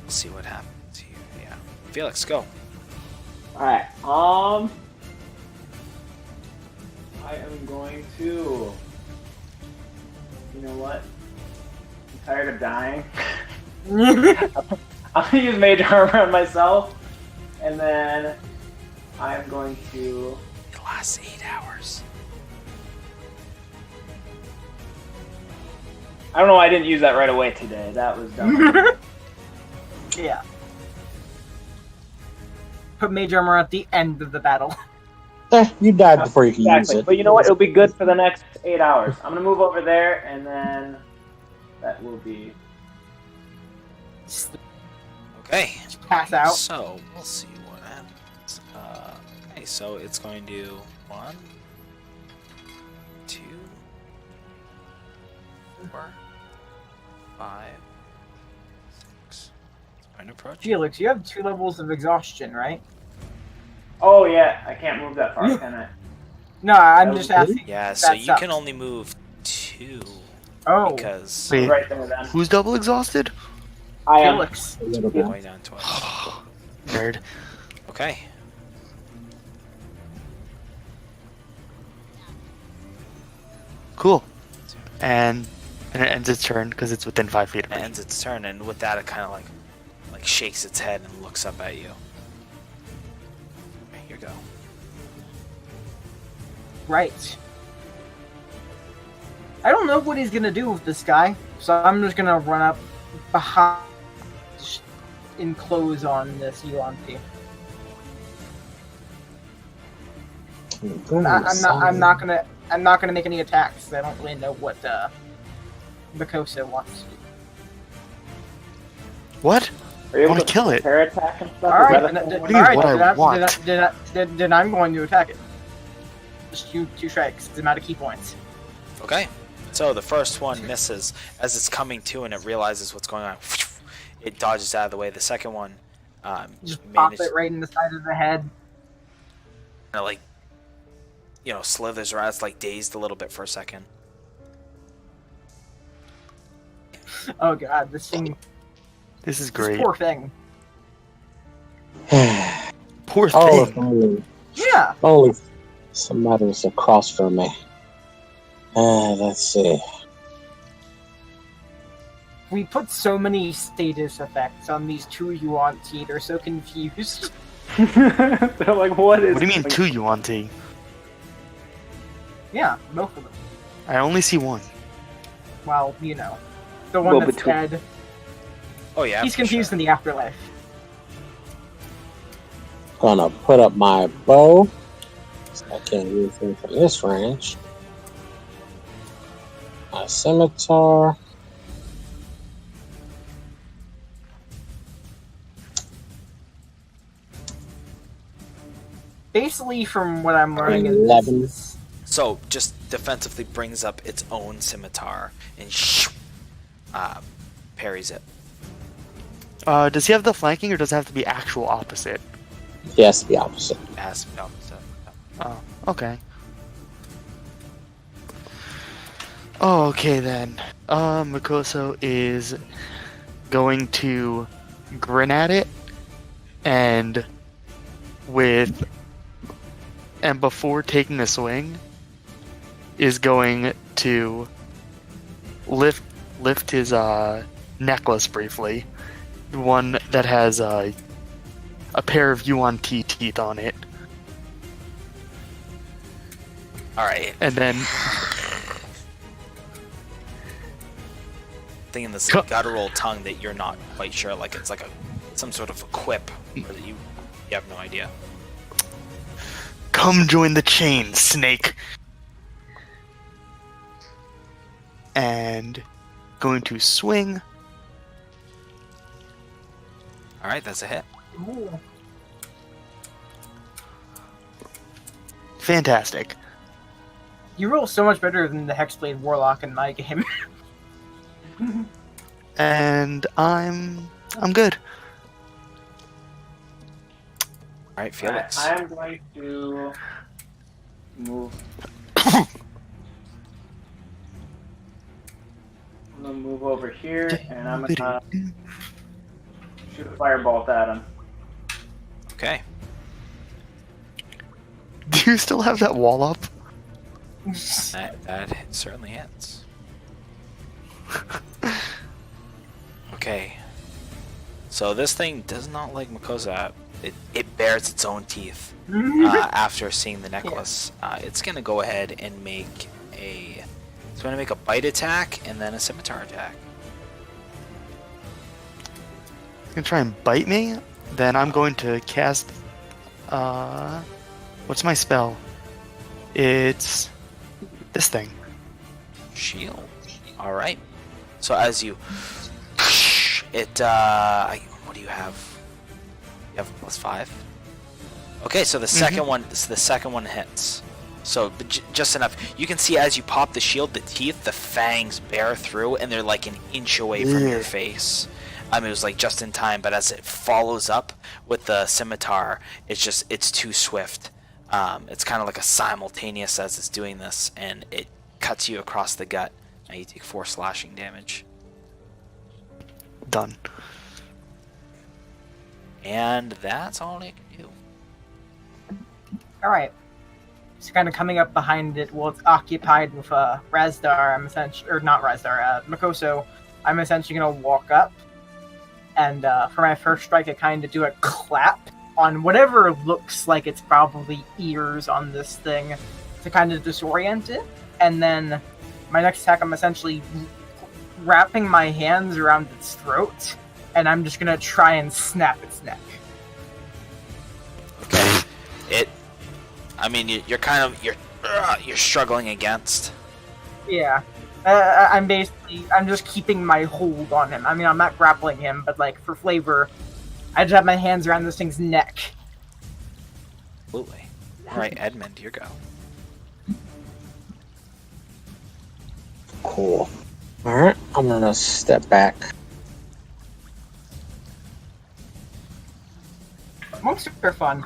we'll see what happens here. Yeah, Felix, go. Alright, I am going to... You know what? I'm tired of dying. I'm gonna use Mage Armor on myself, and then I'm going to... It lasts 8 hours. I don't know why I didn't use that right away today. That was dumb. Yeah. Put mage armor at the end of the battle. you died before you can use Exactly. it. But you know what? It'll be good for the next 8 hours. I'm gonna move over there, and then that will be... Okay, Pass out. so we'll see what happens. Okay, so it's going to do 1, 2, 4, 5, 6. It's going to approach you. Felix, you have 2 levels of exhaustion, right? Oh yeah, I can't move that far, can I? No, I'm just asking. Yeah, so That you sucks. can only move 2 Oh, because Wait, Right there then. who's double exhausted? I am. Felix. A little bit. way down twice. Nerd. Okay. Cool. And it ends its turn because it's within 5 feet of It me. ends its turn, and with that, it kind of like shakes its head and looks up at you. Okay, here you go. Right. I don't know what he's gonna do with this guy, so I'm just gonna run up behind, enclose on this Yuan-Ti. I'm not gonna make any attacks. I don't really know what Makosa wants. What? Are you I wanna able to kill it. Pair attack and stuff? All Is right, that a then, thing? What do you mean, what I want? then I'm going to attack it. Just 2 strikes. It's amount of key points. Okay. So the first one misses as it's coming to, and it realizes what's going on. It dodges out of the way. The second one Just pop manages it right in the side of the head. to slithers around. It's like dazed a little bit for a second. Oh god, this thing, This is this great. poor thing. Poor Oh, thing. if only, Yeah. only somebody was across from me. Let's see. We put so many status effects on these 2 Yuan-Ti, they're so confused. They're like, what is? What do you mean like, 2 Yuan-Ti? Yeah, both of them. I only see one. Well, the one Well, that's between- dead. Oh yeah. He's for confused sure. in the afterlife. Gonna put up my bow. So I can't use him from this range. My scimitar. Basically, from what I'm learning, in 11. this, So just defensively brings up its own scimitar and parries it. Does he have the flanking, or does it have to be actual opposite? He has to be opposite. As the opposite. Oh, okay. Oh, okay then. Mikoso is going to grin at it, and before taking a swing, is going to lift his necklace briefly, the one that has a pair of Yuan Ti teeth on it, All right. and then Thinking this Co- guttural tongue that you're not quite sure, like it's like some sort of a quip, or that you have no idea. come join the chain, snake. And going to swing. All right, that's a hit. ooh, Fantastic. you roll so much better than the Hexblade Warlock in my game. And I'm good. All right, Felix. I'm going to move. I'm gonna move over here, and I'm gonna shoot a firebolt at him. Okay. Do you still have that wall up? That certainly hits. Okay. So this thing does not like Mikosa. It bares its own teeth after seeing the necklace. It's gonna go ahead and make a. It's gonna make a bite attack and then a scimitar attack. It's gonna try and bite me. Then I'm going to cast. What's my spell? It's this thing. Shield. All right. So as you, what do you have? You have a +5. Okay, so the second one, hits. So just enough. You can see as you pop the shield, the teeth, the fangs bear through, and they're like an inch away from your Ugh. face. It was like just in time, but as it follows up with the scimitar, it's too swift. It's kind of like a simultaneous as it's doing this, and it cuts you across the gut. Now you take 4 slashing damage. Done. And that's all it can do. Alright. So kind of coming up behind it, well, it's occupied with Razdar. I'm essentially, or not Razdar, Mikoso. I'm essentially gonna walk up, and for my first strike, I kind of do a clap on whatever looks like it's probably ears on this thing to kind of disorient it. And then my next attack, I'm essentially wrapping my hands around its throat, and I'm just gonna try and snap its neck. Okay. You're struggling against. Yeah. I'm just keeping my hold on him. I mean, I'm not grappling him, but like for flavor, I just have my hands around this thing's neck. Absolutely. All right, Edmund, your go. Cool. Alright, I'm gonna step back. Monks are fun.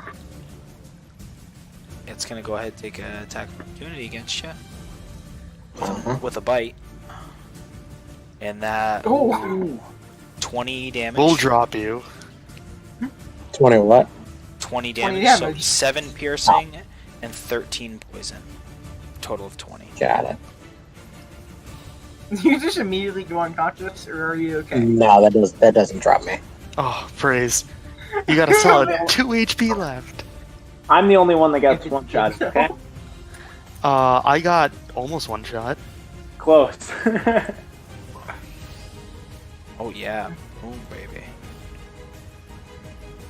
It's gonna go ahead and take an attack of opportunity against you Uh-huh. with a bite, and that Oh, 20 damage. We'll drop you. 20 what? 20 20 damage. So damage. 7 piercing and 13 poison. Total of 20. Got it. you just immediately go unconscious, or are you okay? No, that doesn't drop me. Oh, praise. You got a solid 2 HP left. I'm the only one that gets one shot. Okay. I got almost one shot. Close. Oh yeah. Ooh, baby.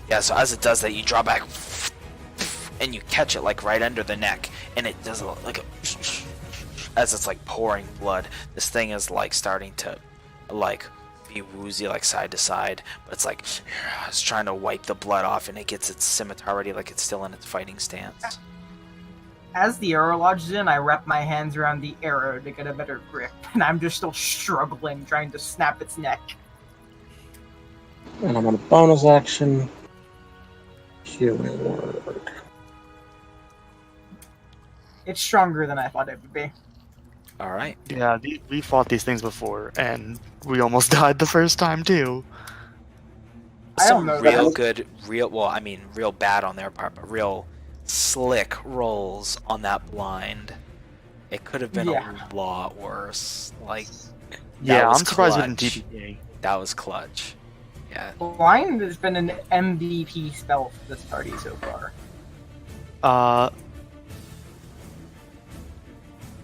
Yeah, so as it does that, you draw back, and you catch it like right under the neck, and it does like a, as it's like pouring blood. This thing is like starting to like be woozy, like side to side, but it's like it's trying to wipe the blood off, and it gets its scimitar ready, like it's still in its fighting stance. As the arrow lodges in, I wrap my hands around the arrow to get a better grip, and I'm just still struggling, trying to snap its neck. And I'm on a bonus action. Healing word. It's stronger than I thought it would be. All right. Yeah, we fought these things before, and we almost died the first time too. I don't Some know real that. good, real bad on their part, but real slick rolls on that blind. It could have been Yeah. a lot worse. Like, Yeah, was I'm surprised clutch. we didn't TPK. that was clutch. Yeah. Blind has been an MVP spell for this party so far.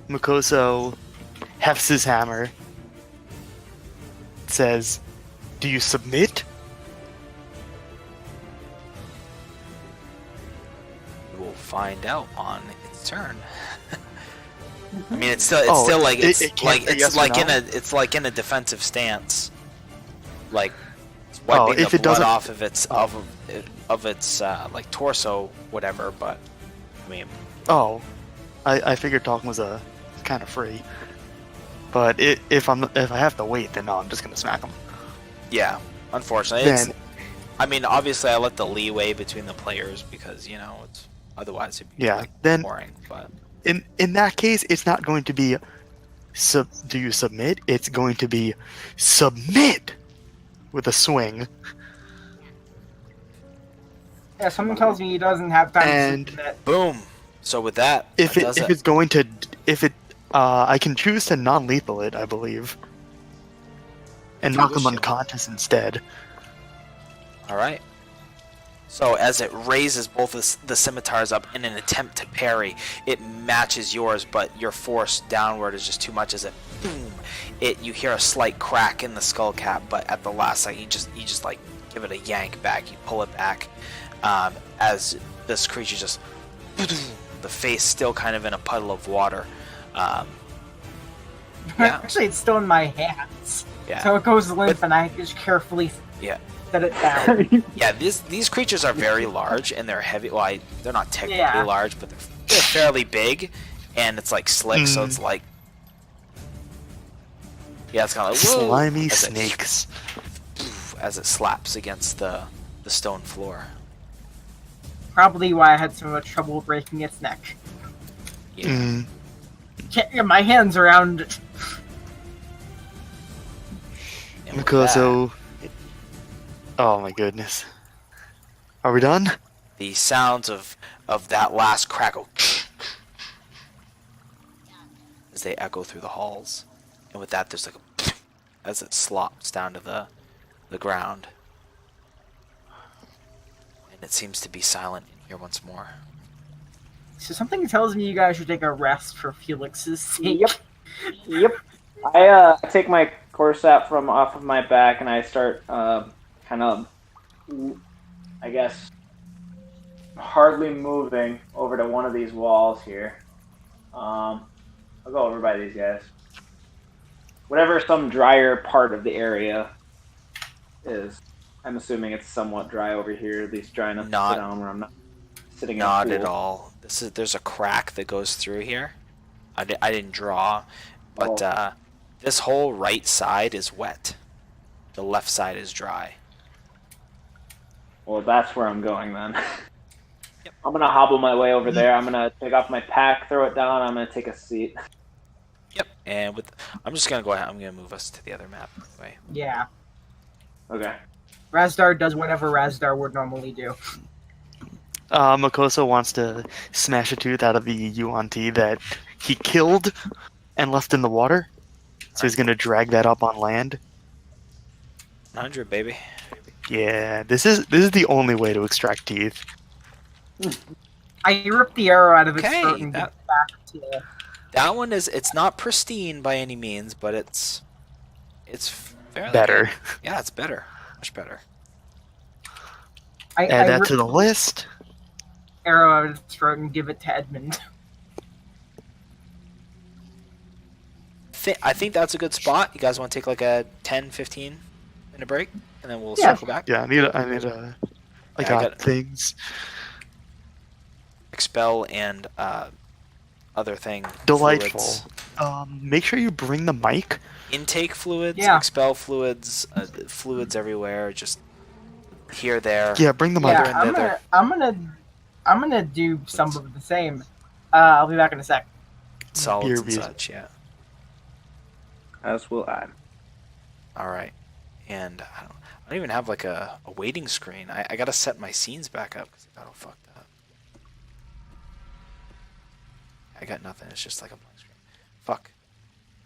Mukoso hefts his hammer, says, "Do you submit?" We'll find out on its turn. I mean, it's still Oh, still like it can't like say it's yes or like no? it's like in a defensive stance, like it's Oh, wiping if the it blood doesn't- off of its like torso, whatever. But I mean, Oh, I figured talking was a kind of free. But if I have to wait, then no, I'm just gonna smack him. yeah, unfortunately, it's, Then I mean, obviously, I let the leeway between the players because it's otherwise it'd be Yeah, like, then- boring. But in that case, it's not going to be do you submit? It's going to be submit with a swing. Yeah, something tells me he doesn't have time And- to submit. boom. So with that, If that it does if it's going to I can choose to non-lethal it, I believe, and knock him unconscious instead. All right. So as it raises both the scimitars up in an attempt to parry, it matches yours, but your force downward is just too much. As it boom, you hear a slight crack in the skull cap, but at the last second, you just like give it a yank back. You pull it back, as this creature just the face still kind of in a puddle of water. Yeah. Actually, it's still in my hands. Yeah. So it goes limp, and I just carefully Yeah. set it down. Yeah, these creatures are very large and they're heavy. Well, they're not technically Yeah. large, but they're fairly big, and it's like slick, so it's like, yeah, it's kind of like whoa, Slimy as it- snakes. as it slaps against the stone floor. Probably why I had so much trouble breaking its neck. Yeah. Mm. Can't get my hands around it. And with Mukoso. Oh my goodness. Are we done? that, the sounds of that last crackle as they echo through the halls, and with that, there's like a as it slops down to the ground. And it seems to be silent in here once more. So something tells me you guys should take a rest for Felix's sake. Yep. Yep. I take my Corsap from off of my back and I start kind of, I guess, hardly moving over to one of these walls here. I'll go over by these guys. Whatever some drier part of the area is. I'm assuming it's somewhat dry over here, at least dry enough to sit down where I'm not sitting in a Not pool. at all. There's a crack that goes through here. I didn't draw, but this whole right side is wet. The left side is dry. Well, that's where I'm going then. I'm gonna hobble my way over there. I'm gonna take off my pack, throw it down. I'm gonna take a seat. Yep. And I'm just gonna go ahead. I'm gonna move us to the other map. Anyway. Yeah. Okay. Razdar does whatever Razdar would normally do. Mukoso wants to smash a tooth out of the Yuan-Ti that he killed and left in the water. So he's gonna drag that up on land. 100, baby. Yeah, this is the only way to extract teeth. I ripped the arrow out of its Okay, throat and that- give it back to. That one it's not pristine by any means, but it's fairly Better. good. Yeah, it's better. Much better. I Add that ripped to the list. the arrow out of its throat and give it to Edmund. I think that's a good spot. You guys want to take like a 10, 15 minute break, and then we'll Yeah. circle back. Yeah, I I got got- things. Expel and other thing. Delightful. Fluids. Make sure you bring the mic. Intake fluids, Yeah. expel fluids, fluids everywhere, just here, there. Yeah, bring the mic. Mother Yeah, and I'm gonna do some of the same. I'll be back in a sec. Solids and BRBs. such, yeah. As will I. All right. And I don't even have like a waiting screen. I gotta set my scenes back up because I got all fucked up. I got nothing. It's just like a blank screen. Fuck.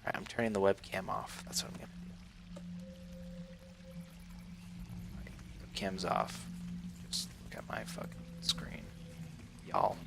Alright, I'm turning the webcam off. That's what I'm gonna do. Alright, webcam's off. Just look at my fucking screen. Y'all.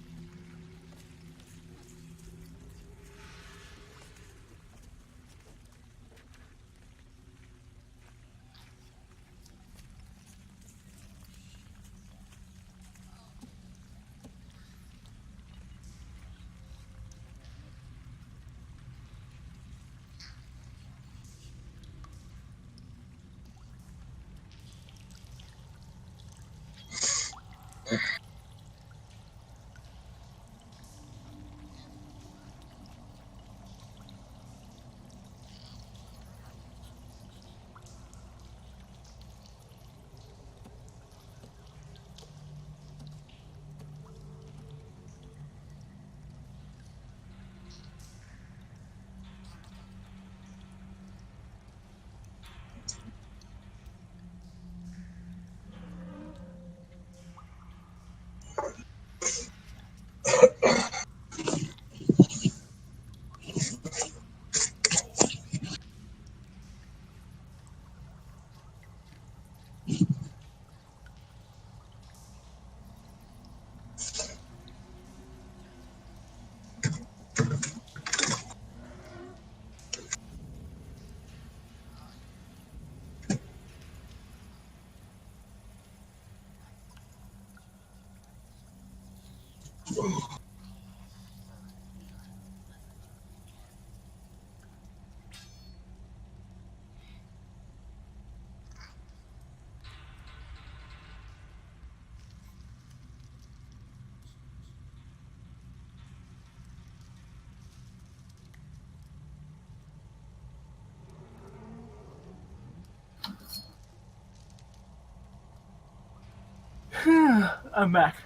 I'm back.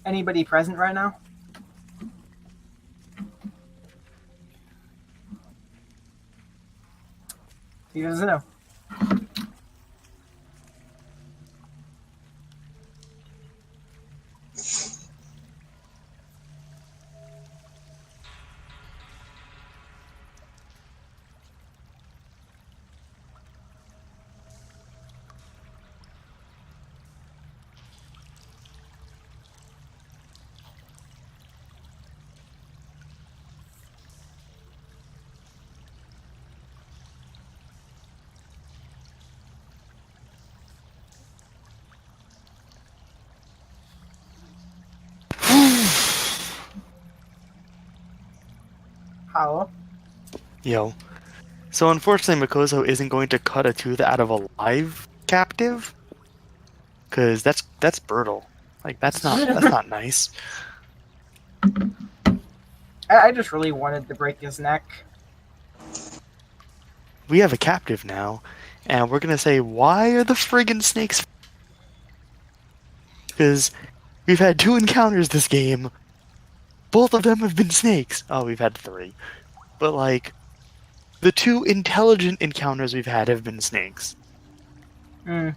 Anybody present right now? He doesn't know. Hello? Yo. So unfortunately, Mikoso isn't going to cut a tooth out of a live captive, because that's brutal. Like that's not nice. I just really wanted to break his neck. We have a captive now, and we're gonna say, why are the friggin' snakes? Because we've had 2 encounters this game. both of them have been snakes. Oh, we've had 3. But, like, the 2 intelligent encounters we've had have been snakes. Hmm.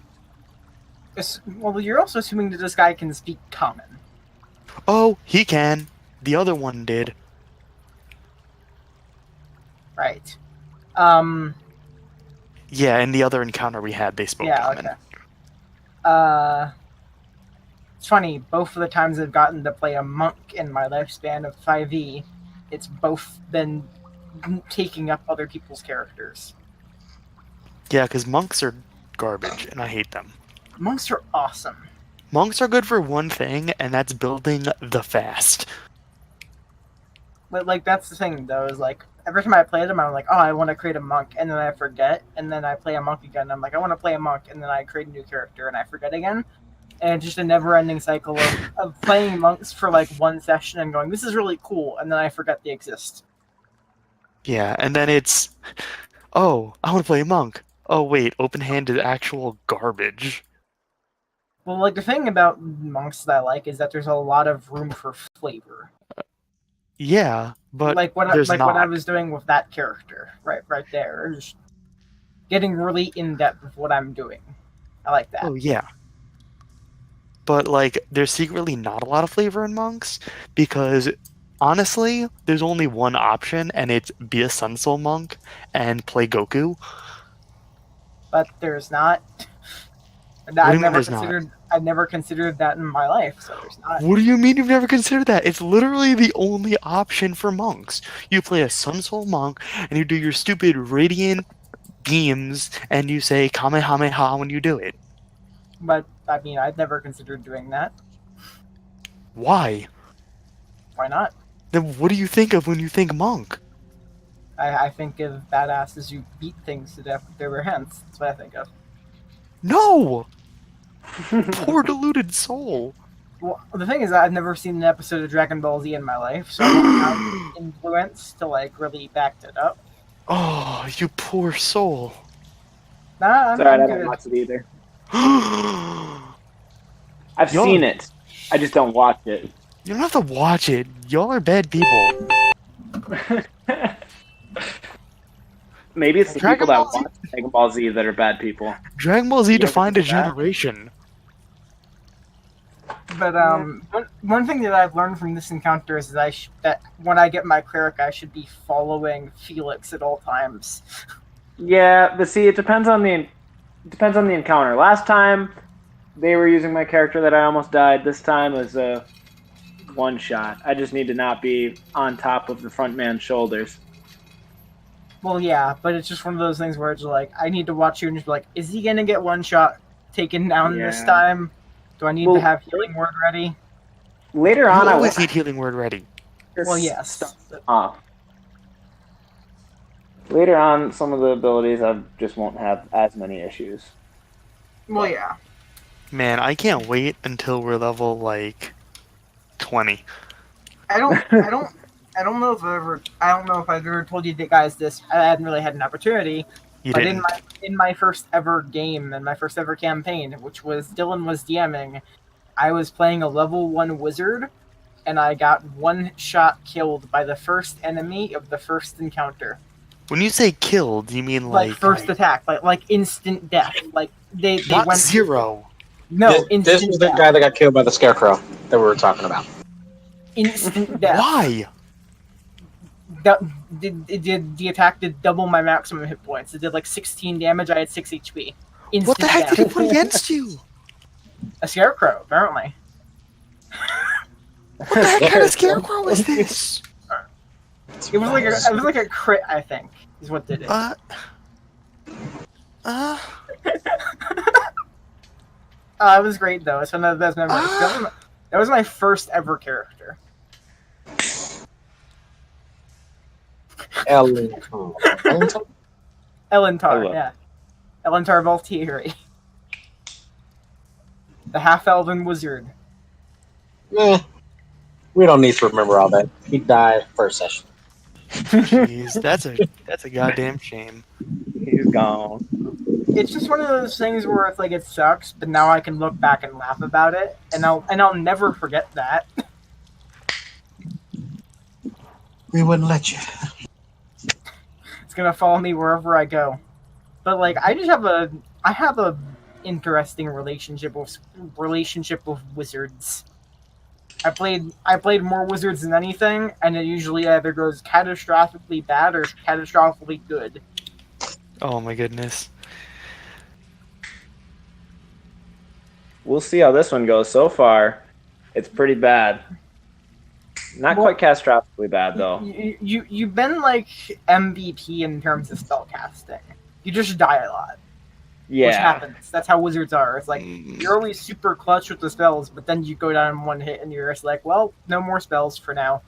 Well, you're also assuming that this guy can speak common. Oh, he can. The other one did. Right. Yeah, in the other encounter we had, they spoke common. Okay. It's funny, both of the times I've gotten to play a monk in my lifespan of 5e, it's both been taking up other people's characters. Yeah, because monks are garbage, and I hate them. Monks are awesome. Monks are good for one thing, and that's building the fast. But, like, that's the thing, though, is, like, every time I play them, I'm like, oh, I want to create a monk, and then I forget, and then I play a monk again, and I'm like, I want to play a monk, and then I create a new character, and I forget again. And it's just a never-ending cycle of playing monks for, like, one session and going, this is really cool, and then I forget they exist. Yeah, and then it's, oh, I want to play a monk. Oh, wait, open-handed actual garbage. Well, like, the thing about monks that I like is that there's a lot of room for flavor. Yeah, but like what there's not. what I was doing with that character, right there, just getting really in depth with what I'm doing. I like that. Oh yeah. But like, there's secretly not a lot of flavor in monks because honestly, there's only one option, and it's be a Sun Soul monk and play Goku. But there's not. I've never considered that in my life, so there's not. What do you mean you've never considered that? It's literally the only option for monks. You play a Sun Soul monk, and you do your stupid radiant beams, and you say Kamehameha when you do it. But, I mean, I've never considered doing that. Why? Why not? Then what do you think of when you think monk? I think of badasses who beat things to death with their hands. That's what I think of. No! Poor deluded soul. Well, the thing is, I've never seen an episode of Dragon Ball Z in my life, so I don't have influence to, like, really back it up. Oh, you poor soul. Nah, It's alright, I good. don't watch it either. You I've Y'all- seen it. I just don't watch it. don't have to watch it. Y'all are bad people. Maybe it's the Dragon people that Ball Z- watch Dragon Ball Z that are bad people. Dragon Ball Z You ever defined a think of that? generation. But one thing that I've learned from this encounter is that when I get my cleric, I should be following Felix at all times. Yeah, but see, it depends on the encounter. Last time they were using my character that I almost died. This time was a one shot. I just need to not be on top of the front man's shoulders. Well, yeah, but it's just one of those things where it's like, I need to watch you and just be like, is he gonna get one shot taken down this Yeah. time? Do I need Well, to have healing word ready? Later You on, I always will need healing word ready. Well, yes. off. Later on, some of the abilities I just won't have as many issues. Well, yeah. Man, I can't wait until we're level, like, 20. I don't know if I've ever told you guys this. I hadn't really had an opportunity. You But didn't. in my first ever game and my first ever campaign, which was Dylan was DMing, I was playing a level 1 wizard, and I got one shot killed by the first enemy of the first encounter. When you say killed, you mean Like like... first attack, like instant death. Like they not went 0. No, This instant was the death. guy that got killed by the scarecrow that we were talking about. Instant death. Why? The attack did double my maximum hit points. It did like 16 damage. I had 6 HP. Instant What the heck death. did he put against you? A scarecrow, apparently. What the heck kind of scarecrow is this? It was like a crit, I think, is what did it. It was great though. It's one of the best memories. That was my first ever character. Elentar. Elentar, Hello. yeah. Elentar Valtieri. The half-elven wizard. We don't need to remember all that. He died first session. Jeez, that's a goddamn shame. He's gone. It's just one of those things where it's like it sucks, but now I can look back and laugh about it, and I'll never forget that. We wouldn't let you. It's gonna follow me wherever I go. But like, I have a interesting relationship with wizards. I played more wizards than anything, and it usually either goes catastrophically bad or catastrophically good. Oh my goodness. We'll see how this one goes. So far, it's pretty bad. Not Well, quite catastrophically bad though. You've been like MVP in terms of spell casting. You just die a lot, which Yeah. happens. That's how wizards are. It's like you're always super clutch with the spells, but then you go down in one hit and you're just like, well, no more spells for now.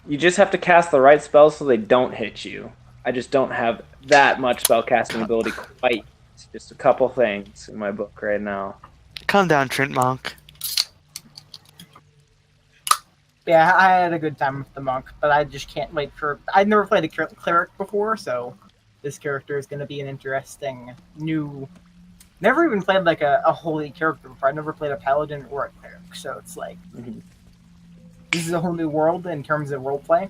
You just have to cast the right spells so they don't hit you. I just don't have that much spell casting ability quite. It's just a couple things in my book right now. Calm down, Trent Monk. Yeah, I had a good time with the monk, but I just can't wait for. I've never played a cleric before, so this character is going to be an interesting new. Never even played like a holy character before. I never played a paladin or a cleric, so it's like this is a whole new world in terms of roleplay.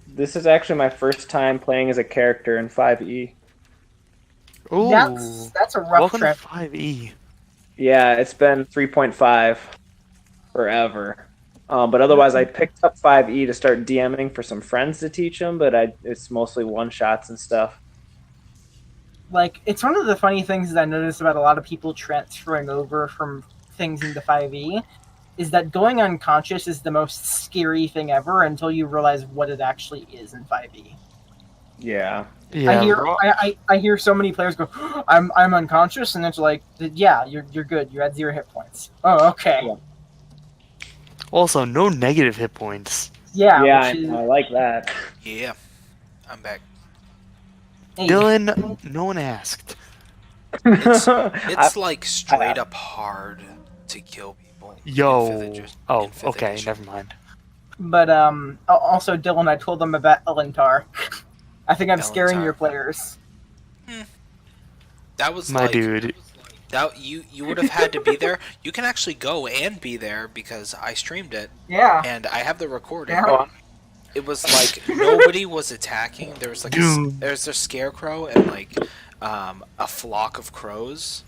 This is actually my first time playing as a character in 5e. Ooh. That's a rough Welcome trip. to 5e. Yeah, it's been 3.5 forever. But otherwise, I picked up 5e to start DMing for some friends to teach them, but it's mostly one-shots and stuff. Like, it's one of the funny things that I noticed about a lot of people transferring over from things into 5e is that going unconscious is the most scary thing ever until you realize what it actually is in 5e. Yeah. Yeah. I hear so many players go, I'm unconscious, and it's like, yeah, you're good. You had 0 hit points. Oh, okay. Yeah. Also, no negative hit points. Yeah. Yeah, which is, I like that. Yeah, I'm back. hey, Dylan, no one asked. It's like straight up hard to kill people. Yo. in Oh, fifth okay, edition. never mind. But also Dylan, I told them about Elentar. I think I'm scaring Elentar. your players. That was My like, dude. That you would have had to be there. You can actually go and be there because I streamed it Yeah. and I have the recording. Yeah. It was like nobody was attacking. There was like Dude. there's a scarecrow and like a flock of crows,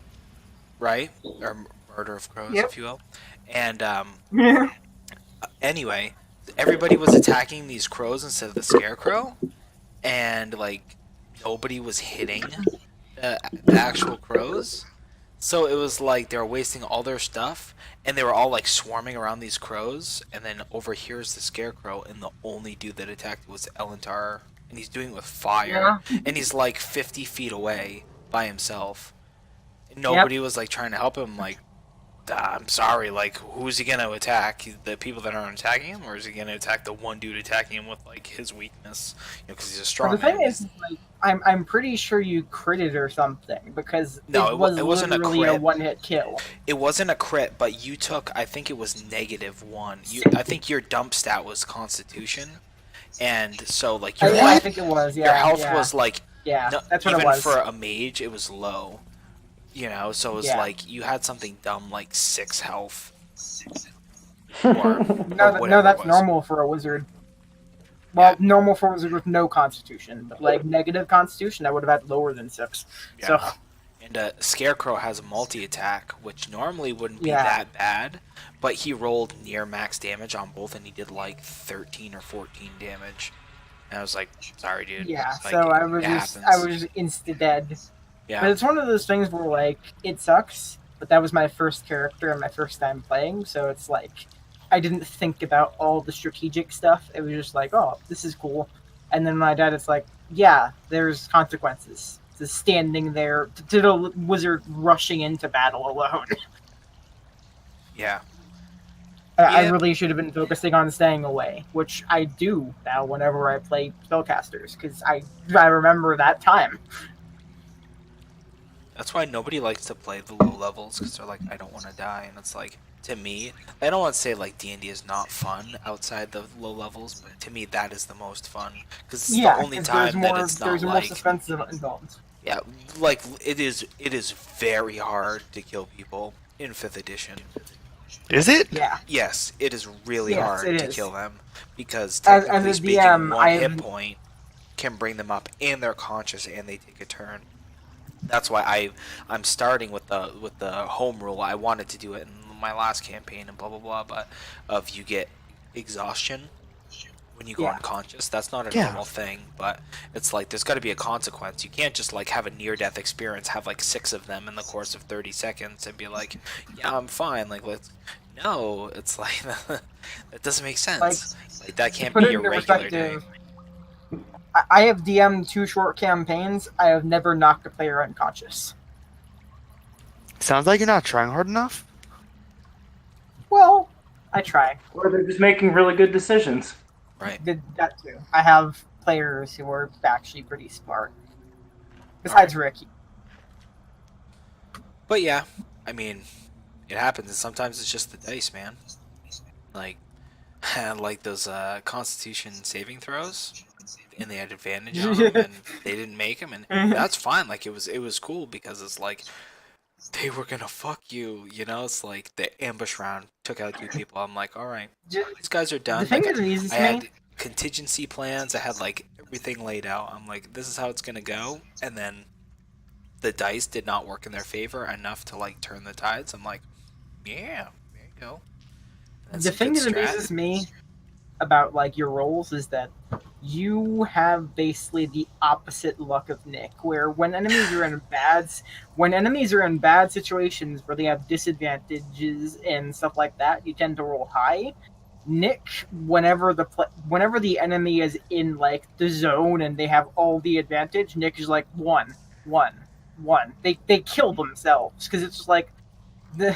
right? Or murder of crows, Yep. if you will. And anyway, everybody was attacking these crows instead of the scarecrow, and like nobody was hitting the actual crows. So it was like they were wasting all their stuff, and they were all like swarming around these crows. And then over here's the scarecrow, and the only dude that attacked was Elentar, and he's doing it with fire, and he's like 50 feet away by himself. And nobody was like trying to help him. Like, I'm sorry, like who's he gonna attack? The people that aren't attacking him, or is he gonna attack the one dude attacking him with like his weakness? You know, because he's a strong. But the thing man. is, like, I'm pretty sure you critted or something because No, it was it wasn't a literally a crit. one-hit kill. It wasn't a crit, but you took, I think it was -1. I think your dump stat was Constitution, and so like your I think it was. Yeah. your health yeah, was like Yeah. no, That's what even it was. for a mage, it was low. You know, so it was Yeah. like you had something dumb like 6 health. No, whatever no, that's it was. normal for a wizard. Well, Yeah. normal for a wizard with no constitution, but like negative constitution, I would have had lower than 6. Yeah. So And Scarecrow has a multi-attack, which normally wouldn't be Yeah. that bad, but he rolled near max damage on both, and he did like 13 or 14 damage. And I was like, sorry, dude. yeah, Like, so I it was just happens. insta dead. But Yeah. it's one of those things where like it sucks, but that was my first character and my first time playing, so it's like I didn't think about all the strategic stuff. It was just like, oh, this is cool. And then when I died, it's like, yeah, there's consequences to standing there to the wizard rushing into battle alone. Yeah. I Yeah. really should have been focusing on staying away, which I do now whenever I play spellcasters, because I remember that time. That's why nobody likes to play the low levels, because they're like, I don't want to die. And it's like, to me, I don't want to say like D&D is not fun outside the low levels, but to me that is the most fun, because it's Yeah, the only 'cause time that it's not there's more like, suspense involved. yeah, like it is very hard to kill people in 5th edition. Is it? Yeah. Yes, it is really Yes, hard it to is. kill them because As technically a speaking, DM, one I hit have- point can bring them up, and they're conscious, and they take a turn. That's why I'm starting with the home rule. I wanted to do it in my last campaign and blah blah blah, but of you get exhaustion when you go Yeah. unconscious. That's not a Yeah. normal thing, but it's like there's got to be a consequence. You can't just like have a near-death experience, have like 6 of them in the course of 30 seconds, and be like, "Yeah, I'm fine." Like, no, it's like that doesn't make sense. Like that can't Put be it your into regular day. perspective. I have DM'd 2 short campaigns. I have never knocked a player unconscious. Sounds like you're not trying hard enough. Well, I try. Or they're just making really good decisions. Right. Did that too. I have players who are actually pretty smart. Besides Ricky. But yeah, I mean, it happens, and sometimes it's just the dice, man. Like, like those Constitution saving throws, and they had advantage on them, and they didn't make them, and that's fine. Like it was cool because it's like they were gonna fuck you, you know. It's like the ambush round took out 2 people. I'm like, all right, these guys are done. The thing Like, that amuses I had me. contingency plans. I had like everything laid out. I'm like, this is how it's gonna go, and then the dice did not work in their favor enough to like turn the tides. I'm like, yeah, there you go. That's The a thing good that strat. amuses me about like your roles is that you have basically the opposite luck of Nick, where when enemies are in bad situations where they have disadvantages and stuff like that, you tend to roll high. Nick, whenever the enemy is in like the zone and they have all the advantage, Nick is like 1, 1, 1. They kill themselves because it's just like the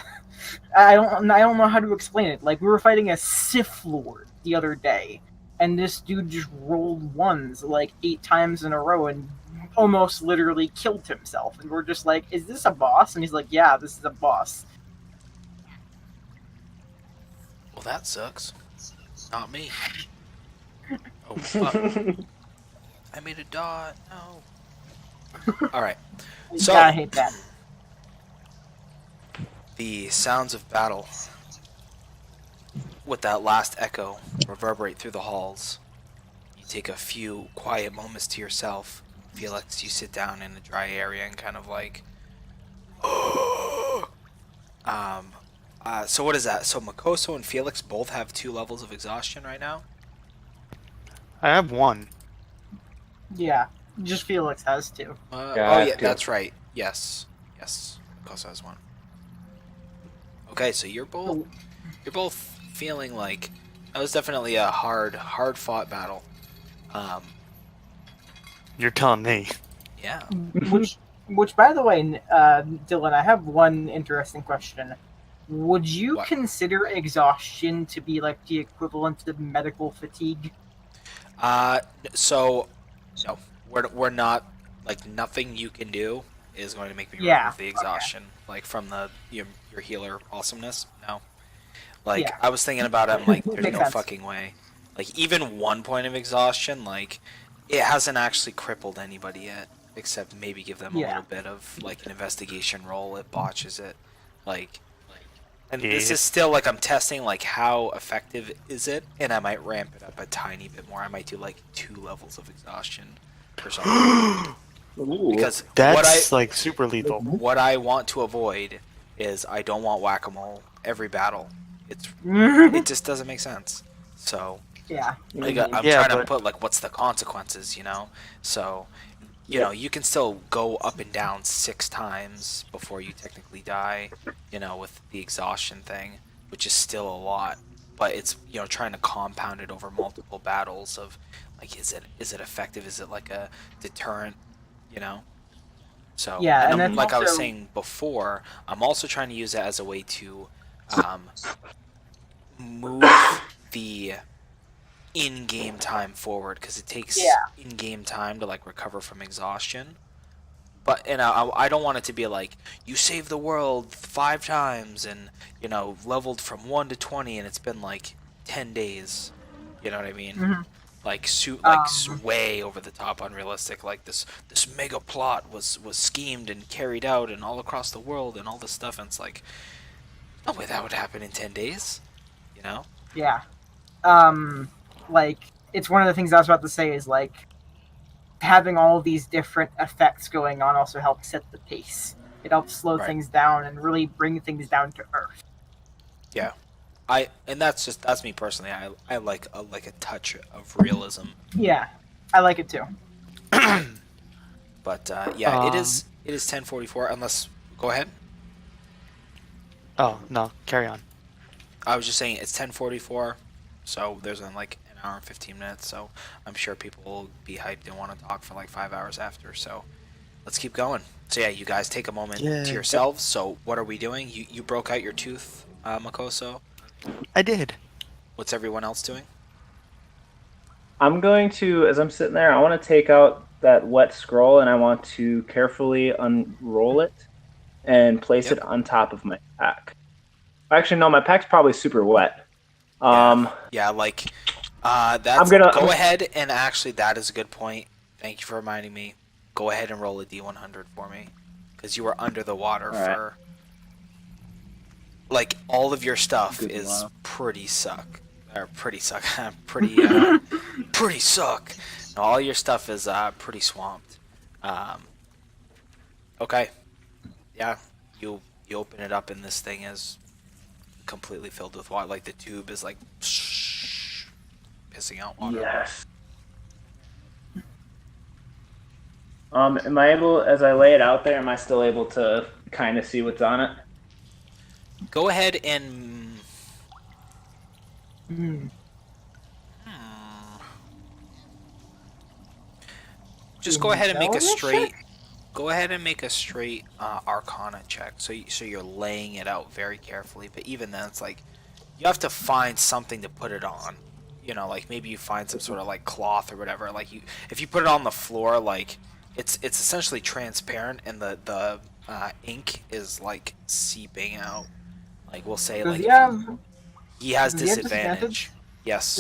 I don't know how to explain it. Like we were fighting a Sith Lord the other day, and this dude just rolled ones like 8 times in a row and almost literally killed himself. And we're just like, "Is this a boss?" And he's like, "Yeah, this is a boss." Well, that sucks. Not me. Oh fuck! I made a dot. No. All right. So Yeah, I hate that. the sounds of battle, with that last echo, reverberate through the halls. You take a few quiet moments to yourself. Felix, you sit down in a dry area and kind of like, so what is that? So Makoso and Felix both have 2 levels of exhaustion right now? I have 1. Yeah, just Felix has to. Yeah, I Oh have yeah, 2. that's right. Yes. Makoso has 1. Okay, so you're both feeling like that was definitely a hard fought battle. You're telling me. Yeah. Which, by the way, Dylan, I have one interesting question. Would you What? consider exhaustion to be like the equivalent of medical fatigue? So no, we're not, like, nothing you can do is going to make me Yeah, remove the exhaustion, like from your healer awesomeness. No, like Yeah. I was thinking about it. I'm like, there's Makes no sense. fucking way. Like even 1 point of exhaustion, like it hasn't actually crippled anybody yet, except maybe give them a Yeah. little bit of like an investigation roll. It botches it, like. And this Yeah. is still like I'm testing like how effective is it, and I might ramp it up a tiny bit more. I might do like 2 levels of exhaustion or something. Because That's like super lethal. what I want to avoid is I don't want whack-a-mole every battle. It just doesn't make sense. So Yeah. like, I'm Yeah, trying to but- put like what's the consequences, you know? So you know, you can still go up and down 6 times before you technically die, you know, with the exhaustion thing, which is still a lot. But it's, you know, trying to compound it over multiple battles of like is it effective? Is it like a deterrent, you know? So Yeah, and I'm, then like I was also- saying before, I'm also trying to use it as a way to move the in-game time forward, because it takes Yeah. in-game time to like recover from exhaustion. But I don't want it to be like you saved the world 5 times and, you know, leveled from 1 to 20 and it's been like 10 days. You know what I mean? Mhm. Like way over the top unrealistic. Like this mega plot was schemed and carried out and all across the world and all this stuff, and it's like No way that would happen in 10 days. You know? Yeah. Like, it's one of the things I was about to say is, like, having all these different effects going on also helps set the pace. It helps slow Right. things down and really bring things down to earth. Yeah. And that's me personally. I like a touch of realism. Yeah, I like it too. But yeah, it Um, is 10:44. Unless, go ahead. Oh no, carry on. I was just saying it's 10:44, so there's like an hour and 15 minutes. So I'm sure people will be hyped and want to talk for like 5 hours after. So let's keep going. So yeah, you guys take a moment Yeah. to yourselves. So what are we doing? You broke out your tooth, Makoso. I did. What's everyone else doing? I'm going to, as I'm sitting there, I want to take out that wet scroll and I want to carefully unroll it and place Yep. it on top of my pack. Actually, no, my pack's probably super wet. Yeah, like that's. Go ahead and actually, that is a good point. Thank you for reminding me. Go ahead and roll a D100 for me, because you were under the water All right. for. Like all of your stuff Good is while. pretty suck. Pretty suck. pretty pretty suck. No, all your stuff is pretty swamped. Okay. Yeah, you open it up and this thing is completely filled with water. Like the tube is like pissing out water. Yes. Am I able, as I lay it out there, am I still able to kind of see what's on it? Go ahead and Hmm. just go ahead and make a Intelligence straight. check? Go ahead and make a straight Arcana check. So you're laying it out very carefully. But even then, it's like you have to find something to put it on. You know, like maybe you find some sort of like cloth or whatever. Like if you put it on the floor, like it's essentially transparent, and the ink is like seeping out. Like we'll say, Does like he have? he has does he have disadvantage. Yes.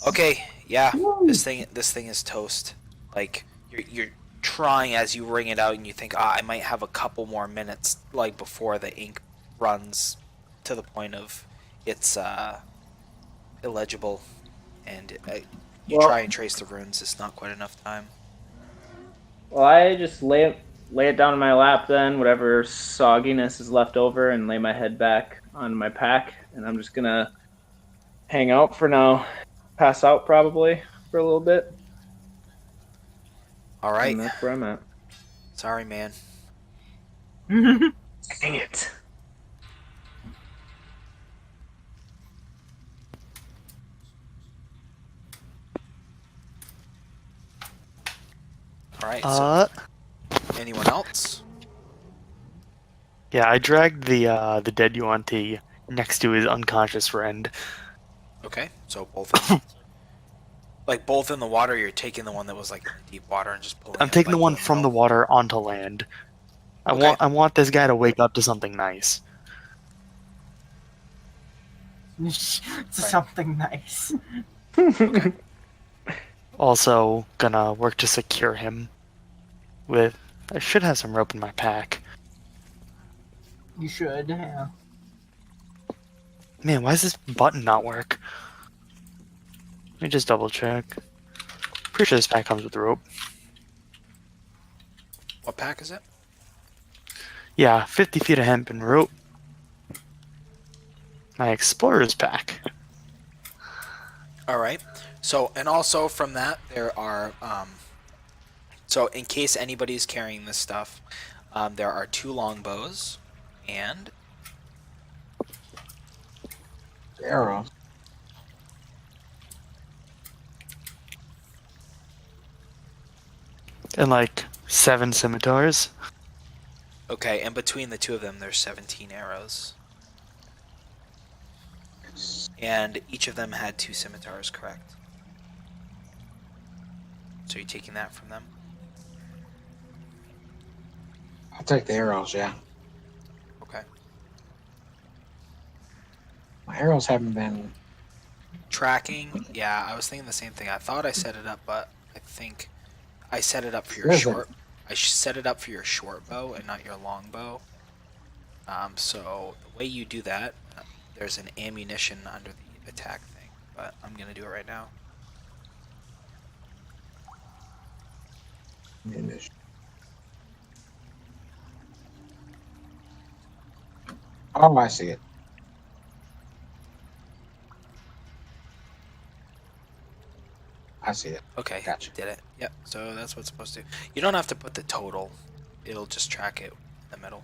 Okay. Yeah. This thing is toast. Like you're trying as you wring it out, and you think, I might have a couple more minutes, like before the ink runs to the point of it's illegible, and you Well- try and trace the runes. It's not quite enough time. Well, I just lay it down in my lap then, whatever sogginess is left over, and lay my head back on my pack, and I'm just gonna hang out for now. Pass out probably for a little bit. All right. And that's where I'm at. Sorry, man. Dang it. All right. So Uh, anyone else? yeah, I dragged the dead Yuan-Ti next to his unconscious friend. Okay. So both. Like both in the water. You're taking the one that was like in the deep water and just pulling. I'm it, taking like, the one pulling it from the out. water onto land. Okay. I want this guy to wake up to something nice. Something nice. Also, gonna work to secure him with. I should have some rope in my pack. You should. Yeah. Man, why does this button not work? Let me just double check. Pretty sure this pack comes with rope. What pack is it? Yeah, 50 feet of hemp and rope. My explorer's pack. All right. So, and also from that, there are, so in case anybody's carrying this stuff, there are 2 longbows and Arrows. And like 7 scimitars. okay, and between the 2 of them, there's 17 arrows. And each of them had 2 scimitars, correct? So you're taking that from them? I'll take the arrows, yeah. Okay. My arrows haven't been. Tracking, yeah, I was thinking the same thing. I thought I set it up, but I think I set it up for your Where's short. I set it up for your short bow and not your long bow. So the way you do that, there's an ammunition under the attack thing, but I'm gonna do it right now. Oh, I see it. I see it. Okay, Gotcha. did it. Yep. So that's what's supposed to. You don't have to put the total. It'll just track it in the middle.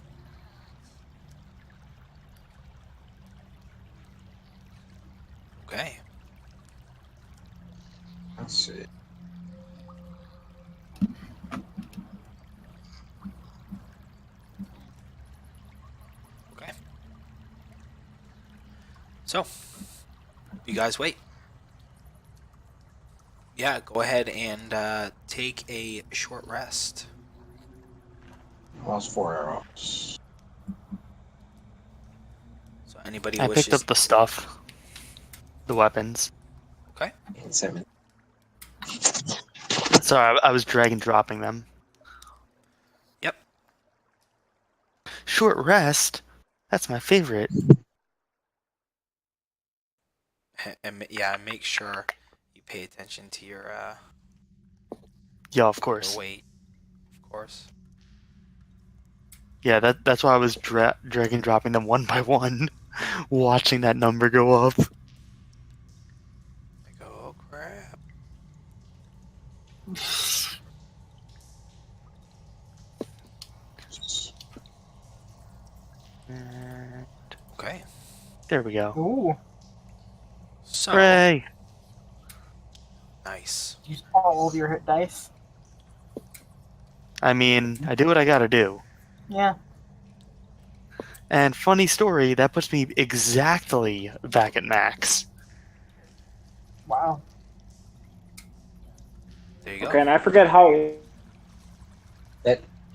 Okay. Let's see. Okay. So, you guys wait. Yeah, go ahead and take a short rest. Lost 4 arrows. So anybody I wishes. picked up the stuff, the weapons. Okay. And 7. Sorry, I was drag and dropping them. Yep. Short rest. That's my favorite. And yeah, make sure you pay attention to your Yeah, of your course. weight, of course. Yeah, that's why I was drag and dropping them one by one, watching that number go up. Like, oh crap. Okay. There we go. Ooh, So Hooray! nice. use all of your hit dice. I mean, I do what I gotta do. Yeah. And funny story, that puts me exactly back at max. Wow. There you go. Okay, and I forget how.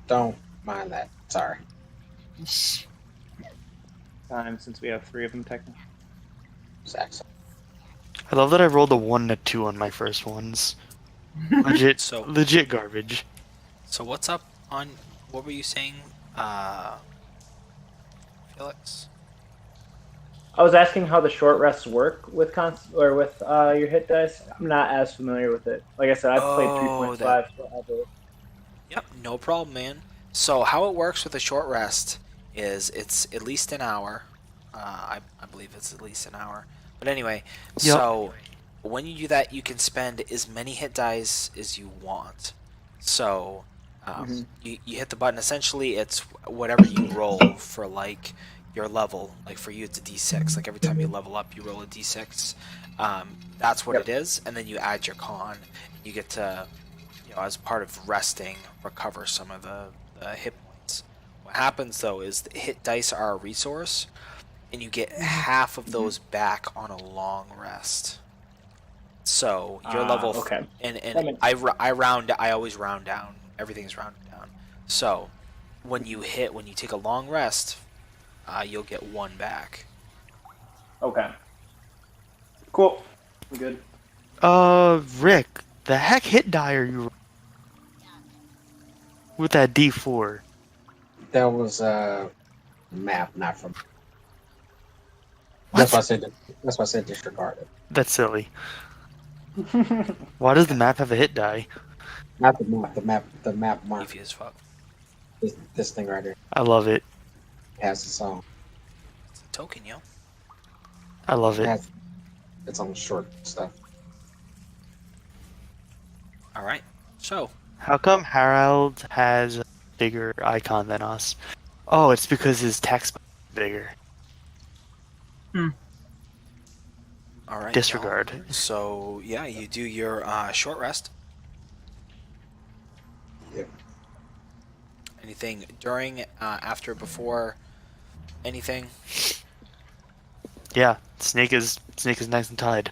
Don't mind that. Sorry. Time since we have 3 of them technically. Saxon. I love that I rolled a 1 and a 2 on my first ones. Legit, So- legit garbage. So what's up on what were you saying, Felix? I was asking how the short rests work with your hit dice. I'm not as familiar with it. Like I said, I've played Oh, 3.5 forever. Yep, no problem, man. So how it works with a short rest is it's at least an hour. I believe it's at least an hour. But anyway, so when you do that, you can spend as many hit dice as you want. So you hit the button. Essentially, it's whatever you roll for like your level. Like for you, it's a D6. Like every time you level up, you roll a D6. That's what it is, and then you add your con. You get to, as part of resting, recover some of the hit points. What happens though is the hit dice are a resource, and you get half of those back on a long rest. So your level, okay. and That makes- I always round down. Everything's rounded down. So when you take a long rest, you'll get 1 back. Okay. Cool. I'm good. Rick, the heck hit die are you with that D4? That was a map, not from. That's why I said disregard it. That's silly. Why does the map have a hit die? Not the map mark. Beefy as fuck. This thing right here I love it. has its own. It's a token, yo. I love It it. has its own short stuff. All right. So How come Harold has a bigger icon than us? Oh, it's because his text is bigger. all right. Disregard. y'all. So yeah, you do your short rest. Yep. Anything during, after, before, anything? Yeah, Snake is nice and tied.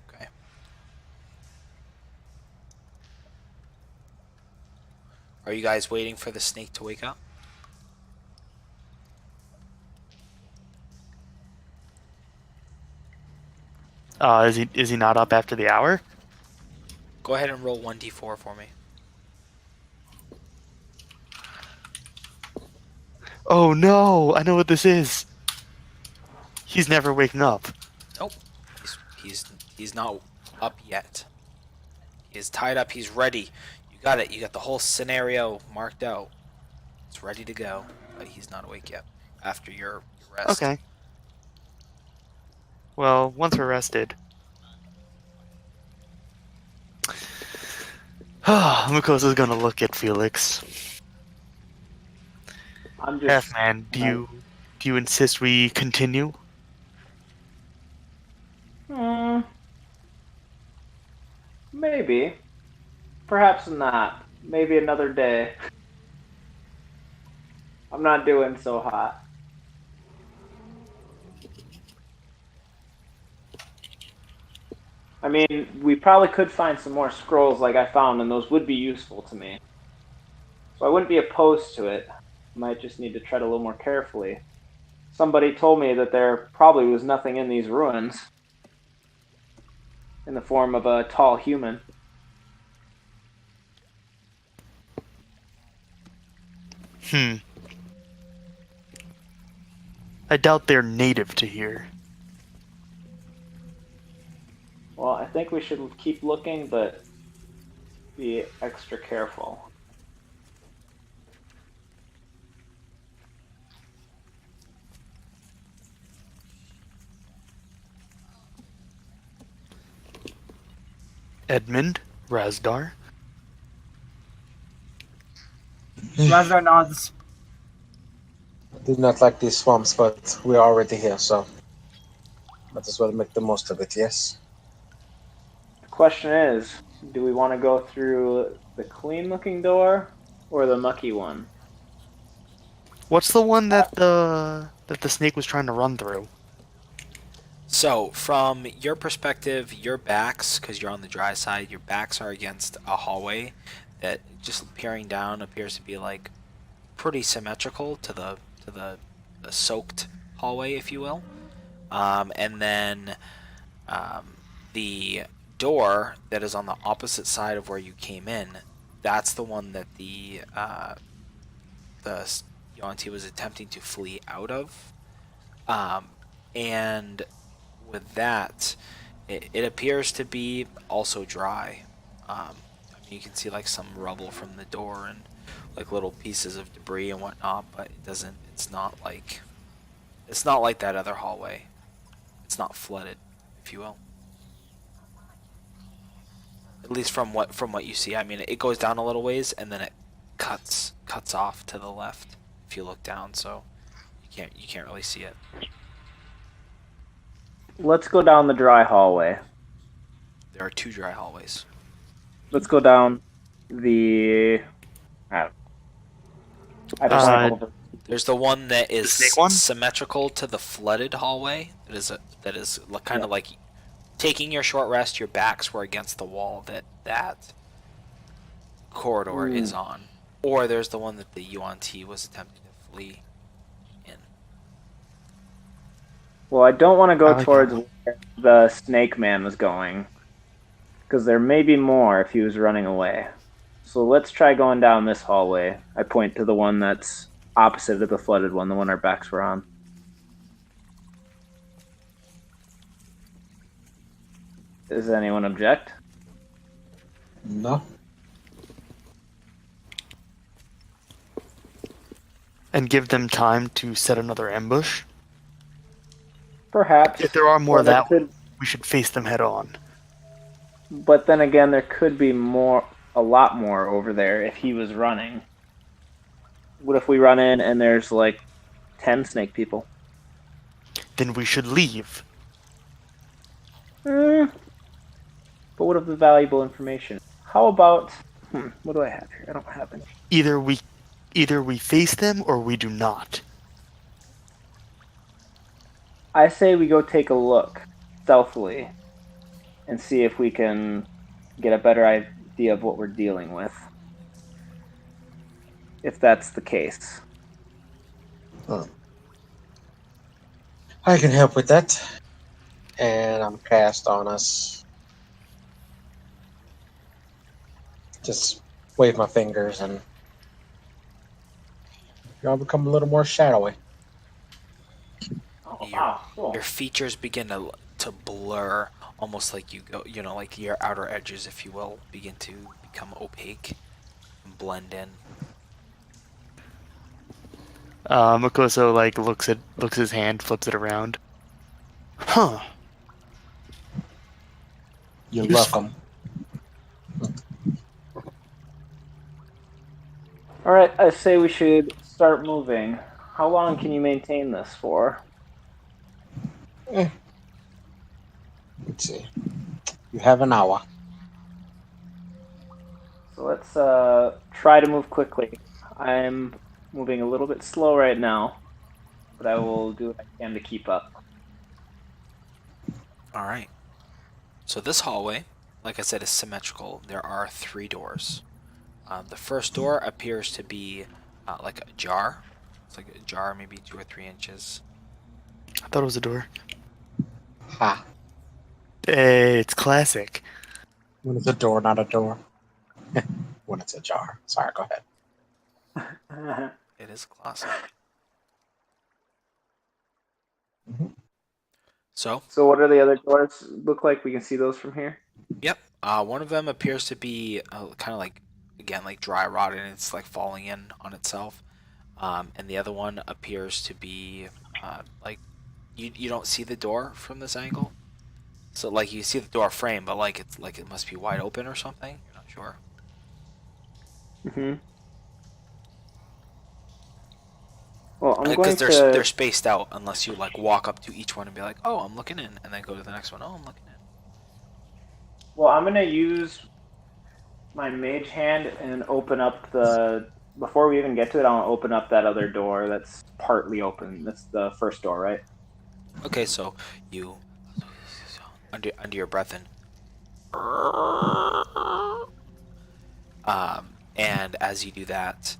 Okay. Are you guys waiting for the snake to wake up? Is he not up after the hour? Go ahead and roll 1d4 for me. Oh no! I know what this is. He's never waking up. Nope. He's not up yet. He is tied up. He's ready. You got it. You got the whole scenario marked out. It's ready to go, but he's not awake yet. After your rest. Okay. Well, once we're rested. Mukosa's gonna look at Felix. I'm just. Halfman, do you insist we continue? Maybe. Perhaps not. Maybe another day. I'm not doing so hot. I mean, we probably could find some more scrolls like I found, and those would be useful to me. So I wouldn't be opposed to it. Might just need to tread a little more carefully. Somebody told me that there probably was nothing in these ruins in the form of a tall human. I doubt they're native to here. Well, I think we should keep looking, but be extra careful. Edmund, Razdar. Razdar nods. I do not like these swamps, but we're already here, so might as well make the most of it, yes? The question is, do we want to go through the clean-looking door or the mucky one? What's the one that the snake was trying to run through? So, from your perspective, your backs, because you're on the dry side, your backs are against a hallway that, just peering down, appears to be like pretty symmetrical to the soaked hallway, if you will. And then the door that is on the opposite side of where you came in, that's the one that the Yuan-Ti was attempting to flee out of. And with that, it appears to be also dry. I mean, you can see like some rubble from the door and like little pieces of debris and whatnot, but it's not like that other hallway. It's not flooded, if you will. At least from what you see. I mean, it goes down a little ways and then it cuts off to the left if you look down, so you can't really see it. Let's go down the dry hallway. There are two dry hallways. Let's go down the... I don't know. There's the one that is snake one? symmetrical to the flooded hallway. That is kind of like taking your short rest. Your backs were against the wall that corridor is on. Or there's the one that the Yuan-Ti was attempting to flee in. Well, I don't want to go like towards where the snake man was going, because there may be more if he was running away. So let's try going down this hallway. I point to the one that's opposite of the flooded one, the one our backs were on. Does anyone object? No. And give them time to set another ambush? Perhaps. If there are more Or of there that, could- we should face them head on. But then again, there could be a lot more over there if he was running. What if we run in and there's like 10 snake people? Then we should leave. But what of the valuable information? How about... what do I have here? I don't have any. Either we face them or we do not. I say we go take a look, stealthily, and see if we can get a better idea of what we're dealing with. If that's the case. I can help with that. And I'm cast on us. Just wave my fingers and Y'all become a little more shadowy. Oh, Your, wow, cool. your features begin to blur, almost like you go, like your outer edges, if you will, begin to become opaque and blend in. Makoso like looks at his hand, flips it around. Huh. You're Useful. welcome. All right, I say we should start moving. How long can you maintain this for? Let's see. You have an hour. So let's try to move quickly. I'm moving a little bit slow right now, but I will do what I can to keep up. All right. So this hallway, like I said, is symmetrical. There are 3 doors. The first door appears to be like a jar. It's like a jar, maybe 2 or 3 inches. I thought it was a door. Ha. Hey, it's classic. When it's a door, not a door. When it's a jar. Sorry, go ahead. It is classic. Mhm. So, So what are the other doors look like? We can see those from here. yep. One of them appears to be kind of like, again, like dry rot, and it's like falling in on itself. And the other one appears to be like you don't see the door from this angle. So like you see the door frame, but like it's like it must be wide open or something. You're not sure. Mm-hmm. Well, I'm going Because to. they're spaced out unless you like walk up to each one and be like, oh, I'm looking in, and then go to the next one. Oh, I'm looking in. Well, I'm going to use my mage hand and open up the. Before we even get to it, I'll open up that other door that's partly open. That's the first door, right? Okay, so you under your breath in. And as you do that,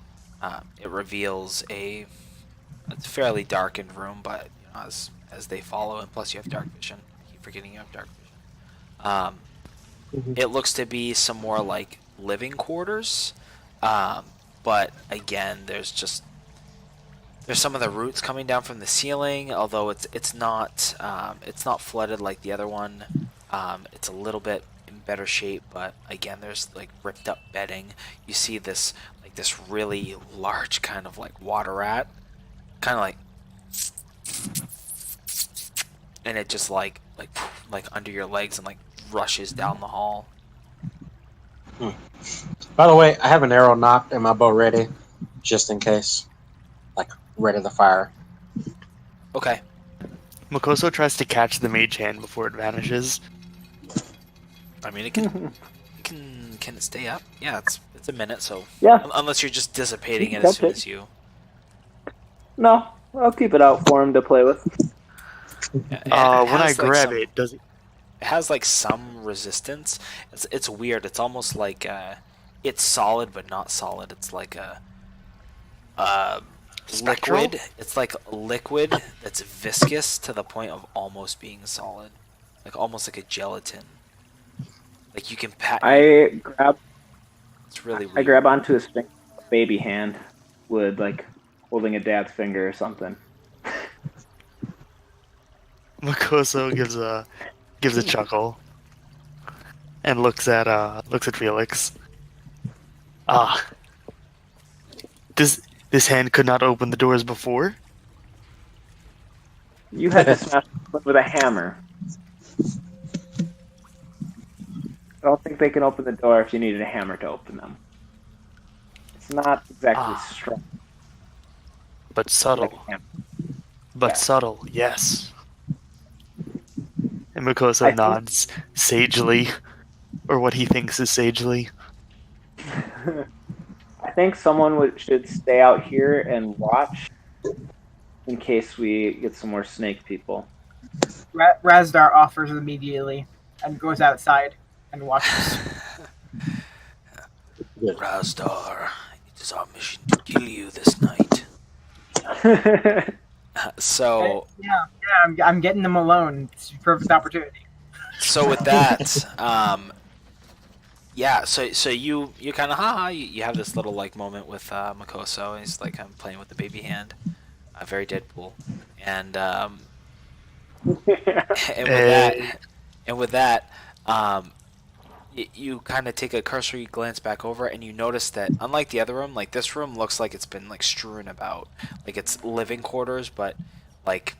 it reveals it's a fairly darkened room, but as they follow, and plus you have dark vision. I keep forgetting you have dark vision. It looks to be some more like living quarters, but again, there's some of the roots coming down from the ceiling, although it's not flooded like the other one. It's a little bit in better shape, but again, there's like ripped up bedding. You see this really large kind of like water rat, kind of like, and it just like under your legs and like rushes down the hall. By the way, I have an arrow knocked and my bow ready, just in case. Like, ready to fire. Okay. Makoso tries to catch the mage hand before it vanishes. I mean, it can it stay up? Yeah, it's a minute, so Yeah. Unless you're just dissipating You it can as soon catch it. as you. No, I'll keep it out for him to play with. It When I has, like, grab some- it, does it? It has like some resistance. It's weird. It's almost like it's solid but not solid. It's like a Spectral? liquid. It's like a liquid that's viscous to the point of almost being solid, like almost like a gelatin. Like you can pat. I grab It's really I weird. grab onto his baby hand, would like holding a dad's finger or something. Makoso gives a chuckle and looks at Felix. This hand could not open the doors before. You had to smash it with a hammer. I don't think they can open the door if you needed a hammer to open them. It's not exactly strong. But Like subtle. a hammer. But Yeah. subtle, yes. And Makoso I think- nods sagely, or what he thinks is sagely. I think someone should stay out here and watch in case we get some more snake people. Razdar offers immediately and goes outside and watches. Razdar, it is our mission to kill you this night. So I'm getting them alone. It's a perfect opportunity. with that, Yeah, so you kind of you have this little like moment with Makoso. He's like I'm playing with the baby hand, very Deadpool, and and with that, Eh, and with that, you kind of take a cursory glance back over, and you notice that unlike the other room, like this room looks like it's been like strewn about, like it's living quarters, but like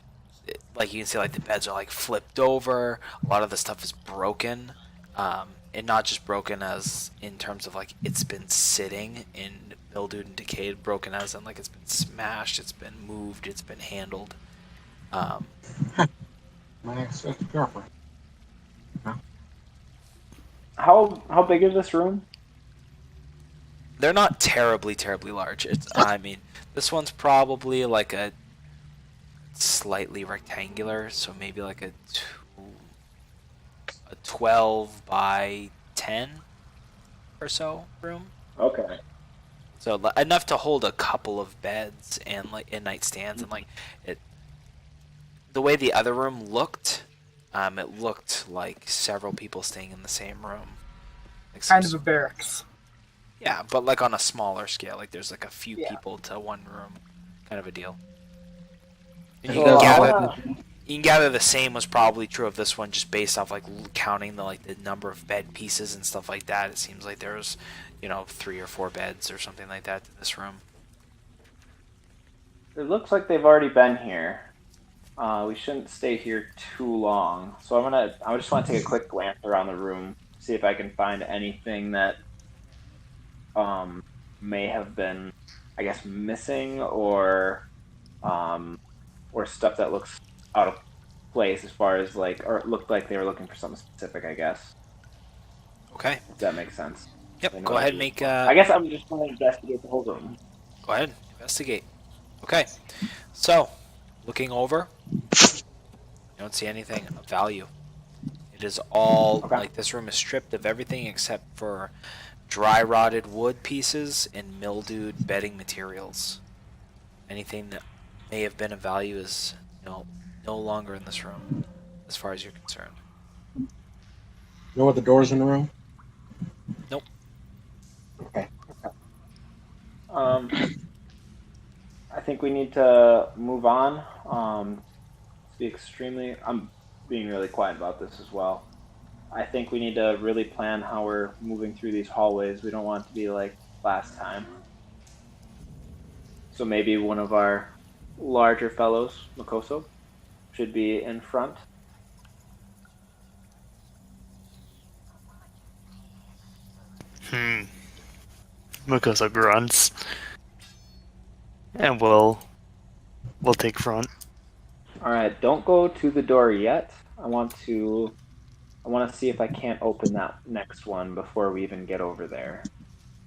like you can see like the beds are like flipped over. A lot of the stuff is broken, and not just broken as in terms of like it's been sitting in mildewed and decayed, broken as in like it's been smashed, it's been moved, it's been handled. Um, My ex-girlfriend. How big is this room? they're not terribly large. It's I mean this one's probably like a slightly rectangular, so maybe like a 12 by 10 or so room. Okay. So enough to hold a couple of beds and like and nightstands and like it. The way the other room looked, it looked like several people staying in the same room. Like Kind of a barracks. yeah, but like on a smaller scale. Like there's like a few Yeah. people to one room, kind of a deal. And Well, you can gather the same was probably true of this one, just based off like counting the number of bed pieces and stuff like that. It seems like there's, 3 or 4 beds or something like that in this room. It looks like they've already been here. We shouldn't stay here too long, so I just want to take a quick glance around the room, see if I can find anything that may have been, I guess, missing or stuff that looks out of place as far as or it looked like they were looking for something specific, I guess. Okay. If that makes sense. I Yep. know Go ahead and I make. I guess I'm just going to investigate the whole room. Go ahead. Investigate. Okay. So, looking over, you don't see anything of value. It is all Okay. like this room is stripped of everything except for dry rotted wood pieces and mildewed bedding materials. Anything that may have been of value is no longer in this room, as far as you're concerned. No other doors in the room? Nope. Okay. I think we need to move on. I'm being really quiet about this as well. I think we need to really plan how we're moving through these hallways. We don't want it to be like last time. So maybe one of our larger fellows, Makoso, should be in front. Makosa grunts. And we'll take front. All right, don't go to the door yet. I want to see if I can't open that next one before we even get over there,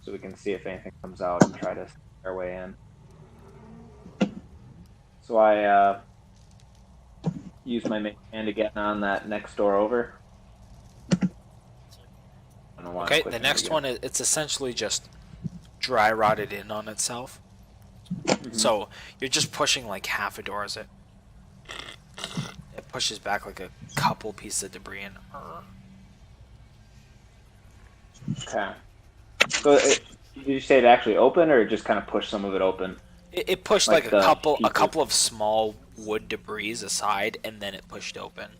so we can see if anything comes out and try to sneak our way in. So I use my main hand to get on that next door over. I don't want to Okay. click The it next again. one it's essentially just dry rotted in on itself. So you're just pushing like half a door as it pushes back like a couple pieces of debris and. Okay. So did you say it actually opened, or it just kind of pushed some of it open? It pushed Like like the a pieces. couple of small wood debris aside, and then it pushed open.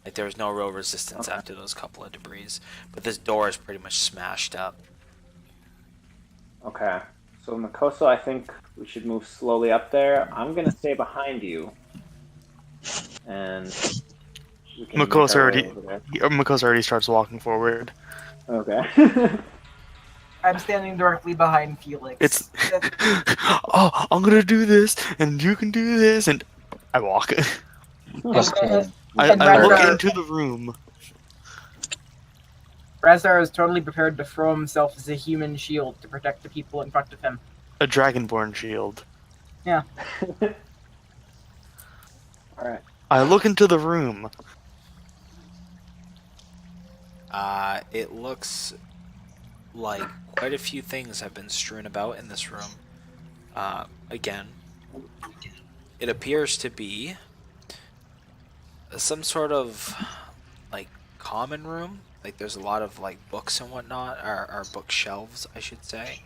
Like there was no real resistance Okay. after those couple of debris, but this door is pretty much smashed up. Okay. So Makoso, I think we should move slowly up there. I'm gonna stay behind you, and we can make Makosa our way already over there. Makosa already starts walking forward. Okay. I'm standing directly behind Felix. It's oh, I'm gonna do this, and you can do this, and I walk. Just, And I Razar- look into the room. Razar is totally prepared to throw himself as a human shield to protect the people in front of him. A dragonborn shield. All right. I look into the room. It looks like quite a few things have been strewn about in this room. Again, it appears to be some sort of like common room like there's a lot of like books and whatnot, or bookshelves, I should say,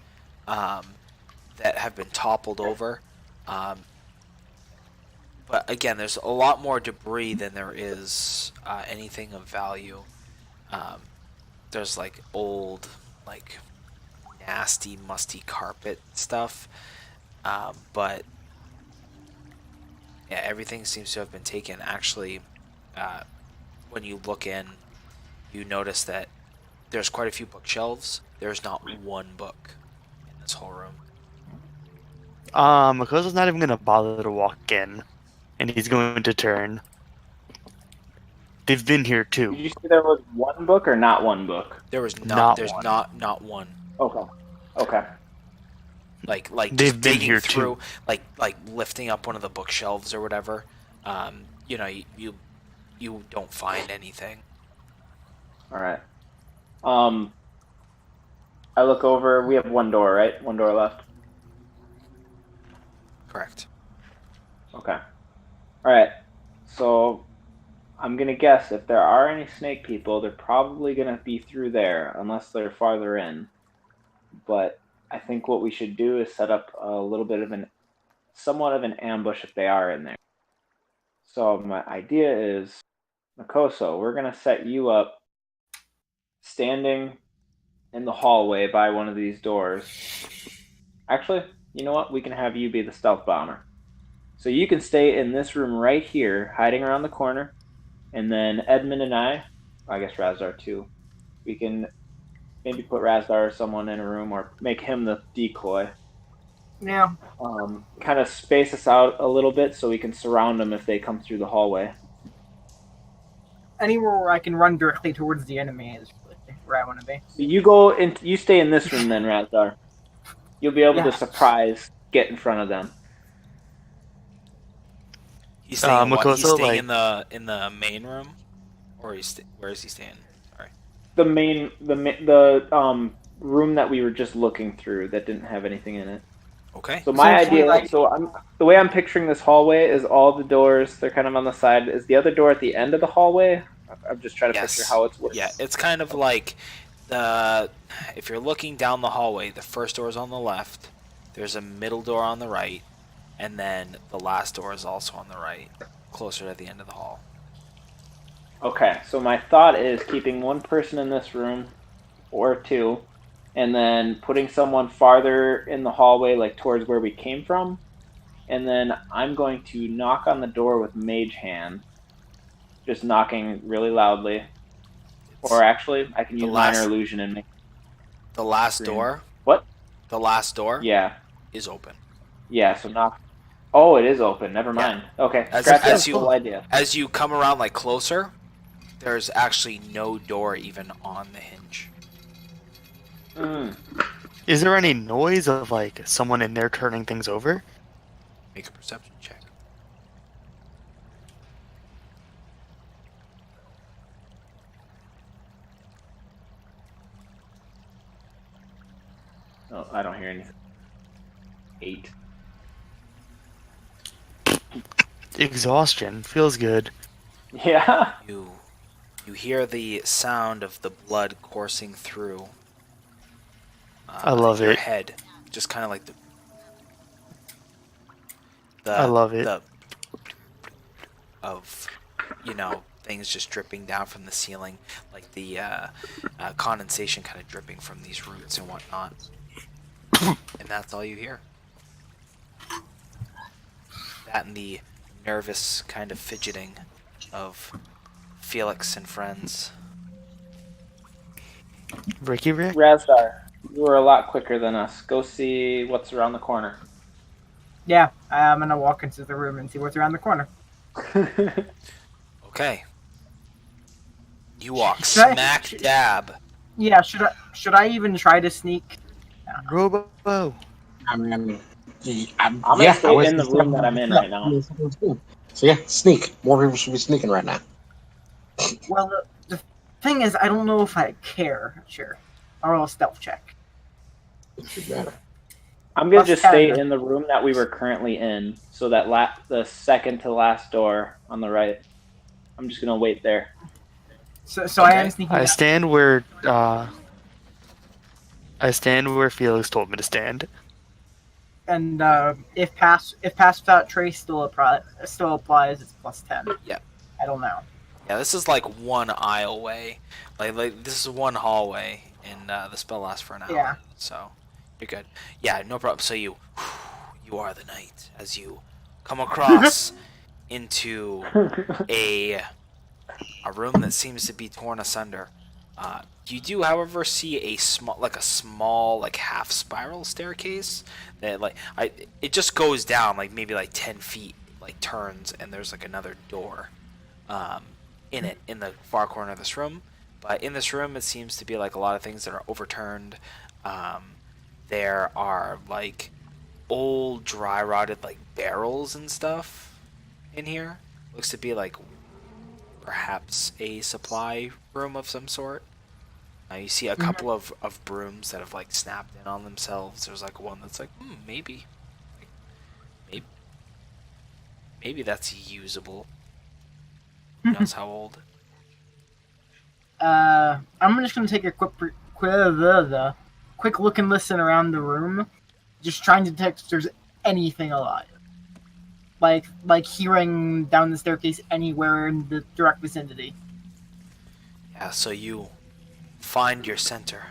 that have been toppled over. But again, there's a lot more debris than there is anything of value. There's like old, like nasty, musty carpet stuff, but yeah, everything seems to have been taken. Actually, when you look in, you notice that there's quite a few bookshelves. There's not one book in this whole room. Makoto's not even gonna bother to walk in, and he's going to turn. They've been here Did too. you say there was one book or not one book? There was Not there's one. not one. Okay. Okay. Like They've just been digging here through, too. like lifting up one of the bookshelves or whatever. You know, you don't find anything. All right. I look over. We have one door, right? One door left. Correct. Okay. All right. So I'm gonna guess if there are any snake people, they're probably gonna be through there, unless they're farther in. But I think what we should do is set up a little bit of somewhat of an ambush if they are in there. So my idea is, Makoso, we're gonna set you up standing in the hallway by one of these doors. Actually, you know what? We can have you be the stealth bomber. So you can stay in this room right here, hiding around the corner, and then Edmund and I guess Razdar too, we can maybe put Razdar or someone in a room or make him the decoy. Yeah. Kind of space us out a little bit so we can surround them if they come through the hallway. Anywhere where I can run directly towards the enemy is really where I want to be. So you go in. You stay in this room then, Razdar. You'll be able Yeah. to surprise, get in front of them. He's staying, he's Makoto, staying like- in the main room, or where is he staying? Sorry. The room that we were just looking through that didn't have anything in it. Okay. So my Essentially, idea, the way I'm picturing this hallway is all the doors. They're kind of on the side. Is the other door at the end of the hallway? I'm just trying to Yes. picture how it's. Yeah, it's kind of like if you're looking down the hallway, the first door is on the left. There's a middle door on the right, and then the last door is also on the right, closer to the end of the hall. Okay, so my thought is keeping one person in this room, or two, and then putting someone farther in the hallway, like towards where we came from, and then I'm going to knock on the door with Mage Hand, just knocking really loudly. Or actually, I can use Minor Illusion and make. The last Green. door. What? The last door Yeah, is open. yeah. So knock. Oh, it is open. Never mind. Okay, scratch that whole idea. As you come around like closer, there's actually no door even on the hinge. Is there any noise of like someone in there turning things over? Make a perception check. Oh, I don't hear anything. 8. Exhaustion feels good. Yeah. You hear the sound of the blood coursing through. I love your it. head, just kind of like the. I love it. Of, things just dripping down from the ceiling, like the condensation kind of dripping from these roots and whatnot. And that's all you hear. That and the nervous kind of fidgeting of Felix and friends. Ricky Rick? Razdar, you were a lot quicker than us. Go see what's around the corner. Yeah, I'm gonna walk into the room and see what's around the corner. Okay. You walk Should I- smack dab. Yeah, should I even try to sneak? Robo. I mean, I'm gonna stay in the room that I'm in right now. So yeah, sneak. More people should be sneaking right now. Well, the thing is, I don't know if I care. Sure, I'll roll a stealth check. Should be better. I'm gonna Plus just 10. stay in the room that we were currently in, so that the second to last door on the right. I'm just gonna wait there. So I am Okay. sneaking. I down. stand where Felix told me to stand. And if pass without trace still applies, it's +10. Yeah. I don't know. Yeah, this is like one aisle away. Like this is one hallway, and the spell lasts for an hour. Yeah. So you're good. Yeah, no problem. So you are the knight as you come across into a room that seems to be torn asunder. You do, however, see a small, like half spiral staircase that, it just goes down like maybe like 10 feet, like turns, and there's like another door, in it in the far corner of this room. But in this room, it seems to be like a lot of things that are overturned. There are like old, dry rotted like barrels and stuff in here. Looks to be like perhaps a supply room of some sort. You see a couple of brooms that have like snapped in on themselves. There's like one that's like, maybe that's usable. Who knows how old? I'm just gonna take a quick look and listen around the room, just trying to detect if there's anything alive. Like hearing down the staircase anywhere in the direct vicinity. Yeah, so you find your center.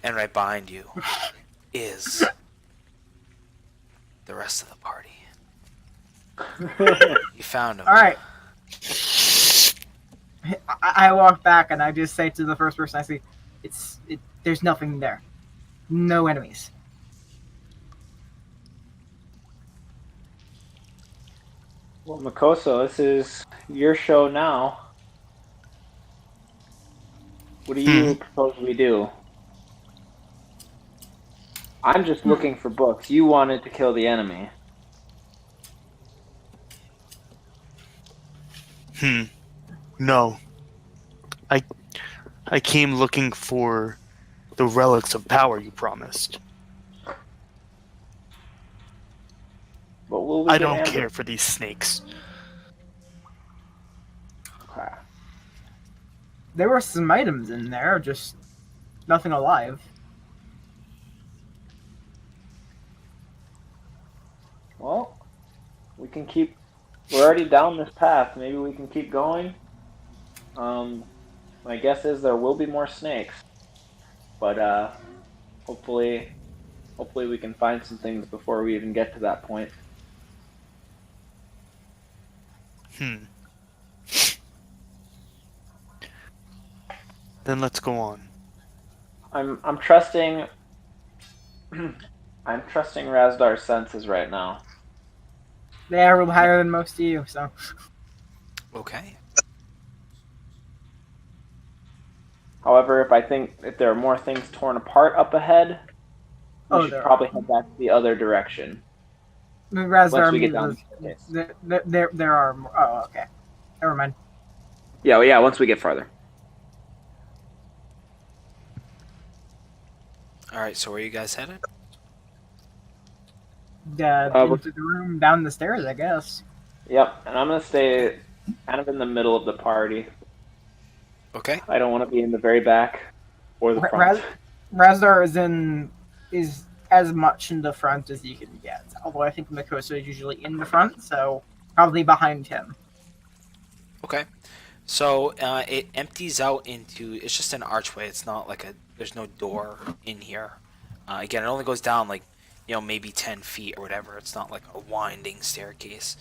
And right behind you is the rest of the party. You found him. All right. I walk back and I just say to the first person I see, there's nothing there, no enemies. Well, Makoso, this is your show now. What do you propose we do? I'm just looking for books. You wanted to kill the enemy. No. I came looking for the relics of power you promised. But will we I get don't ambushed? care for these snakes. Okay. There were some items in there, just nothing alive. Well, we can keep. We're already down this path. Maybe we can keep going. My guess is there will be more snakes, but hopefully we can find some things before we even get to that point. Then let's go on. I'm trusting. I'm trusting Razdar's senses right now. They are a little higher than most of you, so. Okay. However, if there are more things torn apart up ahead, we should there probably head back to the other direction. Razdar, Once we get down the staircase. there are more. Oh, okay. Never mind. Yeah, once we get farther. All right. So where are you guys headed? Into the room, down the stairs, I guess. Yep, and I'm gonna stay kind of in the middle of the party. Okay. I don't want to be in the very back or the front. Razdar is as much in the front as you can get. Although I think Makoso is usually in the front, so probably behind him. Okay. So it empties out into. It's just an archway. It's not like there's no door in here. Again, it only goes down like, maybe 10 feet or whatever. It's not like a winding staircase.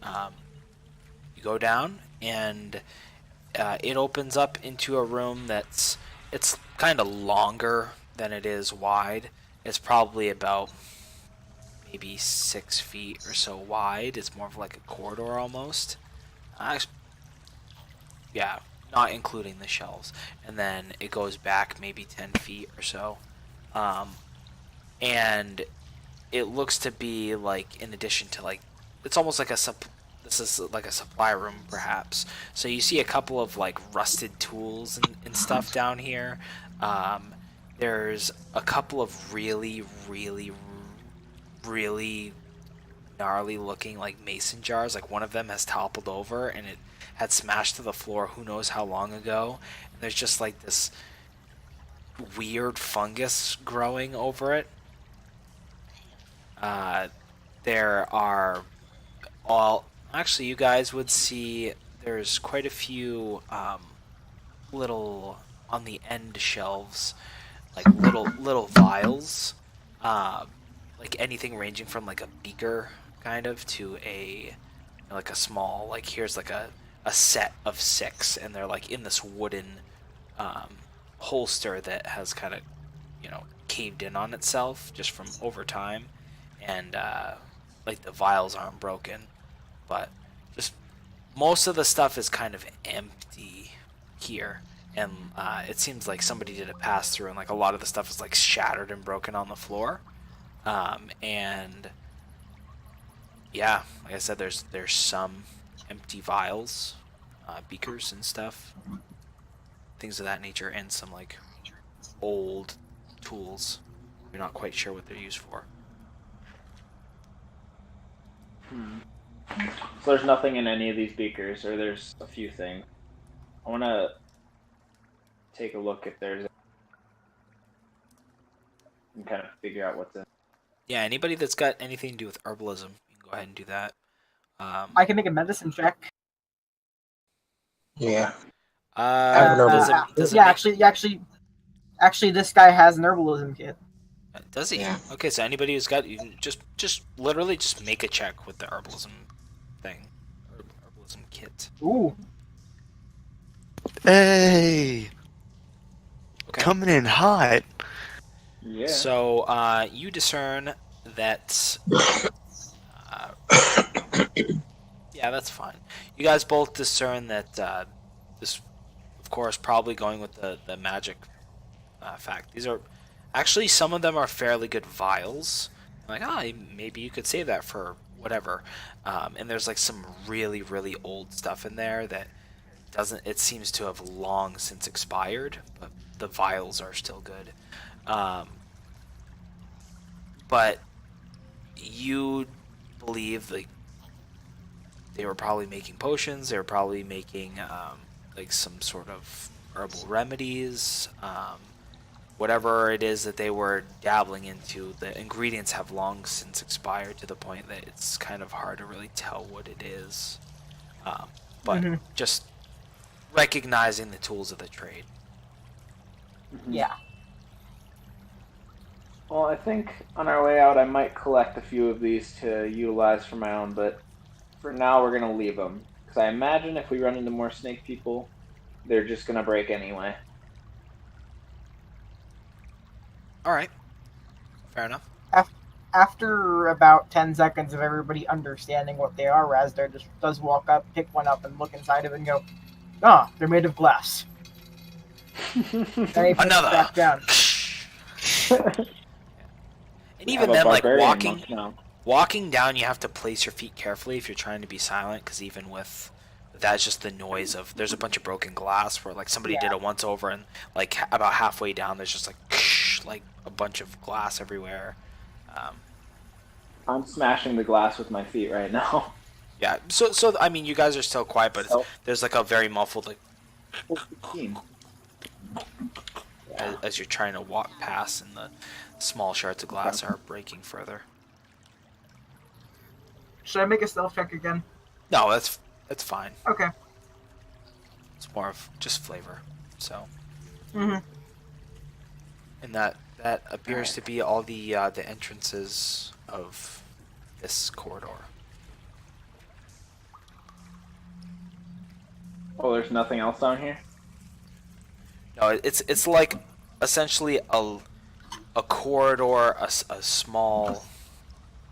You go down, and it opens up into a room it's kind of longer than it is wide. It's probably about maybe 6 feet or so wide. It's more of like a corridor almost. Yeah, not including the shelves. And then it goes back maybe 10 feet or so. And it looks to be like, in addition to like, it's almost like this is like a supply room perhaps. So you see a couple of like rusted tools and stuff down here. There's a couple of really gnarly looking like mason jars. Like one of them has toppled over and it had smashed to the floor who knows how long ago. And there's just like this weird fungus growing over it. There are all... Actually, you guys would see there's quite a few little on the end shelves, like little vials, like anything ranging from like a beaker kind of to a like a small, like here's like a set of 6, and they're like in this wooden holster that has kind of, you know, caved in on itself just from over time, and like the vials aren't broken, but just most of the stuff is kind of empty here, and it seems like somebody did a pass through, and like a lot of the stuff is like shattered and broken on the floor, and yeah, like I said, there's some empty vials, beakers and stuff, things of that nature, and some like old tools. You're not quite sure what they're used for. So there's nothing in any of these beakers, or there's a few things. I want to take a look if there's, and kind of figure out what's in. Yeah, anybody that's got anything to do with herbalism, you can go ahead and do that. I can make a medicine check. Yeah. have an does it Yeah, make- actually, this guy has an herbalism kit. Does he? Yeah. Okay, so anybody who's got, you can just literally just make a check with the herbalism thing, herbalism kit. Ooh, Hey, Okay. coming in hot. Yeah. So you discern that. Yeah, that's fine. You guys both discern that this, of course, probably going with the magic fact. These are actually, some of them are fairly good vials. Like, maybe you could save that for whatever. And there's like some really, really old stuff in there that doesn't. It seems to have long since expired, but the vials are still good. But you believe like they were probably making potions. They were probably making like some sort of herbal remedies. Whatever it is that they were dabbling into, the ingredients have long since expired to the point that it's kind of hard to really tell what it is. But just recognizing the tools of the trade. yeah. Well, I think on our way out, I might collect a few of these to utilize for my own, but for now, we're going to leave them. Because I imagine if we run into more snake people, they're just going to break anyway. All right, fair enough. After about 10 seconds of everybody understanding what they are, Razdar just does walk up, pick one up, and look inside of it and go, they're made of glass. And he puts it Another. back down. And even I have then, a like barbarian walking monk now. walking down, you have to place your feet carefully if you're trying to be silent, because even with that's just the noise of, there's a bunch of broken glass where like somebody did a once over, and like about halfway down there's just like a bunch of glass everywhere. I'm smashing the glass with my feet right now. Yeah, so I mean, you guys are still quiet, but Oh. there's like a very muffled like 15. as you're trying to walk past, and the small shards of glass are breaking further. Should I make a stealth check again? No, that's fine. Okay. It's more of just flavor. So, Mm-hmm. and that appears to be all the entrances of this corridor. Oh, there's nothing else down here? No, it's like essentially a corridor, a small.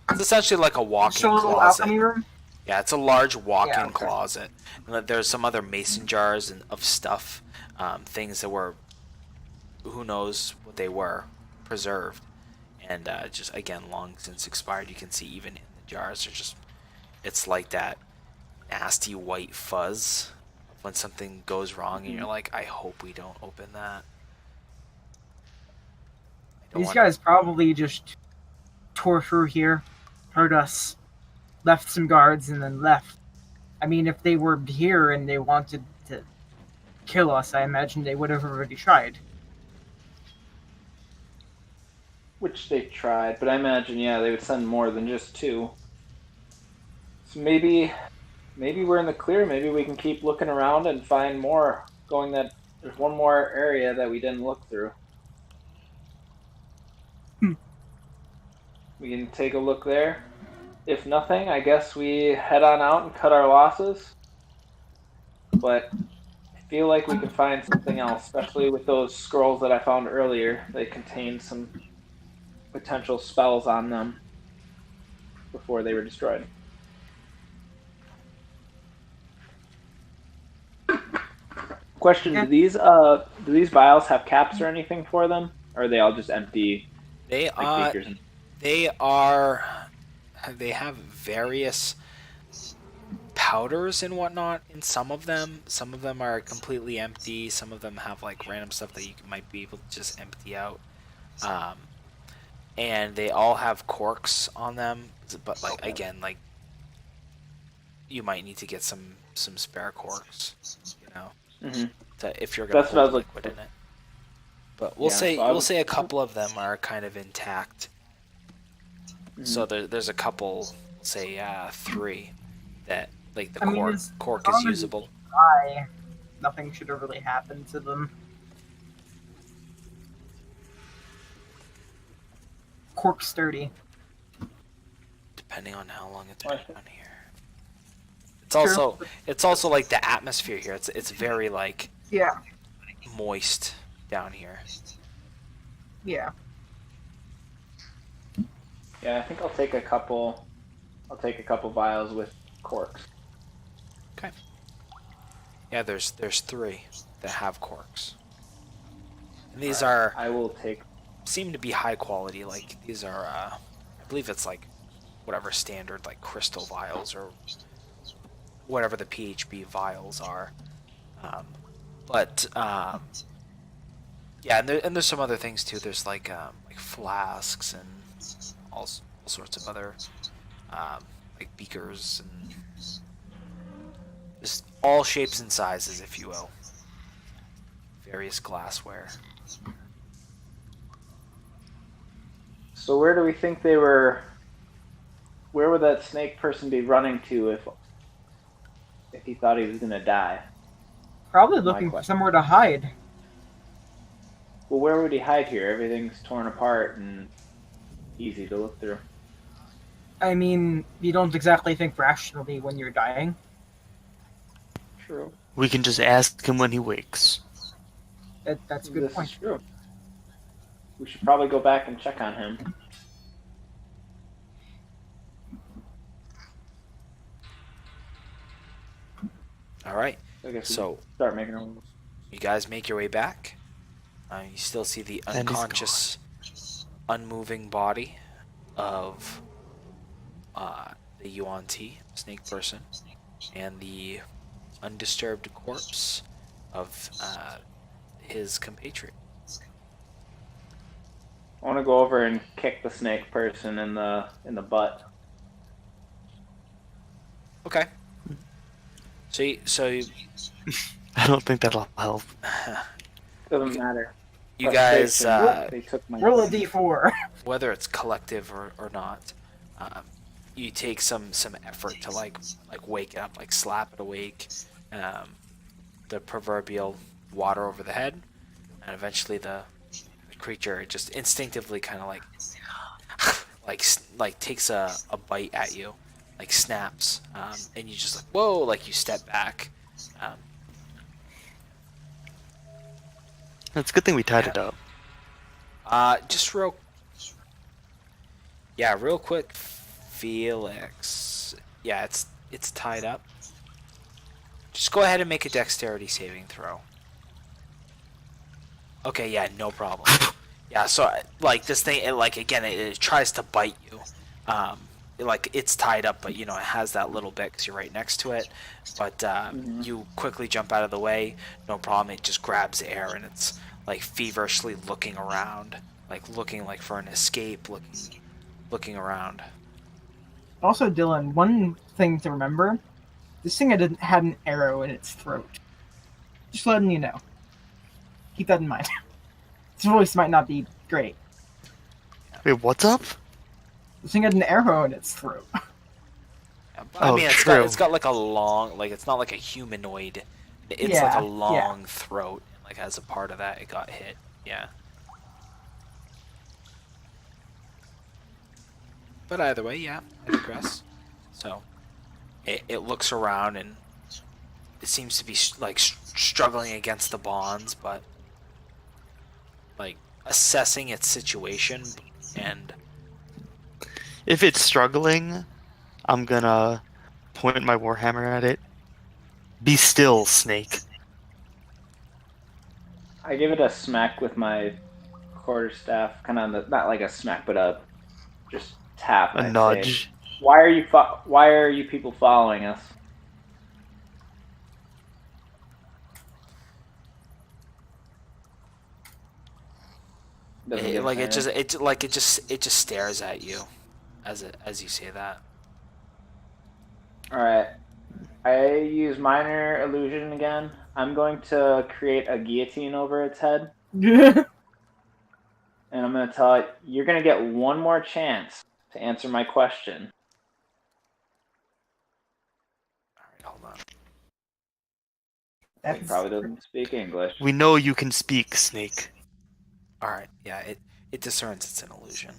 It's essentially like a walk-in So a little closet. alchemy room? Yeah, it's a large walk-in Yeah, okay. closet. And then there's some other mason jars and of stuff, things that were, who knows what they were, preserved, and just again long since expired. You can see even in the jars, they're just, it's like that nasty white fuzz when something goes wrong, and you're like, I hope we don't open that. I don't These want- guys probably just tore through here, heard us, left some guards, and then left. I mean, if they were here and they wanted to kill us, I imagine they would have already tried. Which they tried, but I imagine, yeah, they would send more than just 2. So maybe we're in the clear. Maybe we can keep looking around and find more. There's one more area that we didn't look through. We can take a look there. If nothing, I guess we head on out and cut our losses. But I feel like we can find something else, especially with those scrolls that I found earlier. They contain some potential spells on them before they were destroyed. Question: Do these vials have caps or anything for them, or are they all just empty? They like are. beakers? They have various powders and whatnot in some of them. Some of them are completely empty. Some of them have like random stuff that you might be able to just empty out. And they all have corks on them, but like again, like you might need to get some spare corks, you know, if you're gonna hold liquid in it. But we'll say a couple of them are kind of intact. So there's a couple, say 3, that like the cork is usable. Nothing should have really happened to them. Cork sturdy. Depending on how long it's been on here. It's also like the atmosphere here. It's very like moist down here. Yeah. Yeah, I think I'll take a couple vials with corks. Okay. Yeah, there's 3 that have corks. And these are seem to be high quality. Like these are I believe it's like whatever standard like crystal vials or whatever the PHB vials are. Yeah, and there's some other things too. There's like flasks and all sorts of other like beakers and just all shapes and sizes, if you will. Various glassware. So where do we think they were? Where would that snake person be running to if he thought he was gonna die? Probably looking for somewhere to hide. Well, where would he hide here? Everything's torn apart and easy to look through. I mean, you don't exactly think rationally when you're dying. True. We can just ask him when he wakes. That's a good point. Is true. We should probably go back and check on him. All right. I guess so start making our moves. You guys make your way back. You still see the unconscious, unmoving body of the Yuan Ti, snake person, and the undisturbed corpse of his compatriot. I want to go over and kick the snake person in the butt. Okay. So you, I don't think that'll help. Doesn't matter. You guys, they took my roll a d4. Whether it's collective or not, you take some effort to like wake it up, like slap it awake, the proverbial water over the head, and eventually the creature just instinctively kind of like takes a bite at you, like snaps, and you just like whoa, like you step back. It's a good thing we tied it up. Just real quick, Felix. Yeah, it's tied up. Just go ahead and make a dexterity saving throw. Okay, yeah, no problem. Yeah, so like this thing, it tries to bite you. Like it's tied up, but you know it has that little bit because you're right next to it. But you quickly jump out of the way, no problem. It just grabs air and it's like feverishly looking around, like looking like for an escape, looking around. Also, Dylan, one thing to remember: this thing had an arrow in its throat. Just letting you know. Keep that in mind. Its voice might not be great. Wait, what's up? This thing had an arrow in its throat. I Oh, mean, true. it's got like a long, like it's not like a humanoid. It's like a long throat. Like as a part of that, it got hit. Yeah. But either way, yeah, I digress. So, it looks around and it seems to be struggling against the bonds, but like assessing its situation. And If it's struggling, I'm gonna point my warhammer at it. Be still, snake. I give it a smack with my quarterstaff, kind of on the, not like a smack, but a just tap. A I'd say. nudge. Why are you people following us? Doesn't give us anything. it just stares at you as you say that. All right. I use minor illusion again. I'm going to create a guillotine over its head, and I'm going to tell it, you're going to get one more chance to answer my question. All right, hold on. He probably doesn't speak English. We know you can speak, snake. All right, yeah, it discerns it's an illusion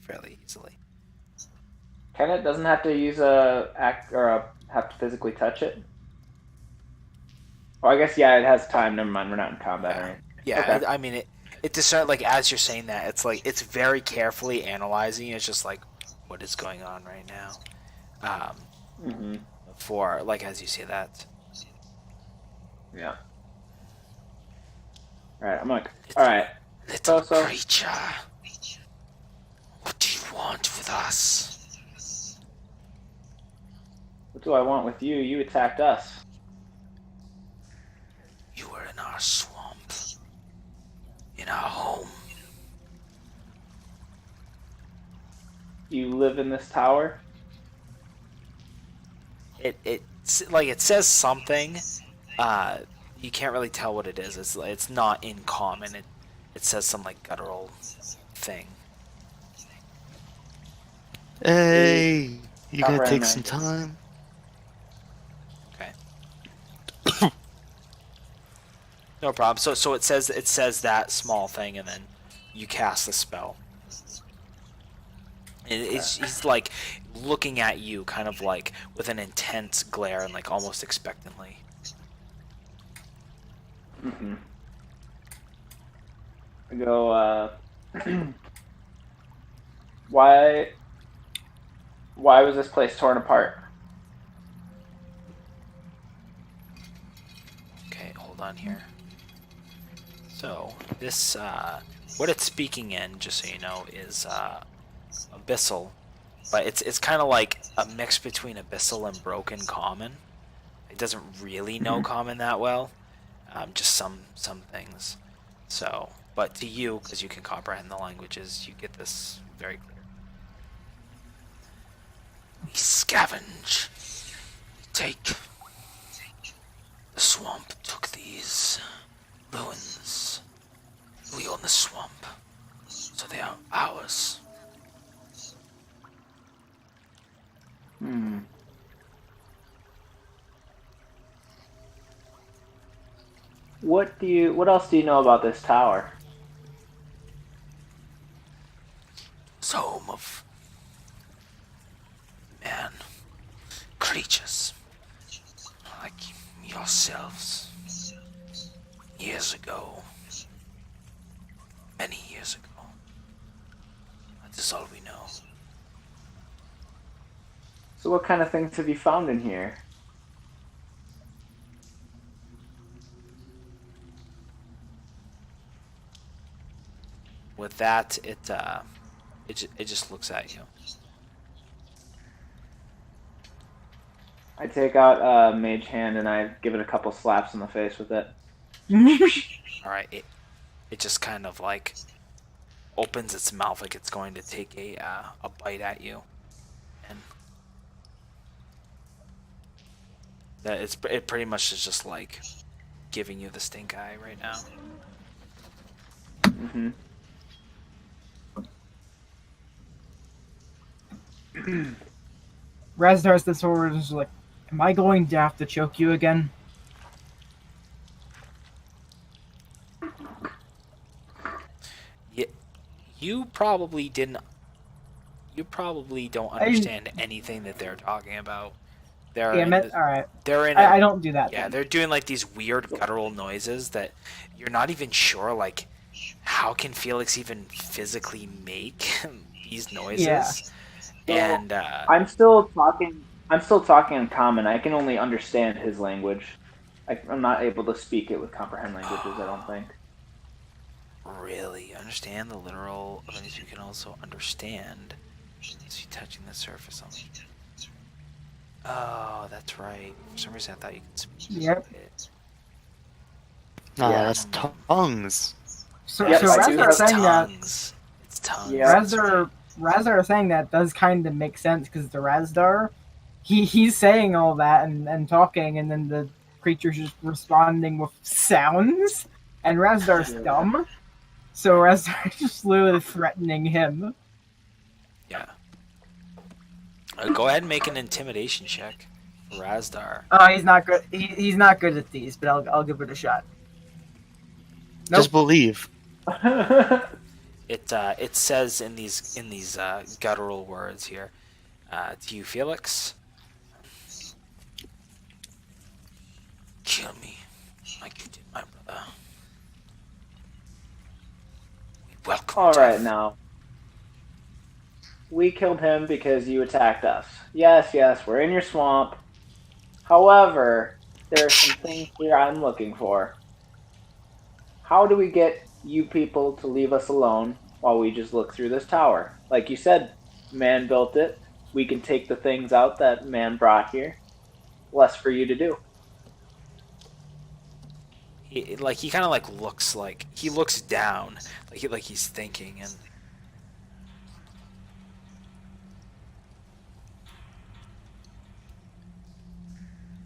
fairly easily. Can it? Doesn't have to use have to physically touch it. Oh, I guess yeah. It has time. Never mind. We're not in combat. Right? Yeah, Okay. I mean it discerns, like as you're saying that, it's like it's very carefully analyzing. It's just like, what is going on right now? For like as you say that. Yeah. All right. I'm like. All right. Little So- creature, what do you want with us? What do I want with you? You attacked us. You were in our swamp, in our home. You live in this tower. It's like it says something. You can't really tell what it is. It's not in common. It says some like guttural thing. Hey, you gonna Comprehend take that. some time? Okay. No problem. So it says that small thing, and then you cast the spell. And he's like looking at you, kind of like with an intense glare and like almost expectantly. Mm-hmm. I go. Why was this place torn apart? Okay, hold on here. So this, what it's speaking in, just so you know, is Abyssal, but it's kind of like a mix between Abyssal and Broken Common. It doesn't really know Common that well, just some things. So, but to you, because you can comprehend the languages, you get this very clear. We scavenge. We take. The swamp took these ruins. We own the swamp, so they are ours. What else do you know about this tower? It's home of man, creatures like yourselves. Years ago, many years ago. That is all we know. So what kind of things have you found in here? With that, it just looks at you. I take out a mage hand and I give it a couple slaps in the face with it. All right, it just kind of like opens its mouth like it's going to take a bite at you, and That it pretty much is just like giving you the stink eye right now. Mm-hmm. Razdar steps forward and is like, "Am I going to have to choke you again?" Yeah, you probably didn't. You probably don't understand anything that they're talking about. They're Yeah, in all right. they're in. I don't do that. Yeah, then. they're doing like these weird guttural noises that you're not even sure like how can Felix even physically make these noises. Yeah. And I'm still talking. I'm still talking in common. I can only understand his language. I'm not able to speak it with comprehend languages. I don't think. really understand the literal abilities you can also understand. Is he touching the surface on me? Oh, that's right. For some reason I thought you could speak Yep. it. Nah, Yeah. that's tongues. So, Yep, so I do Razdar have saying that. It's tongues. Yeah. that's right. Razdar saying that does kind of make sense because the Razdar, he's saying all that and talking, and then the creature's just responding with sounds, and Razdar's Yeah. dumb, so Razdar's just literally threatening him. Yeah. Go ahead and make an intimidation check for Razdar. Oh, he's not good. He's not good at these, but I'll give it a shot. Nope. Just believe. It says in these guttural words here to you, Felix. Kill me like you did my brother. We welcome All right, death. now. We killed him because you attacked us. Yes, we're in your swamp. However, there are some things here I'm looking for. How do we get you people to leave us alone while we just look through this tower? Like you said, man built it. We can take the things out that man brought here. Less for you to do. He kind of he looks down like he's thinking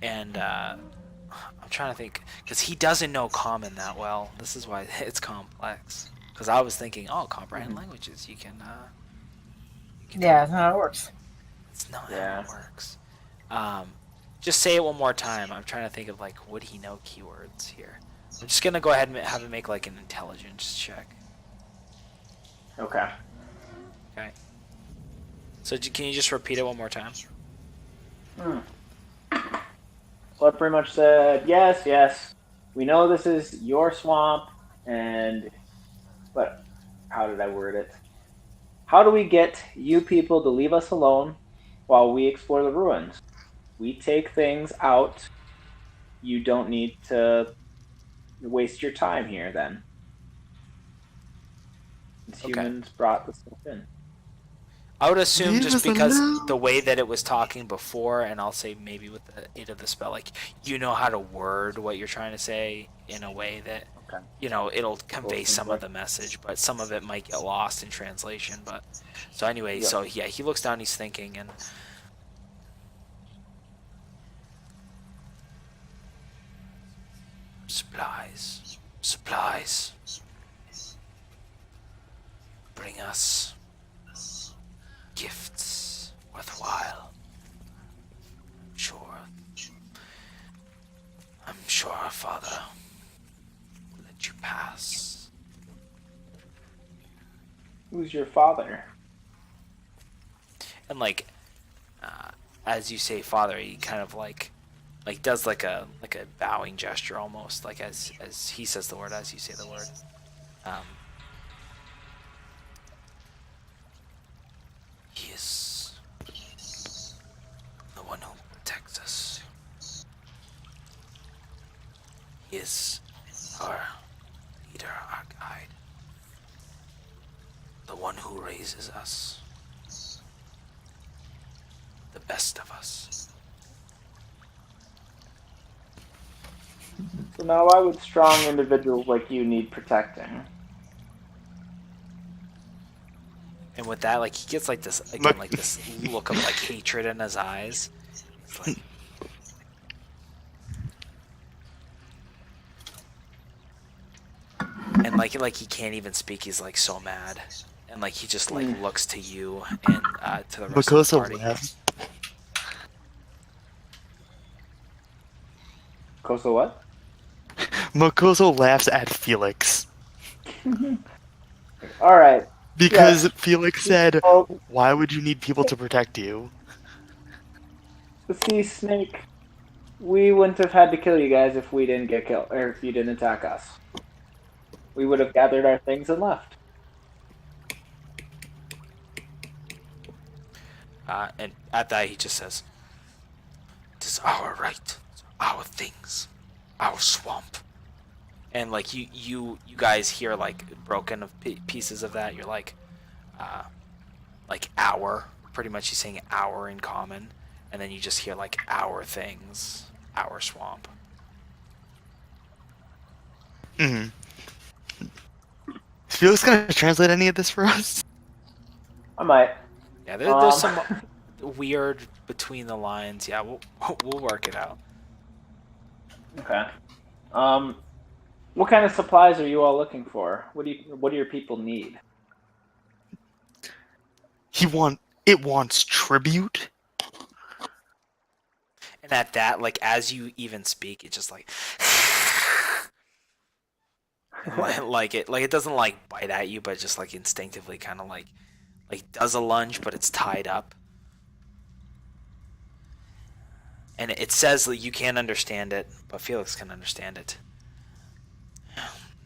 and I'm trying to think because he doesn't know common that well. This is why it's complex. Because I was thinking, oh, comprehend languages. You can Yeah, that's how it works. It's not Yeah. how it works. Just say it one more time. I'm trying to think of like, would he know keywords here? I'm just gonna go ahead and have him make like an intelligence check. Okay. Okay. So can you just repeat it one more time? So I pretty much said, yes, we know this is your swamp, but how did I word it? How do we get you people to leave us alone while we explore the ruins? We take things out. You don't need to waste your time here then. These Okay. humans brought this stuff in. I would assume Leave just us because alone. the way that it was talking before, and I'll say maybe with the aid of the spell, like you know how to word what you're trying to say in a way that Okay. it'll convey Well, some of the message, but some of it might get lost in translation. But so anyway, Yeah. so yeah, he looks down, he's thinking, and supplies. Bring us gifts worthwhile. I'm sure our Father will let you pass. Who's your father? And as you say, Father, he kind of like does like a bowing gesture almost, like as he says the word, as you say the word. He is the one who protects us. He is our leader, our guide. The one who raises us. The best of us. So now why would strong individuals like you need protecting? And with that, like, he gets like this again, like this look of like hatred in his eyes. It's like, like he can't even speak. He's like so mad, and like he just like looks to you and to the rest of the Makosa party. laughs. Koso what? Makoso laughs at Felix All right. because Yes. Felix said, Oh, "Why would you need people to protect you?" see, Snake, we wouldn't have had to kill you guys if we didn't get killed, or if you didn't attack us. We would have gathered our things and left. And at that, he just says, "It is our right, our things, our swamp." And like you guys hear like broken of pieces of that. You're like our. Pretty much, he's saying our in common, and then you just hear like our things, our swamp. Mm-hmm. Is Felix gonna translate any of this for us? I might. Yeah, there's some weird between the lines. Yeah, we'll work it out. Okay. What kind of supplies are you all looking for? What do your people need? It wants tribute. And at that, like as you even speak, it just like like it doesn't like bite at you, but just like instinctively kind of like does a lunge, but it's tied up. And it says that you can't understand it, but Felix can understand it.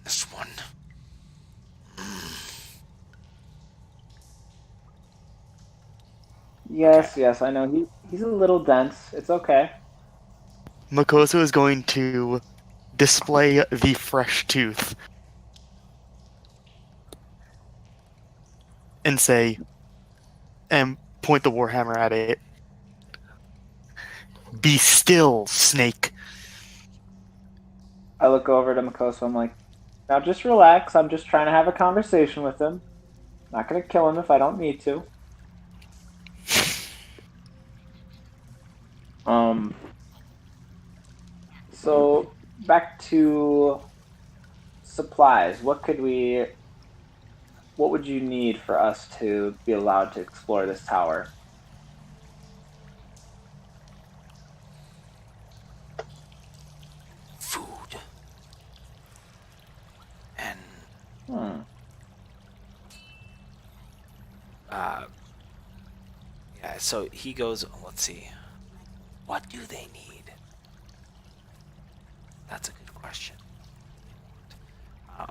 This one. Yes, I know. He's a little dense. It's okay. Makoso is going to display the fresh tooth and say, and point the warhammer at it. Be still, snake. I look over to Makoso. I'm like, now just relax. I'm just trying to have a conversation with him. Not gonna kill him if I don't need to. So back to supplies. What would you need for us to be allowed to explore this tower? Food. And yeah, so he goes, let's see. What do they need? That's a good question.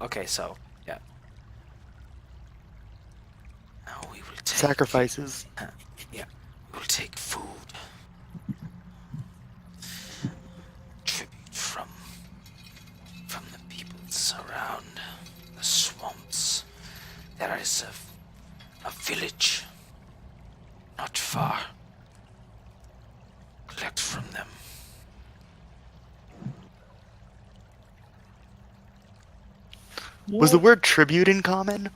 Okay, so, yeah. Now we will take... Sacrifices. Yeah, we'll take food. Tribute from the peoples around the swamps. There is a village not far. Collect from them. Was the word tribute in common?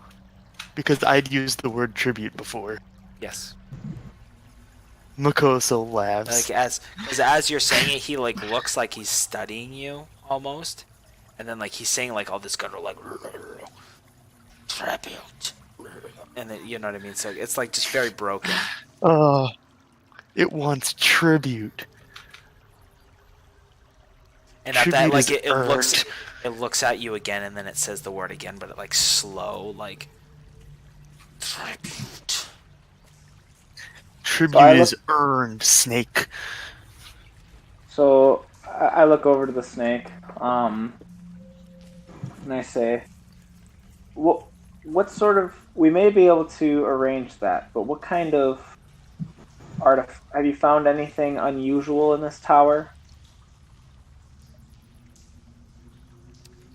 Because I'd used the word tribute before. Yes. Makoso laughs. Like as you're saying it, he like looks like he's studying you almost, and then like he's saying like all this guttural like tribute, and then you know what I mean. So it's like just very broken. It wants tribute. And at that, Tribute like is it looks at you again, and then it says the word again, but it like slow, like tribute. Tribute is earned, snake. So I look over to the snake, and I say, what sort of? We may be able to arrange that, but what kind of have you found anything unusual in this tower?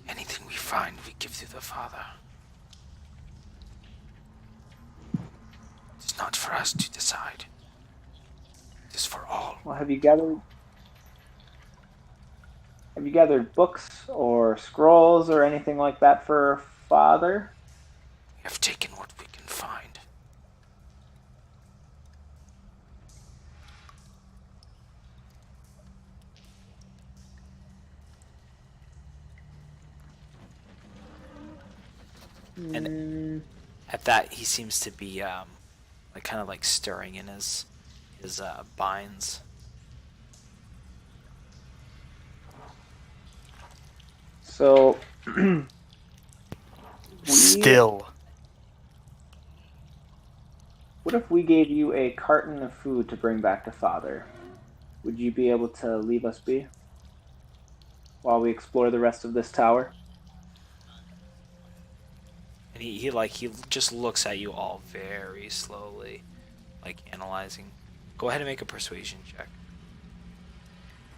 Anything we find, we give to the Father. It's not for us to decide. It is for all. Well, have you gathered books or scrolls or anything like that for Father? We have taken what we can find. And at that, he seems to be like kind of like stirring in his binds. So Still. what if we gave you a carton of food to bring back to Father? Would you be able to leave us be while we explore the rest of this tower? And he just looks at you all very slowly, like analyzing. Go ahead and make a persuasion check.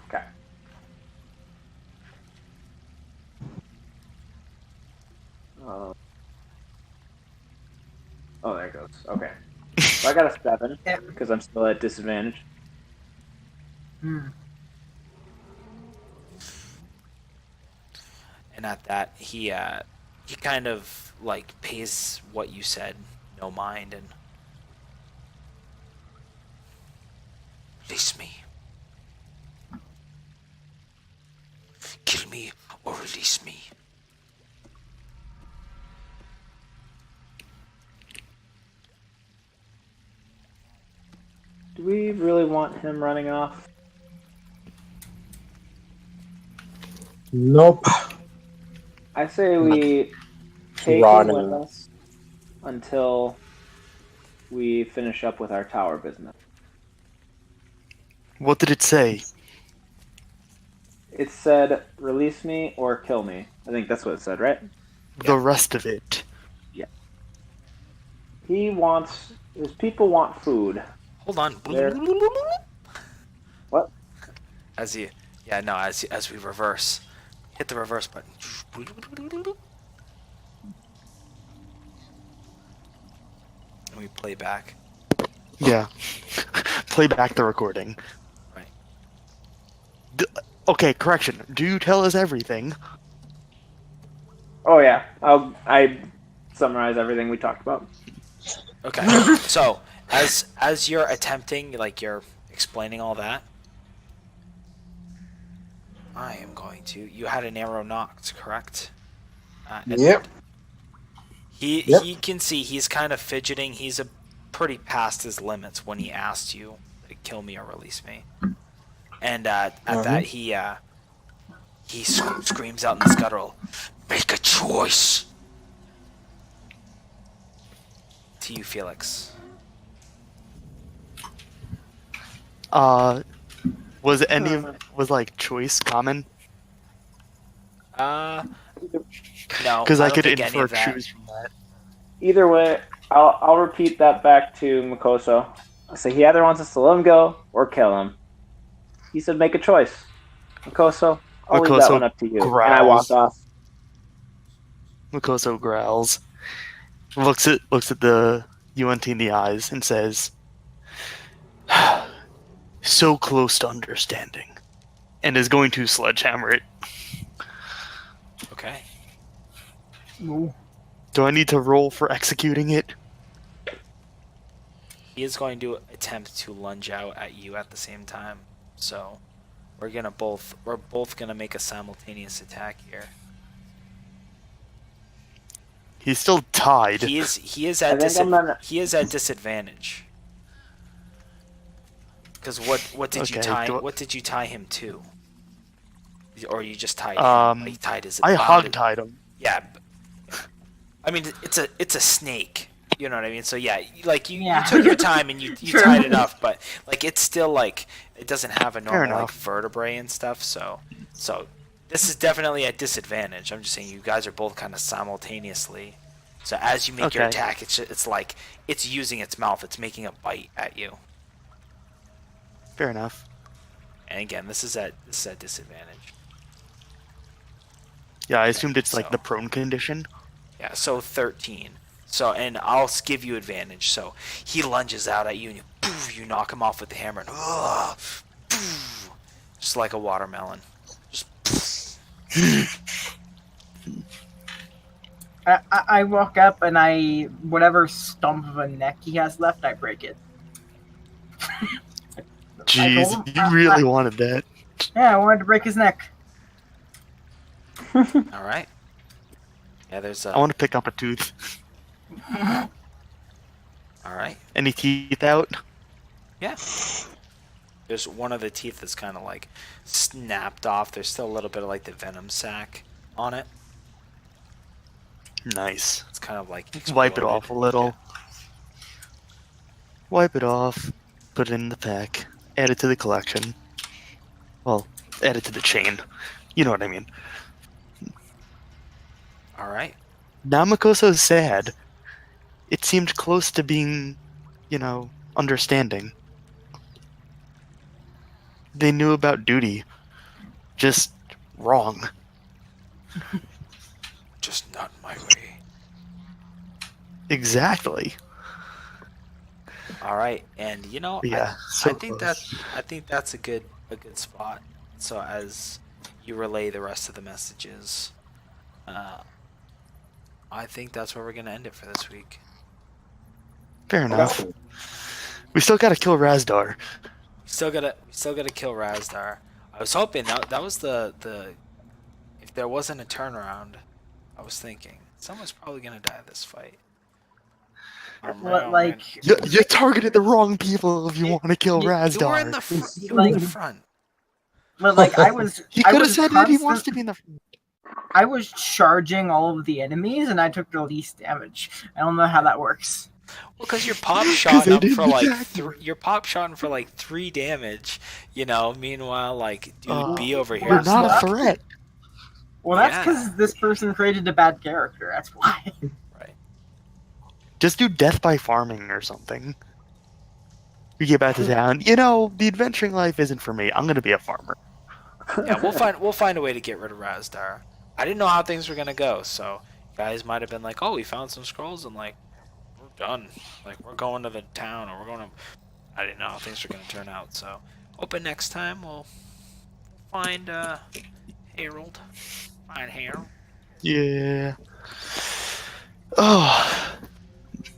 Okay. Oh, there it goes. Okay. So I got a 7 Yeah. because I'm still at disadvantage. Hmm. And at that, he kind of like pays what you said no mind and release me. Kill me or release me. Do we really want him running off? Nope. I say we take him Running. with us until we finish up with our tower business. What did it say? It said, release me or kill me. I think that's what it said, right? The rest of it. His people want food. Hold on. There. What? As we reverse, hit the reverse button. And we play back. Yeah. Play back the recording. Right. Okay, correction. Do you tell us everything? Oh yeah, I summarize everything we talked about. Okay. So as you're attempting, like you're explaining all that, I am going to. You had an arrow knocked, correct? Yep. He can see he's kind of fidgeting. He's pretty past his limits when he asked you to kill me or release me. And at that he screams out in his guttural, "Make a choice." To you, Felix. Was any of like choice common? No, Because I don't could think any infer of that. choose from that. Either way, I'll repeat that back to Makoso. I'll say he either wants us to let him go or kill him. He said make a choice. Makoso, I'll leave that Makoso one up to you. growls. And I walk off. Makoso growls, looks at the UNT in the eyes, and says, "So close to understanding," and is going to sledgehammer it. Okay. Ooh. Do I need to roll for executing it? He is going to attempt to lunge out at you at the same time. So we're both gonna make a simultaneous attack here. He's still tied. He is I at think I'm gonna- he is at disadvantage. Because what did you Okay, tie? do I- What did you tie him to? Or you just tied him? Like, tied his. I bounded- hog-tied him. Yeah. I mean, it's a snake. You know what I mean? So yeah, like you Yeah. took your time and you True. tied it up, but like it's still like it doesn't have a normal like enough. vertebrae and stuff. So this is definitely at disadvantage. I'm just saying you guys are both kind of simultaneously. So as you make your Okay. attack, it's like it's using its mouth. It's making a bite at you. Fair enough. And again, this is at disadvantage. Yeah, I assumed it's like So- the prone condition. Yeah, so 13. So, and I'll give you advantage. So he lunges out at you, and you knock him off with the hammer, and just like a watermelon. Just I walk up and whatever stump of a neck he has left, I break it. Jeez, told him- you really wanted that. Yeah, I wanted to break his neck. all right. Yeah, there's I want to pick up a tooth. All right. Any teeth out? Yeah. There's one of the teeth that's kind of like snapped off. There's still a little bit of like the venom sac on it. Nice. It's kind of like Wipe it exploded. off a little. Wipe it off. Put it in the pack. Add it to the collection. Well, add it to the chain. You know what I mean. All right. Namakoso's sad. It seemed close to being, understanding. They knew about duty. Just wrong. Just not my way. Exactly. All right, and Yeah. I think that's a good spot. So as you relay the rest of the messages, I think that's where we're gonna end it for this week. Fair enough. We still gotta kill Razdar. We still gotta kill Razdar. I was hoping that was the if there wasn't a turnaround, I was thinking someone's probably gonna die this fight. You targeted the wrong people if you want to kill Razdar. You were in the front. You were in the front. But like I was, He I could have was said that he constant- wants to be in the front. I was charging all of the enemies, and I took the least damage. I don't know how that works. Well, because you're pop shotting they up for didn't like attack you're pop shotting for like 3 damage. Meanwhile, like dude B over here. You're is not like- a threat. Well, that's Yeah. because this person created a bad character. That's why. Right. Just do death by farming or something. We get back to town. The adventuring life isn't for me. I'm gonna be a farmer. Yeah, we'll find a way to get rid of Razdar. I didn't know how things were gonna go, so you guys might have been like, "Oh, we found some scrolls," and like, we're done. Like, we're going to the town, or we're going to. I didn't know how things were gonna turn out, so hoping next time we'll find Harold. Find Harold. Yeah. Oh,